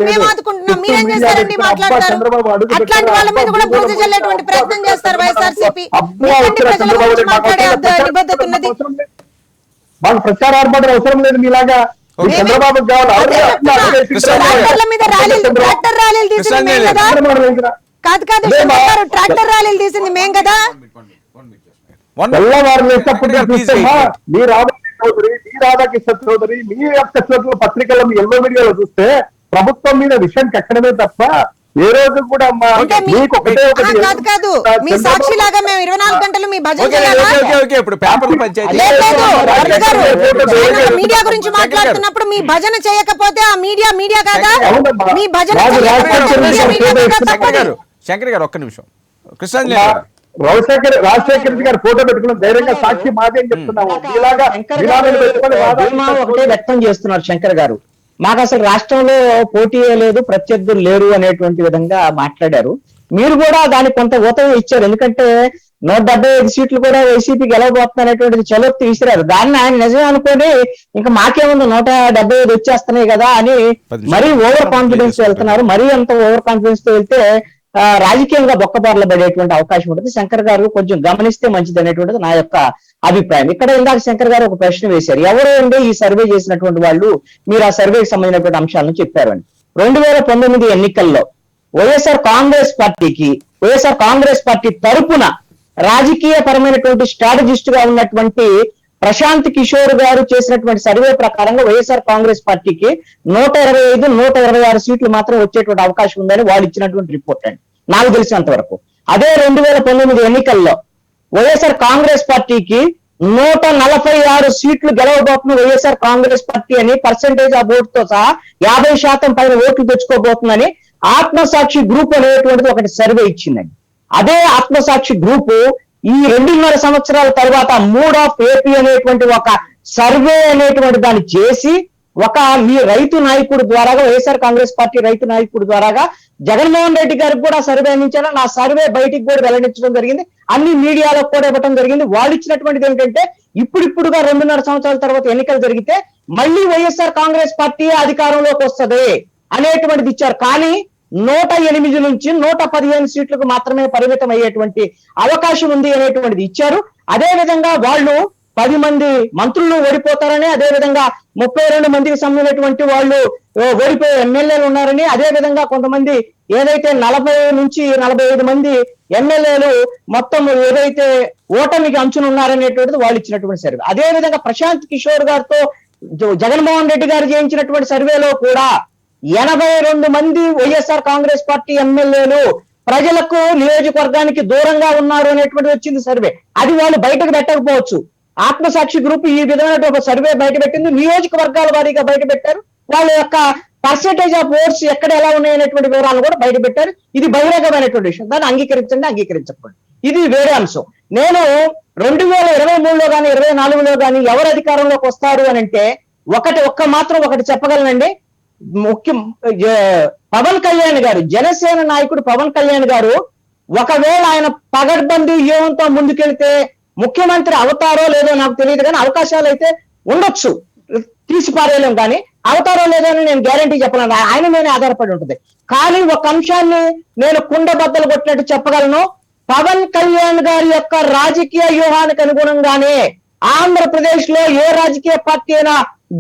మేము ఆదుకుంటున్నాం. మీరేం చేస్తారండి? మాట్లాడతారు. అట్లాంటి వాళ్ళ మీద కూడా బూజు జల్లేటువంటి ప్రయత్నం చేస్తారు వైఎస్ఆర్సీపీ. ప్రజల గురించి మాట్లాడే నిబద్ధత ఉన్నది. మాకు ప్రచార ఆర్భాటం అవసరం లేదు. మీలాగా చంద్రబాబు ట్రాక్టర్ల మీద ట్రాక్టర్ ర్యాలీలు తీసింది మేం కదా? కాదు శంకర్ గారు, ట్రాక్టర్ ర్యాలీలు తీసింది మేం కదా? తెల్లవారు లేచినప్పుడు చూస్తేమా మీ రాధాకృష్ణ చౌదరి మీ యొక్క చోట్ల పత్రికల్లో మీ ఎల్లో మీడియాలో చూస్తే ప్రభుత్వం మీద విషయం కక్కడమే తప్ప ఏ రోజు కూడా కాదు. మీ సాక్షి లాగా మేము 24 గంటలు మీ భజన మీడియా గురించి మాట్లాడుతున్నప్పుడు మీ భజన చేయకపోతే ఆ మీడియా కాదా? మీ భజన శంకర్ గారు ఒక్క నిమిషం. రాజశేఖర రెడ్డి గారు ఫోటో పెట్టుకున్న ధైర్యంగా సాక్షి మాది అని చెప్తున్నాము. ఒకటే వ్యక్తం చేస్తున్నారు శంకర్ గారు. మాకు అసలు రాష్ట్రంలో పోటీయే లేదు, ప్రత్యర్థులు లేరు అనేటువంటి విధంగా మాట్లాడారు. మీరు కూడా దానికి కొంత ఊతం ఇచ్చారు. ఎందుకంటే 175 సీట్లు కూడా వైసీపీకి గెలవబోతున్నారు అనేటువంటిది చలోక్తి విసిరారు. దాన్ని ఆయన నిజం అనుకోని ఇంకా మాకేముంది 175 వచ్చేస్తున్నాయి కదా అని మరీ ఓవర్ కాన్ఫిడెన్స్ వెళ్తున్నారు. మరీ అంత ఓవర్ కాన్ఫిడెన్స్ తో వెళ్తే రాజకీయంగా బొక్కబార్లు పడేటువంటి అవకాశం ఉంటుంది. శంకర్ గారు కొంచెం గమనిస్తే మంచిది అనేటువంటిది నా యొక్క అభిప్రాయం. ఇక్కడ ఇందాక శంకర్ గారు ఒక ప్రశ్న వేశారు, ఎవరు అండి ఈ సర్వే చేసినటువంటి వాళ్ళు, మీరు ఆ సర్వేకి సంబంధించినటువంటి అంశాలను చెప్పారు అని. 2019 ఎన్నికల్లో వైఎస్ఆర్ కాంగ్రెస్ పార్టీ తరపున రాజకీయ పరమైనటువంటి స్ట్రాటజిస్ట్ గా ఉన్నటువంటి ప్రశాంత్ కిషోర్ గారు చేసినటువంటి సర్వే ప్రకారంగా వైఎస్ఆర్ కాంగ్రెస్ పార్టీకి 125, 126 సీట్లు మాత్రం వచ్చేటువంటి అవకాశం ఉందని వాళ్ళు ఇచ్చినటువంటి రిపోర్ట్ అండి నాకు తెలిసినంత వరకు. అదే 2019 ఎన్నికల్లో వైఎస్ఆర్ కాంగ్రెస్ పార్టీకి 146 సీట్లు గెలవబోతున్న వైఎస్ఆర్ కాంగ్రెస్ పార్టీ అని, పర్సెంటేజ్ ఆఫ్ ఓట్ తో సహా 50% పైన ఓట్లు తెచ్చుకోబోతుందని ఆత్మసాక్షి గ్రూప్ అనేటువంటిది ఒకటి సర్వే ఇచ్చిందండి. అదే ఆత్మసాక్షి గ్రూప్ ఈ 2.5 సంవత్సరాల తర్వాత మూడ్ ఆఫ్ ఏపీ అనేటువంటి ఒక సర్వే అనేటువంటి దాన్ని చేసి మీ రైతు నాయకుడు ద్వారాగా, వైఎస్ఆర్ కాంగ్రెస్ పార్టీ రైతు నాయకుడు ద్వారాగా జగన్మోహన్ రెడ్డి గారికి కూడా సర్వే అందించాలని, ఆ సర్వే బయటికి కూడా వెల్లడించడం జరిగింది, అన్ని మీడియాలో కూడా ఇవ్వడం జరిగింది. వాళ్ళు ఇచ్చినటువంటిది ఏంటంటే ఇప్పుడిప్పుడుగా 2.5 సంవత్సరాల తర్వాత ఎన్నికలు జరిగితే మళ్ళీ వైఎస్ఆర్ కాంగ్రెస్ పార్టీ అధికారంలోకి వస్తుంది అనేటువంటిది ఇచ్చారు. కానీ 108 నుంచి 115 సీట్లకు మాత్రమే పరిమితం అయ్యేటువంటి అవకాశం ఉంది అనేటువంటిది ఇచ్చారు. అదే విధంగా వాళ్ళు 10 మంది మంత్రులు ఓడిపోతారని, అదే విధంగా 32 మందికి సంబంధించినటువంటి వాళ్ళు ఓడిపోయే ఎమ్మెల్యేలు ఉన్నారని, అదే విధంగా కొంతమంది ఏదైతే 40 నుంచి 45 మంది ఎమ్మెల్యేలు మొత్తం ఏదైతే ఓటమికి అంచునున్నారనేటువంటిది వాళ్ళు ఇచ్చినటువంటి సర్వే. అదే విధంగా ప్రశాంత్ కిషోర్ గారితో జగన్మోహన్ రెడ్డి గారు చేయించినటువంటి సర్వేలో కూడా 82 మంది వైఎస్ఆర్ కాంగ్రెస్ పార్టీ ఎమ్మెల్యేలు ప్రజలకు నియోజకవర్గానికి దూరంగా ఉన్నారు అనేటువంటిది వచ్చింది సర్వే. అది వాళ్ళు బయటకు పెట్టకపోవచ్చు. ఆత్మసాక్షి గ్రూప్ ఈ విధమైన ఒక సర్వే బయట పెట్టింది, నియోజకవర్గాల వారీగా బయట పెట్టారు, వాళ్ళ యొక్క పర్సెంటేజ్ ఆఫ్ ఓట్స్ ఎక్కడ ఎలా ఉన్నాయనేటువంటి వివరాలు కూడా బయట పెట్టారు. ఇది బహిరంగమైనటువంటి విషయం, దాన్ని అంగీకరించండి అంగీకరించకపోండి, ఇది వేరే అంశం. నేను 2023లో కానీ 24లో కానీ ఎవరు అధికారంలోకి వస్తారు అని అంటే ఒకటి చెప్పగలనండి. పవన్ కళ్యాణ్ గారు, జనసేన నాయకుడు పవన్ కళ్యాణ్ గారు ఒకవేళ ఆయన పగడ్బందీ వ్యూహంతో ముందుకెళ్తే ముఖ్యమంత్రి అవుతారో లేదో నాకు తెలియదు, కానీ అవకాశాలు అయితే ఉండొచ్చు, తీసి పారేయలేం, కానీ అవుతారో లేదో అని నేను గ్యారంటీ చెప్పలేను, ఆయన మీదే ఆధారపడి ఉంటుంది. కానీ ఒక అంశాన్ని నేను కుండబద్దలు కొట్టినట్టు చెప్పగలను, పవన్ కళ్యాణ్ గారి యొక్క రాజకీయ వ్యూహానికి అనుగుణంగానే ఆంధ్రప్రదేశ్ లో ఏ రాజకీయ పార్టీ అయినా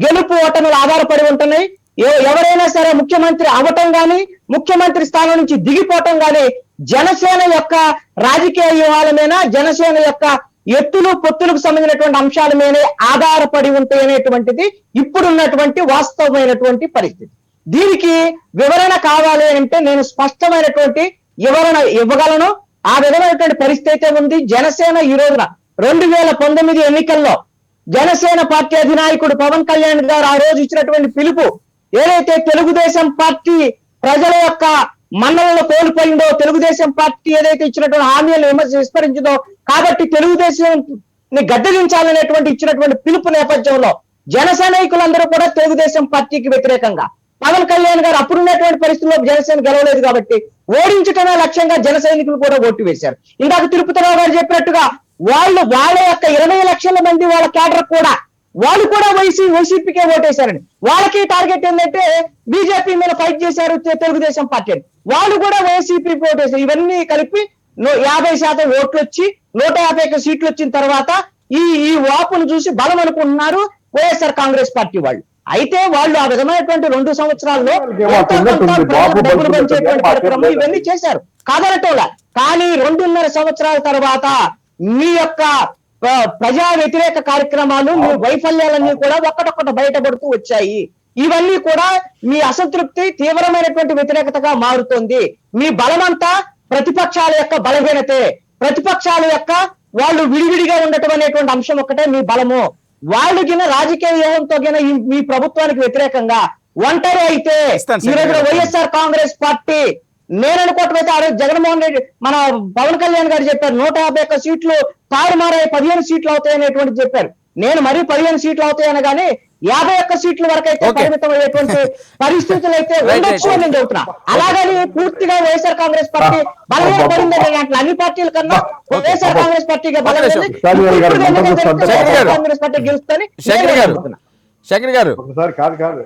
గెలుపు ఓటములు ఆధారపడి ఉంటున్నాయి. ఎవరైనా సరే ముఖ్యమంత్రి అవటం గాని, ముఖ్యమంత్రి స్థానం నుంచి దిగిపోవటం గాని జనసేన యొక్క రాజకీయ వ్యూహాల మీద, జనసేన యొక్క ఎత్తులు పొత్తులకు సంబంధించినటువంటి అంశాల మీదే ఆధారపడి ఉంటాయి అనేటువంటిది ఇప్పుడున్నటువంటి వాస్తవమైనటువంటి పరిస్థితి. దీనికి వివరణ కావాలి అంటే నేను స్పష్టమైనటువంటి వివరణ ఇవ్వగలను. ఆ విధమైనటువంటి పరిస్థితి అయితే ఉంది. జనసేన ఈ రోజున 2019 ఎన్నికల్లో జనసేన పార్టీ అధినాయకుడు పవన్ కళ్యాణ్ గారు ఆ రోజు ఇచ్చినటువంటి పిలుపు, ఏదైతే తెలుగుదేశం పార్టీ ప్రజల యొక్క మన్నలను కోల్పోయిందో, తెలుగుదేశం పార్టీ ఏదైతే ఇచ్చినటువంటి హామీలను విస్మరించిందో, కాబట్టి తెలుగుదేశం గద్దెదించాలనేటువంటి ఇచ్చినటువంటి పిలుపు నేపథ్యంలో జన సైనికులందరూ కూడా తెలుగుదేశం పార్టీకి వ్యతిరేకంగా, పవన్ కళ్యాణ్ గారు అప్పుడున్నటువంటి పరిస్థితుల్లో జనసేన గెలవలేదు కాబట్టి ఓడించటమే లక్ష్యంగా జన సైనికులు కూడా ఓటు వేశారు. ఇందాక తిరుపతిరావు గారు చెప్పినట్టుగా వాళ్ళ యొక్క 20 లక్షల మంది వాళ్ళ క్యాడర్ కూడా వాళ్ళు కూడా వైసీపీకే ఓటేశారండి. వాళ్ళకి టార్గెట్ ఏంటంటే బీజేపీ మీద ఫైట్ చేశారు తెలుగుదేశం పార్టీ, వాళ్ళు కూడా వైసీపీకి ఓటేశారు. ఇవన్నీ కలిపి 50% ఓట్లు వచ్చి 151 సీట్లు వచ్చిన తర్వాత ఈ వాపును చూసి బలం అనుకుంటున్నారు వైఎస్ఆర్ కాంగ్రెస్ పార్టీ వాళ్ళు. అయితే వాళ్ళు ఆ విధమైనటువంటి 2 సంవత్సరాల్లో డబ్బులు పంచేటువంటి కార్యక్రమం ఇవన్నీ చేశారు కాదనటంలా. కానీ 2.5 సంవత్సరాల తర్వాత మీ యొక్క ప్రజా వ్యతిరేక కార్యక్రమాలు, మీ వైఫల్యాలన్నీ కూడా ఒక్కటొక్కటి బయటపడుతూ వచ్చాయి. ఇవన్నీ కూడా మీ అసంతృప్తి తీవ్రమైనటువంటి వ్యతిరేకతగా మారుతుంది. మీ బలమంతా ప్రతిపక్షాల యొక్క బలహీనతే, ప్రతిపక్షాల యొక్క వాళ్ళు విడివిడిగా ఉండటం అనేటువంటి అంశం ఒక్కటే మీ బలము. వాళ్ళు గిన రాజకీయ వ్యూహంతో గిన మీ ప్రభుత్వానికి వ్యతిరేకంగా ఒంటరి అయితే ఈ రోజున వైఎస్ఆర్ కాంగ్రెస్ పార్టీ, నేను అనుకోవటమైతే ఆ రోజు జగన్మోహన్ రెడ్డి మన పవన్ కళ్యాణ్ గారు చెప్పారు 151 సీట్లు తారుమారై 15 సీట్లు అవుతాయనేటువంటి చెప్పారు. నేను మరీ 15 సీట్లు అవుతాయని కానీ 51 సీట్ల వరకు అయితే పరిమితం అయ్యేటువంటి పరిస్థితులు అయితే ఉండొచ్చు అని నేను చెబుతున్నా. అలాగని పూర్తిగా వైఎస్ఆర్ కాంగ్రెస్ పార్టీ బలహీనపడిందని అంటే అన్ని పార్టీల కన్నా వైఎస్ఆర్ కాంగ్రెస్ పార్టీగా కాంగ్రెస్ పార్టీ గెలుస్తుందని శేఖర్ గారు ఒకసారి కాదు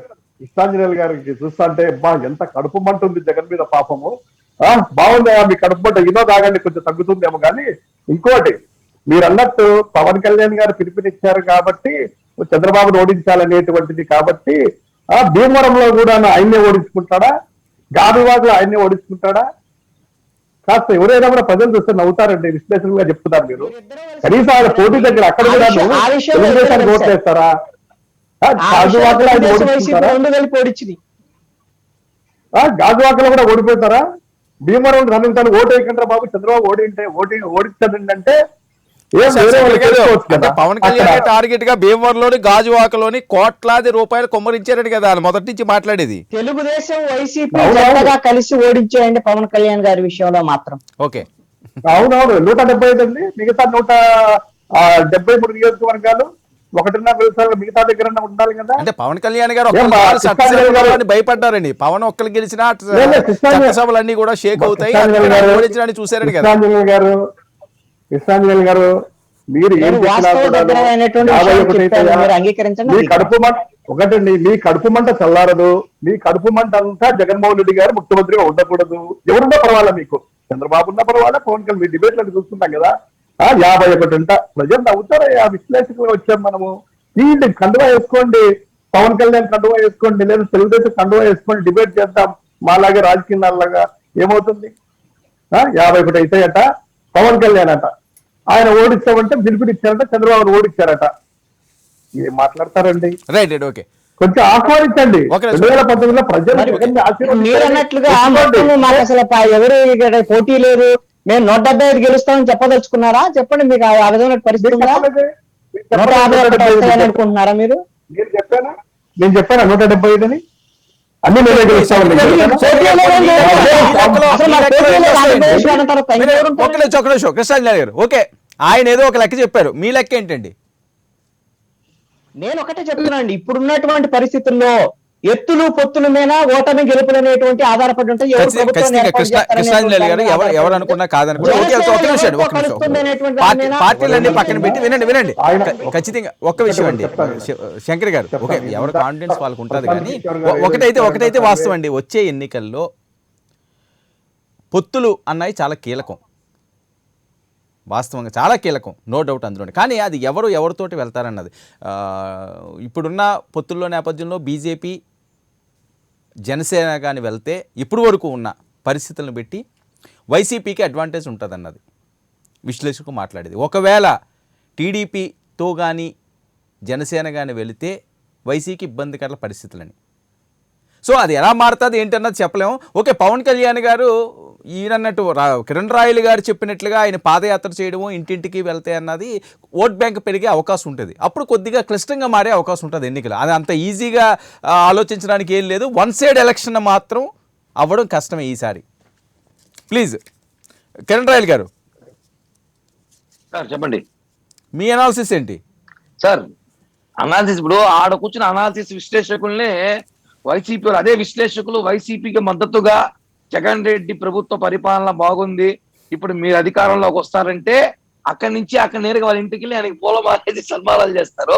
ఇష్టాంజనేయులు గారికి చూస్తా అంటే ఎంత కడుపు మంటుంది జగన్ మీద పాపము. బాగుందా మీ కడుపు మంట, ఇనో తాగండి కొంచెం తగ్గుతుందేమో. కానీ ఇంకోటి మీరు అన్నట్టు పవన్ కళ్యాణ్ గారు పిలుపునిచ్చారు కాబట్టి చంద్రబాబును ఓడించాలనేటువంటిది కాబట్టి ఆ భీమవరంలో కూడా ఆయన్నే ఓడించుకుంటాడా, గాజువాకలో ఆయన్నే ఓడించుకుంటాడా? కాస్త ఎవరైనా కూడా ప్రజలు చూస్తే నవ్వుతారండి, విశ్లేషణగా చెప్తున్నారు మీరు. కనీసం ఆయన పోటీ దగ్గర అక్కడ కూడా తెలుగుదేశానికి ఓట్లు వేస్తారా? గాజువాకలో ఆయన ఓడించుకుంటారా? గాజువాకలో కూడా ఓడిపోతారా? భీమవరం తను ఓటు వేయకుండా బాబు చంద్రబాబు ఓడిస్తాడంటే పవన్ కళ్యాణ్ టార్గెట్ గా భీమవరంలోని గాజువాకలోని కోట్లాది రూపాయలు కొమ్మరించారని కదా మొదటి నుంచి మాట్లాడేది. తెలుగుదేశం వైసీపీ కలిసి ఓడించాయండి పవన్ కళ్యాణ్ గారి విషయంలో మాత్రం. ఓకే, అవునవును. 175 అండి, మిగతా 173 నియోజకవర్గాలు 1.5 నిమిషాలు మిగతా దగ్గర ఉండాలి కదా. అంటే పవన్ కళ్యాణ్ గారు భయపడ్డారండి. పవన్ ఒక్కరు గెలిచినా సభలన్నీ కూడా షేక్ అవుతాయి, ఓడించడానికి చూసారని కదా. కృష్ణాంజలి గారు మీరు ఏం ఒకటండి, మీ కడుపు మంట చల్లారదు. మీ కడుపు మంట అంతా జగన్మోహన్ రెడ్డి గారు ముఖ్యమంత్రిగా ఉండకూడదు. ఎవరున్నా పర్వాలా, మీకు చంద్రబాబు ఉన్నా పర్వాలా, పవన్ కళ్యాణ్ మీ డిబేట్లు అని చూస్తున్నాం కదా. 51 అంట ప్రజలు నవ్వుతారు. ఆ విశ్లేషకులు వచ్చాం మనము. ఈ కండువా వేసుకోండి, పవన్ కళ్యాణ్ కండువా వేసుకోండి, లేదా తెలుగుదేశం కండువా వేసుకోండి, డిబేట్ చేద్దాం మాలాగే రాజకీయాలలాగా. ఏమవుతుంది? 51 అవుతాయట. పవన్ కళ్యాణ్ అట ఆయన ఓడిస్తామంటే పిలుపునిచ్చారట, చంద్రబాబు ఓడిచ్చారట. ఏం మాట్లాడతారండి? రైట్, ఓకే, కొంచెం ఆహ్వానించండి. 2019లో ప్రజలు మీరన్నట్లుగా అసలు ఎవరు పోటీ లేదు, మేము 175 గెలుస్తామని చెప్పదలుచుకున్నారా? చెప్పండి, మీకు ఆ విధమైన పరిస్థితి అనుకుంటున్నారా మీరు? నేను చెప్పాను 175 అని. అన్ని మేమే గెలుస్తామని. కృష్ణాంజలి గారు, ఓకే, ఆయన ఏదో ఒక లెక్క చెప్పారు, మీ లెక్క ఏంటండి? నేను ఒకటే చెప్తున్నానండి, ఇప్పుడున్నటువంటి పరిస్థితుల్లో ఎత్తులు పొత్తుల మీద ఓటమి గెలుపులు అనేటువంటి ఆధారపడి ఉంటాయి. కృష్ణాంజలి గారు ఎవరు అనుకున్నా కాదనుకున్నా, పార్టీలన్నీ పక్కన పెట్టి వినండి. ఖచ్చితంగా ఒక్క విషయం అండి శంకర్ గారు, ఓకే, ఎవరి కాన్ఫిడెన్స్ వాళ్ళకు ఉంటుంది. కానీ ఒకటైతే వాస్తవం అండి, వచ్చే ఎన్నికల్లో పొత్తులు అన్నవి చాలా కీలకం, వాస్తవంగా చాలా కీలకం, నో డౌట్ అందులోనే. కానీ అది ఎవరితోటి వెళ్తారన్నది ఇప్పుడున్న పొత్తుల్లో నేపథ్యంలో బీజేపీ జనసేన కానీ వెళ్తే ఇప్పుడు వరకు ఉన్న పరిస్థితులను బట్టి వైసీపీకి అడ్వాంటేజ్ ఉంటుందన్నది విశ్లేషకులు మాట్లాడేది. ఒకవేళ టీడీపీతో కానీ జనసేన కానీ వెళితే వైసీపీకి ఇబ్బందికర పరిస్థితులని. సో అది ఎలా మారుతుంది ఏంటన్నది చెప్పలేము. ఓకే, పవన్ కళ్యాణ్ గారు ఈయనన్నట్టు కిరణ్ రాయలు గారు చెప్పినట్లుగా ఆయన పాదయాత్ర చేయడము, ఇంటింటికి వెళ్తే అన్నది ఓట్ బ్యాంక్ పెరిగే అవకాశం ఉంటుంది. అప్పుడు కొద్దిగా క్లిష్టంగా మారే అవకాశం ఉంటుంది ఎన్నికలు. అది అంత ఈజీగా ఆలోచించడానికి ఏం లేదు. వన్ సైడ్ ఎలక్షన్ మాత్రం అవ్వడం కష్టమే ఈసారి. ప్లీజ్ కిరణ్ రాయలు గారు చెప్పండి, మీ అనాలిసిస్ ఏంటి సార్? అనాలిసిస్ ఇప్పుడు ఆడ కూర్చున్న అనాలిసిస్ విశ్లేషకుల్నే వైసీపీ అదే విశ్లేషకులు వైసీపీకి మద్దతుగా జగన్ రెడ్డి ప్రభుత్వ పరిపాలన బాగుంది, ఇప్పుడు మీరు అధికారంలోకి వస్తారంటే అక్కడి నుంచి అక్కడ నేరుగా వాళ్ళ ఇంటికి వెళ్ళి ఆయనకి పూలమాలేసి సన్మానాలు చేస్తారు.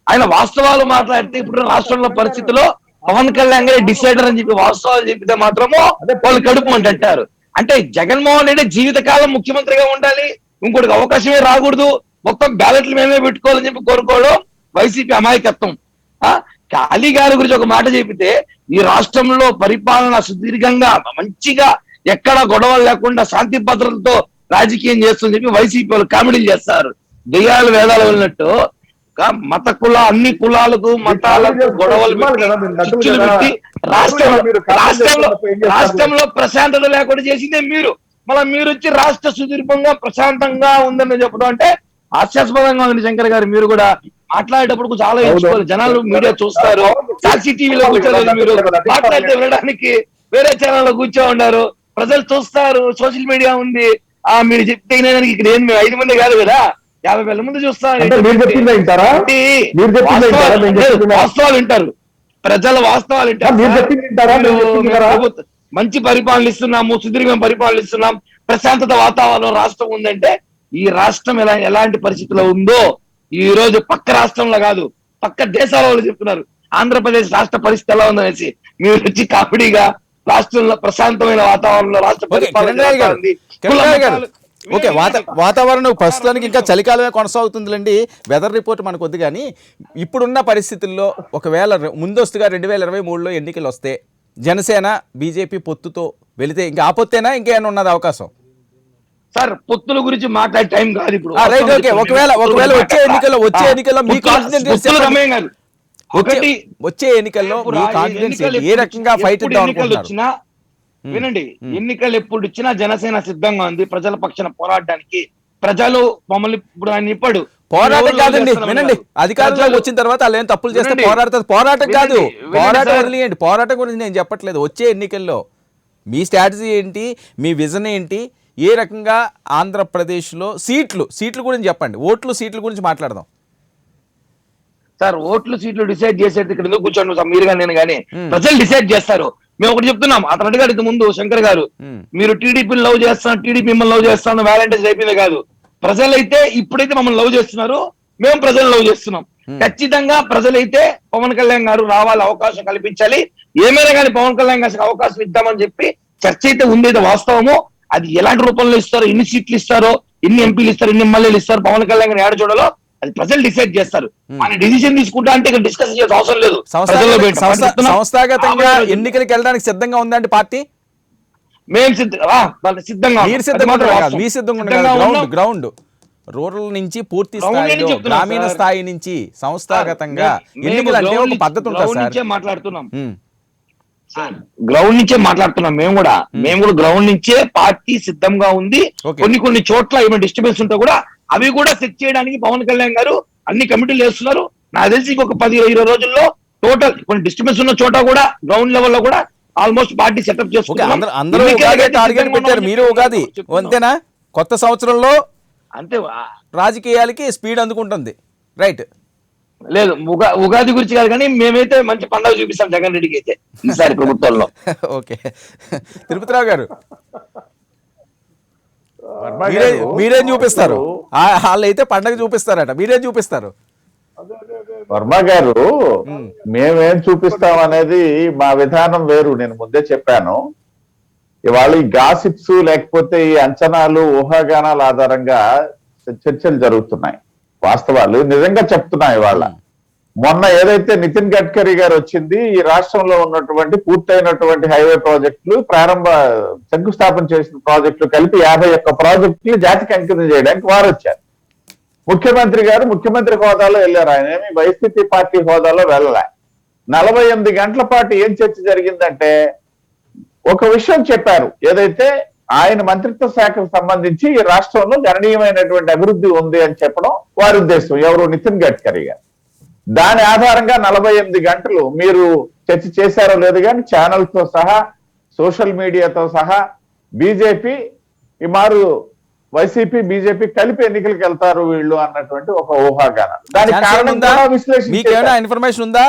ఆయన వాస్తవాలు మాట్లాడితే ఇప్పుడు రాష్ట్రంలో పరిస్థితిలో పవన్ కళ్యాణ్ గారి డిసైడర్ అని చెప్పి వాస్తవాలు చెప్పితే మాత్రము వాళ్ళు కడుపు అంటారు. అంటే జగన్మోహన్ రెడ్డి జీవితకాలం ముఖ్యమంత్రిగా ఉండాలి, ఇంకోటికి అవకాశమే రాకూడదు, మొత్తం బ్యాలెట్లు మేమే పెట్టుకోవాలని చెప్పి కోరుకోవడం వైసీపీ అమాయకత్వం. కాళీ గారి గురించి ఒక మాట చెప్పితే ఈ రాష్ట్రంలో పరిపాలన సుదీర్ఘంగా మంచిగా ఎక్కడ గొడవలు లేకుండా శాంతి భద్రతలతో రాజకీయం చేస్తుందని చెప్పి వైసీపీ వాళ్ళు కామెడీలు చేస్తారు. దెయ్యాలు వేదాలు వెళ్ళినట్టు మత అన్ని కులాలకు మతాలకు గొడవలు పెట్టి రాష్ట్రంలో ప్రశాంతత లేకుండా చేసిందే మీరు. మళ్ళీ మీరు వచ్చి రాష్ట్ర సుదీర్ఘంగా ప్రశాంతంగా ఉందని చెప్పడం అంటే హాస్యాస్పదంగా ఉంది. శంకర్ గారు, మీరు కూడా మాట్లాడేటప్పుడు చాలా ఎంచుకోవాలి. జనాలు మీడియా చూస్తారు, సాక్షి టీవీలో కూర్చోలేదు, మీరు మాట్లాడితే వినడానికి వేరే ఛానల్లో కూర్చో ఉన్నారు, ప్రజలు చూస్తారు, సోషల్ మీడియా ఉంది. మీరు చెప్తే ఇక్కడ ఏం 5 మంది కాదు కదా, 50,000 మంది చూస్తారు. వాస్తవాలు వింటారు, ప్రజల వాస్తవాలు వింటారు. మంచి పరిపాలన ఇస్తున్నాము, సుదీర్ఘమైన పరిపాలన ఇస్తున్నాం, ప్రశాంతత వాతావరణం రాష్ట్రం ఉందంటే ఈ రాష్ట్రం ఎలాంటి పరిస్థితిలో ఉందో ఈ రోజు పక్క రాష్ట్రంలో కాదు పక్క దేశాల వాళ్ళు చెప్తున్నారు. ఆంధ్రప్రదేశ్ రాష్ట్ర పరిస్థితి ఎలా ఉందనేసి మీరు వచ్చి కామెడీగా రాష్ట్రంలో ప్రశాంతమైన వాతావరణంలో రాష్ట్ర పరిపాలన ఓకే, వాతావరణం ప్రస్తుతానికి ఇంకా చలికాలమే కొనసాగుతుందిలేండి. వెదర్ రిపోర్ట్ మనకు వద్దు. కానీ ఇప్పుడున్న పరిస్థితుల్లో ఒకవేళ ముందస్తుగా 2023లో ఎన్నికలు వస్తే జనసేన బీజేపీ పొత్తుతో వెళితే ఇంకా ఆపొత్తేనా ఇంకేమైనా ఉన్నది అవకాశం? సార్ పొత్తుల గురించి మాట్లాడే టైం కాదు ఇప్పుడు. Right, okay. ఒకవేళ వచ్చే ఎన్నికల్లో మీ కాన్ఫిడెన్స్ వచ్చే ఎన్నికల్లో మీ కాన్ఫిడెన్స్ ఏ రకంగా ఫైట్ ఇద్దాం అనుకుంటున్నారు? వినండి, ఎన్నికలు ఎప్పుడు ఇచ్చినా జనసేన సిద్ధంగా ఉంది ప్రజల పక్షాన పోరాడడానికి. ప్రజలు మమ్మల్ని ఇప్పుడు ఆయన చెప్పాడు పోరాటం కాదండి, వినండి, అధికారంలోకి వచ్చిన తర్వాత వాళ్ళు ఏం తప్పులు చేస్తే పోరాడుతుంది. పోరాటం కాదు, పోరాటం వదిలేయండి. పోరాటం గురించి నేను చెప్పట్లేదు. వచ్చే ఎన్నికల్లో మీ స్ట్రాటజీ ఏంటి, మీ విజన్ ఏంటి, ఏ రకంగా ఆంధ్రప్రదేశ్లో సీట్లు గురించి చెప్పండి. సీట్ల గురించి మాట్లాడదాం సార్. ఓట్లు సీట్లు డిసైడ్ చేసేది ఇక్కడ ఎందుకు కూర్చోండి సార్, మీరు కానీ నేను కానీ. ప్రజలు డిసైడ్ చేస్తారు. మేము ఒకటి చెప్తున్నాం, అతను అడిగాడు ఇంత ముందు శంకర్ గారు, మీరు టీడీపీని లవ్ చేస్తాను, టీడీపీ మిమ్మల్ని లవ్ చేస్తాను, వ్యాలంటైన్స్ అయిపోయింది కాదు. ప్రజలైతే ఇప్పుడైతే మమ్మల్ని లవ్ చేస్తున్నారు, మేము ప్రజలు లవ్ చేస్తున్నాం. ఖచ్చితంగా ప్రజలైతే పవన్ కళ్యాణ్ గారు రావాలి, అవకాశం కల్పించాలి. ఏమైనా కానీ పవన్ కళ్యాణ్ గారికి అవకాశం ఇద్దామని చెప్పి చర్చ అయితే ఉండేది వాస్తవము. అది ఎలాంటి రూపంలో ఇస్తారో, ఎన్ని సీట్లు ఇస్తారో, ఎన్ని ఎంపీలు ఇస్తారు, ఎన్ని ఎమ్మెల్యేలు ఇస్తారు, పవన్ కళ్యాణ్ గారిని ఏడ చూడాలో అది ప్రజలు డిసైడ్ చేస్తారు. మన డిసిజన్ తీసుకుంటా అంటే ఇక్కడ డిస్కస్ చేసే అవసరం లేదు. సంస్థాగతంగా ఎన్నికలకు వెళ్ళడానికి సిద్ధంగా ఉందండి పార్టీ. మేము సిద్ధంగా గ్రౌండ్ రూరల్ నుంచి పూర్తి స్థాయిలో గ్రామీణ స్థాయి నుంచి సంస్థాగతంగా ఎన్నికలు అంటే ఒక పద్ధతి ఉంటుంది. మాట్లాడుతున్నాం గ్రౌండ్ నుంచే మాట్లాడుతున్నాం. మేము కూడా గ్రౌండ్ నుంచే పార్టీ సిద్ధంగా ఉంది. కొన్ని చోట్ల ఏమైనా డిస్టర్బెన్స్ ఉంటే కూడా అవి కూడా సెట్ చేయడానికి పవన్ కళ్యాణ్ గారు అన్ని కమిటీలు వేస్తున్నారు. నాకు తెలిసి ఒక 10-20 రోజుల్లో టోటల్ కొన్ని డిస్టర్బెన్స్ ఉన్న చోట కూడా గ్రౌండ్ లెవెల్ లో కూడా ఆల్మోస్ట్ పార్టీ సెటప్ చేసుకుంటారు. మీరు ఉగాది అంతేనా, కొత్త సంవత్సరంలో అంతే రాజకీయాలకి స్పీడ్ అందుకుంటుంది. రైట్, లేదు ఉగాది గురించి కాదు కానీ మేమైతే మంచి పండుగ చూపిస్తాం జగన్ రెడ్డికి అయితే ఈసారి ప్రభుత్వంలో. ఓకే, తిరుపతిరావు గారు మీరేం చూపిస్తారు? వాళ్ళు అయితే పండగ చూపిస్తారట, మీరేం చూపిస్తారు? వర్మ గారు, మేమేం చూపిస్తాం అనేది మా విధానం వేరు. నేను ముందే చెప్పాను. ఇవాళ ఈ గాసిప్స్ లేకపోతే ఈ అంచనాలు, ఊహాగానాల ఆధారంగా చర్చలు జరుగుతున్నాయి. వాస్తవాలు నిజంగా చెప్తున్నాయి. ఇవాళ మొన్న ఏదైతే నితిన్ గడ్కరీ గారు వచ్చింది, ఈ రాష్ట్రంలో ఉన్నటువంటి పూర్తయినటువంటి హైవే ప్రాజెక్టులు, శంకుస్థాపన చేసిన ప్రాజెక్టులు కలిపి 51 ప్రాజెక్టులు జాతికి అంకితం చేయడానికి వారు వచ్చారు. ముఖ్యమంత్రి గారు ముఖ్యమంత్రి హోదాలో వెళ్ళారు. ఆయన ఏమి వైసీపీ పార్టీ హోదాలో వెళ్ళలే. 48 గంటల పాటు ఏం చర్చ జరిగిందంటే ఒక విషయం చెప్పారు. ఏదైతే ఆయన మంత్రిత్వ శాఖకు సంబంధించి ఈ రాష్ట్రంలో గణనీయమైనటువంటి అభివృద్ధి ఉంది అని చెప్పడం వారి ఉద్దేశం. ఎవరు? నితిన్ గడ్కరీ గారు. దాని ఆధారంగా 48 గంటలు మీరు చర్చ చేశారో లేదు కానీ ఛానల్తో సహా, సోషల్ మీడియాతో సహా బీజేపీ ఈ మారు వైసీపీ బీజేపీ కలిపి ఎన్నికలకు వెళ్తారు వీళ్ళు అన్నటువంటి ఒక ఊహాగానం. దానికి కారణం విశ్లేషణ ఇన్ఫర్మేషన్ ఉందా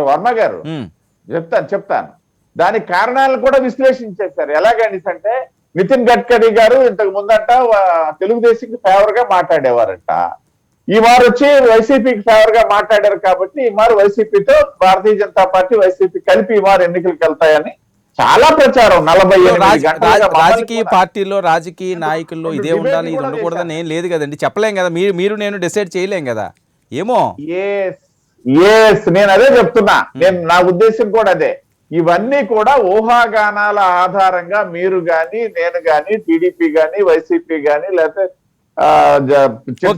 వర్మ గారు? చెప్తాను. దానికి కారణాలను కూడా విశ్లేషించేశారు. ఎలాగంటే నితిన్ గడ్కరీ గారు ఇంతకు ముందంట తెలుగుదేశంకి ఫేవర్ గా మాట్లాడేవారంట. ఈ మారు వచ్చి వైసీపీకి ఫేవర్ గా మాట్లాడారు కాబట్టి ఈ మారు వైసీపీతో భారతీయ జనతా పార్టీ వైసీపీ కలిపి ఈ మారు ఎన్నికలకు వెళ్తాయని చాలా ప్రచారం. 48 గంటలు రాజకీయ పార్టీలో, రాజకీయ నాయకుల్లో ఇదే ఉండాలి, ఇది ఉండకూడదని ఏం లేదు కదండి. చెప్పలేం కదా, మీరు నేను డిసైడ్ చేయలేం కదా. ఏమో నేను అదే చెప్తున్నా. నా ఉద్దేశం కూడా అదే. ఇవన్నీ కూడా ఊహాగానాల ఆధారంగా మీరు గాని, నేను గాని, టీడీపీ గాని, వైసీపీ గాని, లేకపోతే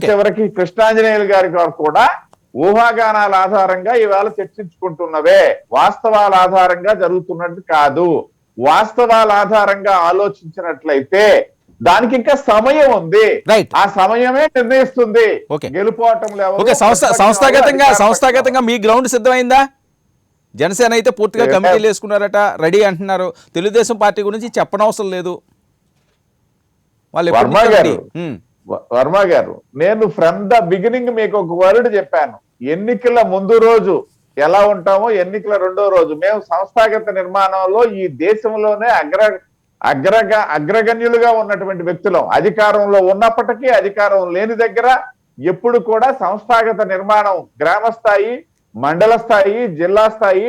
చివరికి కృష్ణాంజనేయులు గారి కూడా ఊహాగానాల ఆధారంగా ఇవాళ చర్చించుకుంటున్నవే. వాస్తవాల ఆధారంగా జరుగుతున్నట్టు కాదు. వాస్తవాల ఆధారంగా ఆలోచించినట్లయితే దానికి ఇంకా సమయం ఉంది. ఆ సమయమే నిర్ణయిస్తుంది గెలుపోవటం. సంస్థాగతంగా మీ గ్రౌండ్ సిద్ధమైందా? జనసేన అయితే పూర్తిగా కమిటీలు వేసుకున్నారట, రెడీ అంటున్నారు. తెలుగుదేశం పార్టీ గురించి చెప్పనవసరం లేదు. వర్మ గారు, నేను ఫ్రమ్ ద బిగినింగ్ మీకు ఒక వర్డ్ చెప్పాను. ఎన్నికల ముందు రోజు ఎలా ఉంటామో ఎన్నికల రెండో రోజు మేము సంస్థాగత నిర్మాణంలో ఈ దేశంలోనే అగ్రగణ్యులుగా ఉన్నటువంటి వ్యక్తులం. అధికారంలో ఉన్నప్పటికీ అధికారం లేని దగ్గర ఎప్పుడు కూడా సంస్థాగత నిర్మాణం గ్రామ స్థాయి, మండల స్థాయి, జిల్లా స్థాయి,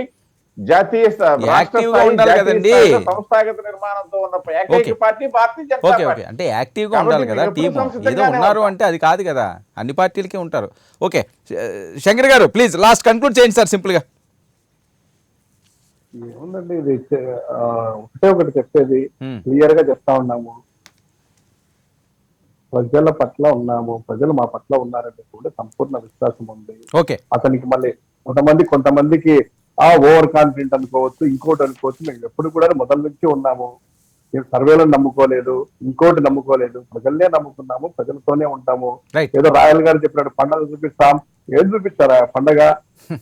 జాతీయ రాష్ట్ర యాక్టివ్గా స్థాయి, ఉండాలి జాతీయ కదండి. స్థాయిలో సంస్థాగత నిర్మాణంతో ఉన్న ఏకైక okay. Party Bharatiya Janata okay okay party. అంటే యాక్టివ్గా కాబట్టి ఉండాలి కదా మేము ఎప్పుడూ టీము. ఏదో సంసిద్ధంగానే ఉన్నారు ఉంటాం. అంటే అది కాదు కదా, అన్ని పార్టీలకే ఉంటారు. ఓకే శంకర్ గారు ప్లీజ్ లాస్ట్ కన్క్లూడ్ చేయండి సార్ సింపుల్గా. ఏముందండి ఇది ఒకటే ఒకటి చెప్పేది, Hmm. క్లియర్ గా చెప్తా ఉన్నాము. ప్రజల పట్ల ఉన్నాము, ప్రజలు మా పట్ల ఉన్నారనే కూడా సంపూర్ణ విశ్వాసం ఉంది. ఓకే అతనికి మళ్ళీ కొంతమందికి ఓవర్ కాన్ఫిడెంట్ అనుకోవచ్చు, ఇంకోటి అనుకోవచ్చు. మేము ఎప్పుడు కూడా మొదల నుంచి ఉన్నాము. మేము సర్వేలను నమ్ముకోలేదు, ఇంకోటి నమ్ముకోలేదు, ప్రజల్నే నమ్ముకున్నాము, ప్రజలతోనే ఉంటాము. రైట్. ఏదో రాయల్ గారు చెప్పినట్టు పండగ చూపిస్తాం, ఏం చూపిస్తారా పండగ?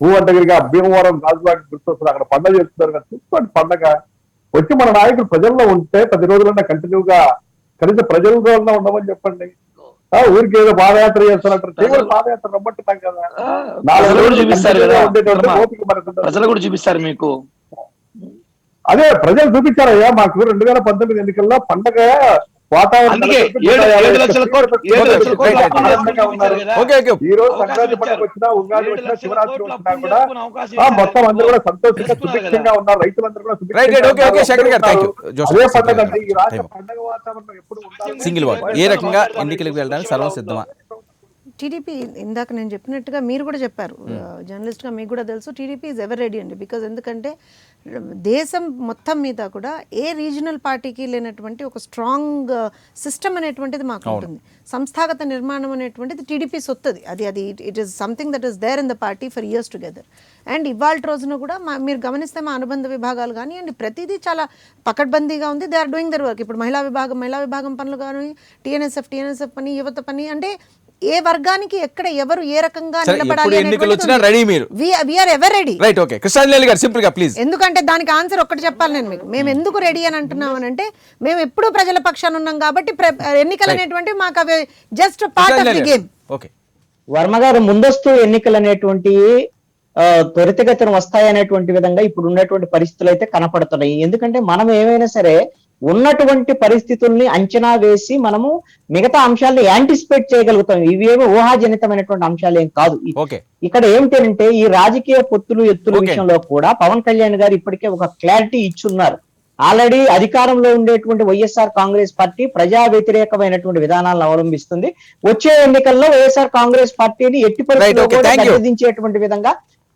భూవంటగిరిగా భీమవరం రాజువాకి గుర్తొస్తుంది, అక్కడ పండగ చేస్తున్నారు కదా, చూసుకోండి పండగ. వచ్చి మన నాయకులు ప్రజల్లో ఉంటే 10 రోజులన్నా కంటిన్యూగా కనీసం ప్రజలతో ఉండమని చెప్పండి. ఊరికి ఏదో పాదయాత్ర చేస్తున్నట్టు తీవ్ర పాదయాత్ర రమ్మంటున్నాం కదా. ప్రజలు కూడా చూపిస్తారు కదా, ఉండేటువంటి ఓపిక మనకు ఉండదు. ప్రజలు కూడా చూపిస్తారు మీకు. అదే ప్రజలు చూపించారయ్యా మాకు 2019 ఎన్నికల్లో పండగ వాతావరణం అందుకే నెలకొల్పి 7 లక్షల కోట్లు ఆనందంగా ఉన్నారు. ఓకే ఓకే ఈ రోజు సంక్రాంతి పండుగ వచ్చినా, ఉగాది వచ్చినా, శివరాత్రి వచ్చినా కూడా మొత్తం అందరూ కూడా సంతోషంగా సుభిక్షంగా ఉన్నారు. రైతులందరూ కూడా right right okay okay Shankar గారు థ్యాంక్ యూ. అదే పండుగ అండి. ఈ రాష్ట్ర పండుగ వాతావరణం ఎప్పుడు ఉండాలి. సింగిల్ వర్డ్ ఏ రకంగా ఎన్నికలకు వెళ్ళడానికి సర్వం సిద్ధమా? టీడీపీ ఇందాక నేను చెప్పినట్టుగా మీరు కూడా చెప్పారు, జర్నలిస్ట్గా మీకు కూడా తెలుసు, టీడీపీ ఈజ్ ఎవర్ రెడీ అండి. బికాజ్ ఎందుకంటే దేశం మొత్తం మీద కూడా ఏ రీజనల్ పార్టీకి లేనటువంటి ఒక స్ట్రాంగ్ సిస్టమ్ అనేటువంటిది మాకు ఉంటుంది. సంస్థాగత నిర్మాణం అనేటువంటిది టీడీపీ సొత్తది. అది it is something that is there in the party for years together. And ఇవాళ రోజున కూడా మీరు గమనిస్తే మా అనుబంధ విభాగాలు కానీ అండ్ ప్రతిదీ చాలా పకడ్బందీగా ఉంది. They are doing their work. ఇప్పుడు మహిళా విభాగం పనులు కానీ, టీఎన్ఎస్ఎఫ్ పని, యువత పని, అంటే ఏ వర్గానికి ఎక్కడ ఎవరు ఏ రకంగా నిలబడాలి ఎన్నికలు వచ్చినా రెడీ మీరు. We are ever ready. Right okay Krishnanjali గారు సింపుల్ గా ప్లీజ్. ఎందుకంటే దానికి ఆన్సర్ ఒక్కటి చెప్పాలి నేను మీకు. మేము ఎందుకు రెడీ అని అంటున్నాం అంటే మేము ఎప్పుడూ ప్రజల పక్షాన ఉన్నాం కాబట్టి ఎన్నికలు అనేటువంటివి మాకు అవి just part of the game. Okay Varma గారు, ముందస్తు ఎన్నికలు అనేటువంటి త్వరితగతిన వస్తాయనేటువంటి విధంగా ఇప్పుడు ఉన్నటువంటి పరిస్థితులు అయితే కనపడుతున్నాయి. ఎందుకంటే మనం ఏమైనా సరే ఉన్నటువంటి పరిస్థితుల్ని అంచనా వేసి మనము మిగతా అంశాలను యాంటిసిపేట్ చేయగలుగుతాం. ఇవి ఏమో ఊహాజనితమైనటువంటి అంశాలు ఏం కాదు. ఓకే ఇక్కడ ఏమిటంటే ఈ రాజకీయ పొత్తులు ఎత్తుల విషయంలో కూడా పవన్ కళ్యాణ్ గారు ఇప్పటికే ఒక క్లారిటీ ఇచ్చున్నారు. ఆల్రెడీ అధికారంలో ఉండేటువంటి వైఎస్ఆర్ కాంగ్రెస్ పార్టీ ప్రజా వ్యతిరేకమైనటువంటి విధానాలను అవలంబిస్తుంది. వచ్చే ఎన్నికల్లో వైఎస్ఆర్ కాంగ్రెస్ పార్టీని ఎట్టి పరిస్థితుల్లో కూడా గద్దెదించేటువంటి విధంగా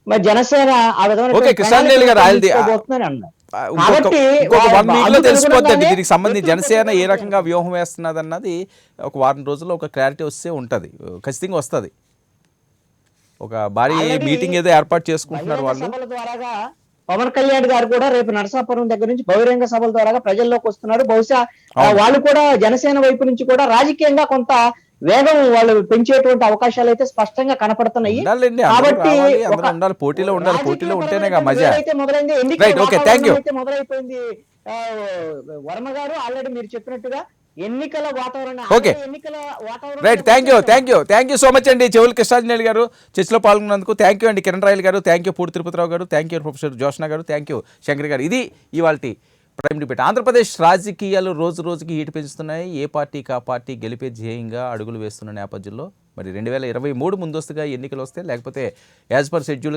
మరి జనసేన ఆ విధమైన కాబట్టి ఇంకొక 1 వీక్ లో తెలిసిపోద్దండి దీనికి సంబంధించి జనసేన ఏ రకంగా వ్యూహం వేస్తున్నది అన్నది. ఒక వారం రోజుల్లో ఒక క్లారిటీ వస్తే ఉంటది, ఖచ్చితంగా వస్తుంది. ఒక భారీ మీటింగ్ ఏదో ఏర్పాటు చేసుకుంటున్నారు వాళ్ళు. ద్వారాగా పవన్ కళ్యాణ్ గారు కూడా రేపు నరసాపురం దగ్గర నుంచి బహిరంగ సభల ద్వారా ప్రజల్లోకి వస్తున్నారు. బహుశా వాళ్ళు కూడా జనసేన వైపు నుంచి కూడా రాజకీయంగా కొంత వేగం వాళ్ళు పెంచేటువంటి అవకాశాలు అయితే స్పష్టంగా కనపడుతున్నాయి. కాబట్టి పోటీలో ఉండాలి, పోటీలో ఉంటేనే మజా. మొదలైంది మొదలైపోయింది. వర్మ గారు ఆల్రెడీ మీరు చెప్పినట్టుగా ఎన్నికల వాతావరణం. Okay right thank you so much అండి. చెవులు కృష్ణాంజలి గారు చర్చలో పాల్గొన్నందుకు థ్యాంక్ యూ అండి. కిరణ్ రాయల్ గారు థ్యాంక్ యూ, పూడి తిరుపతిరావు గారు థ్యాంక్ యూ, ప్రొఫెసర్ జోష్న గారు థ్యాంక్ యూ, శంకర్ గారు. ఇది ఇవాల్టి ప్రైమ్ డిబేట్. ఆంధ్రప్రదేశ్ రాజకీయాలు రోజు రోజుకి హీటు పెంచుతున్నాయి. ఏ పార్టీకి ఆ పార్టీ గెలిపే ధ్యేయంగా అడుగులు వేస్తున్న నేపథ్యంలో మరి 2023 ముందస్తుగా ఎన్నికలు వస్తే లేకపోతే యాజ్ పర్ షెడ్యూల్గా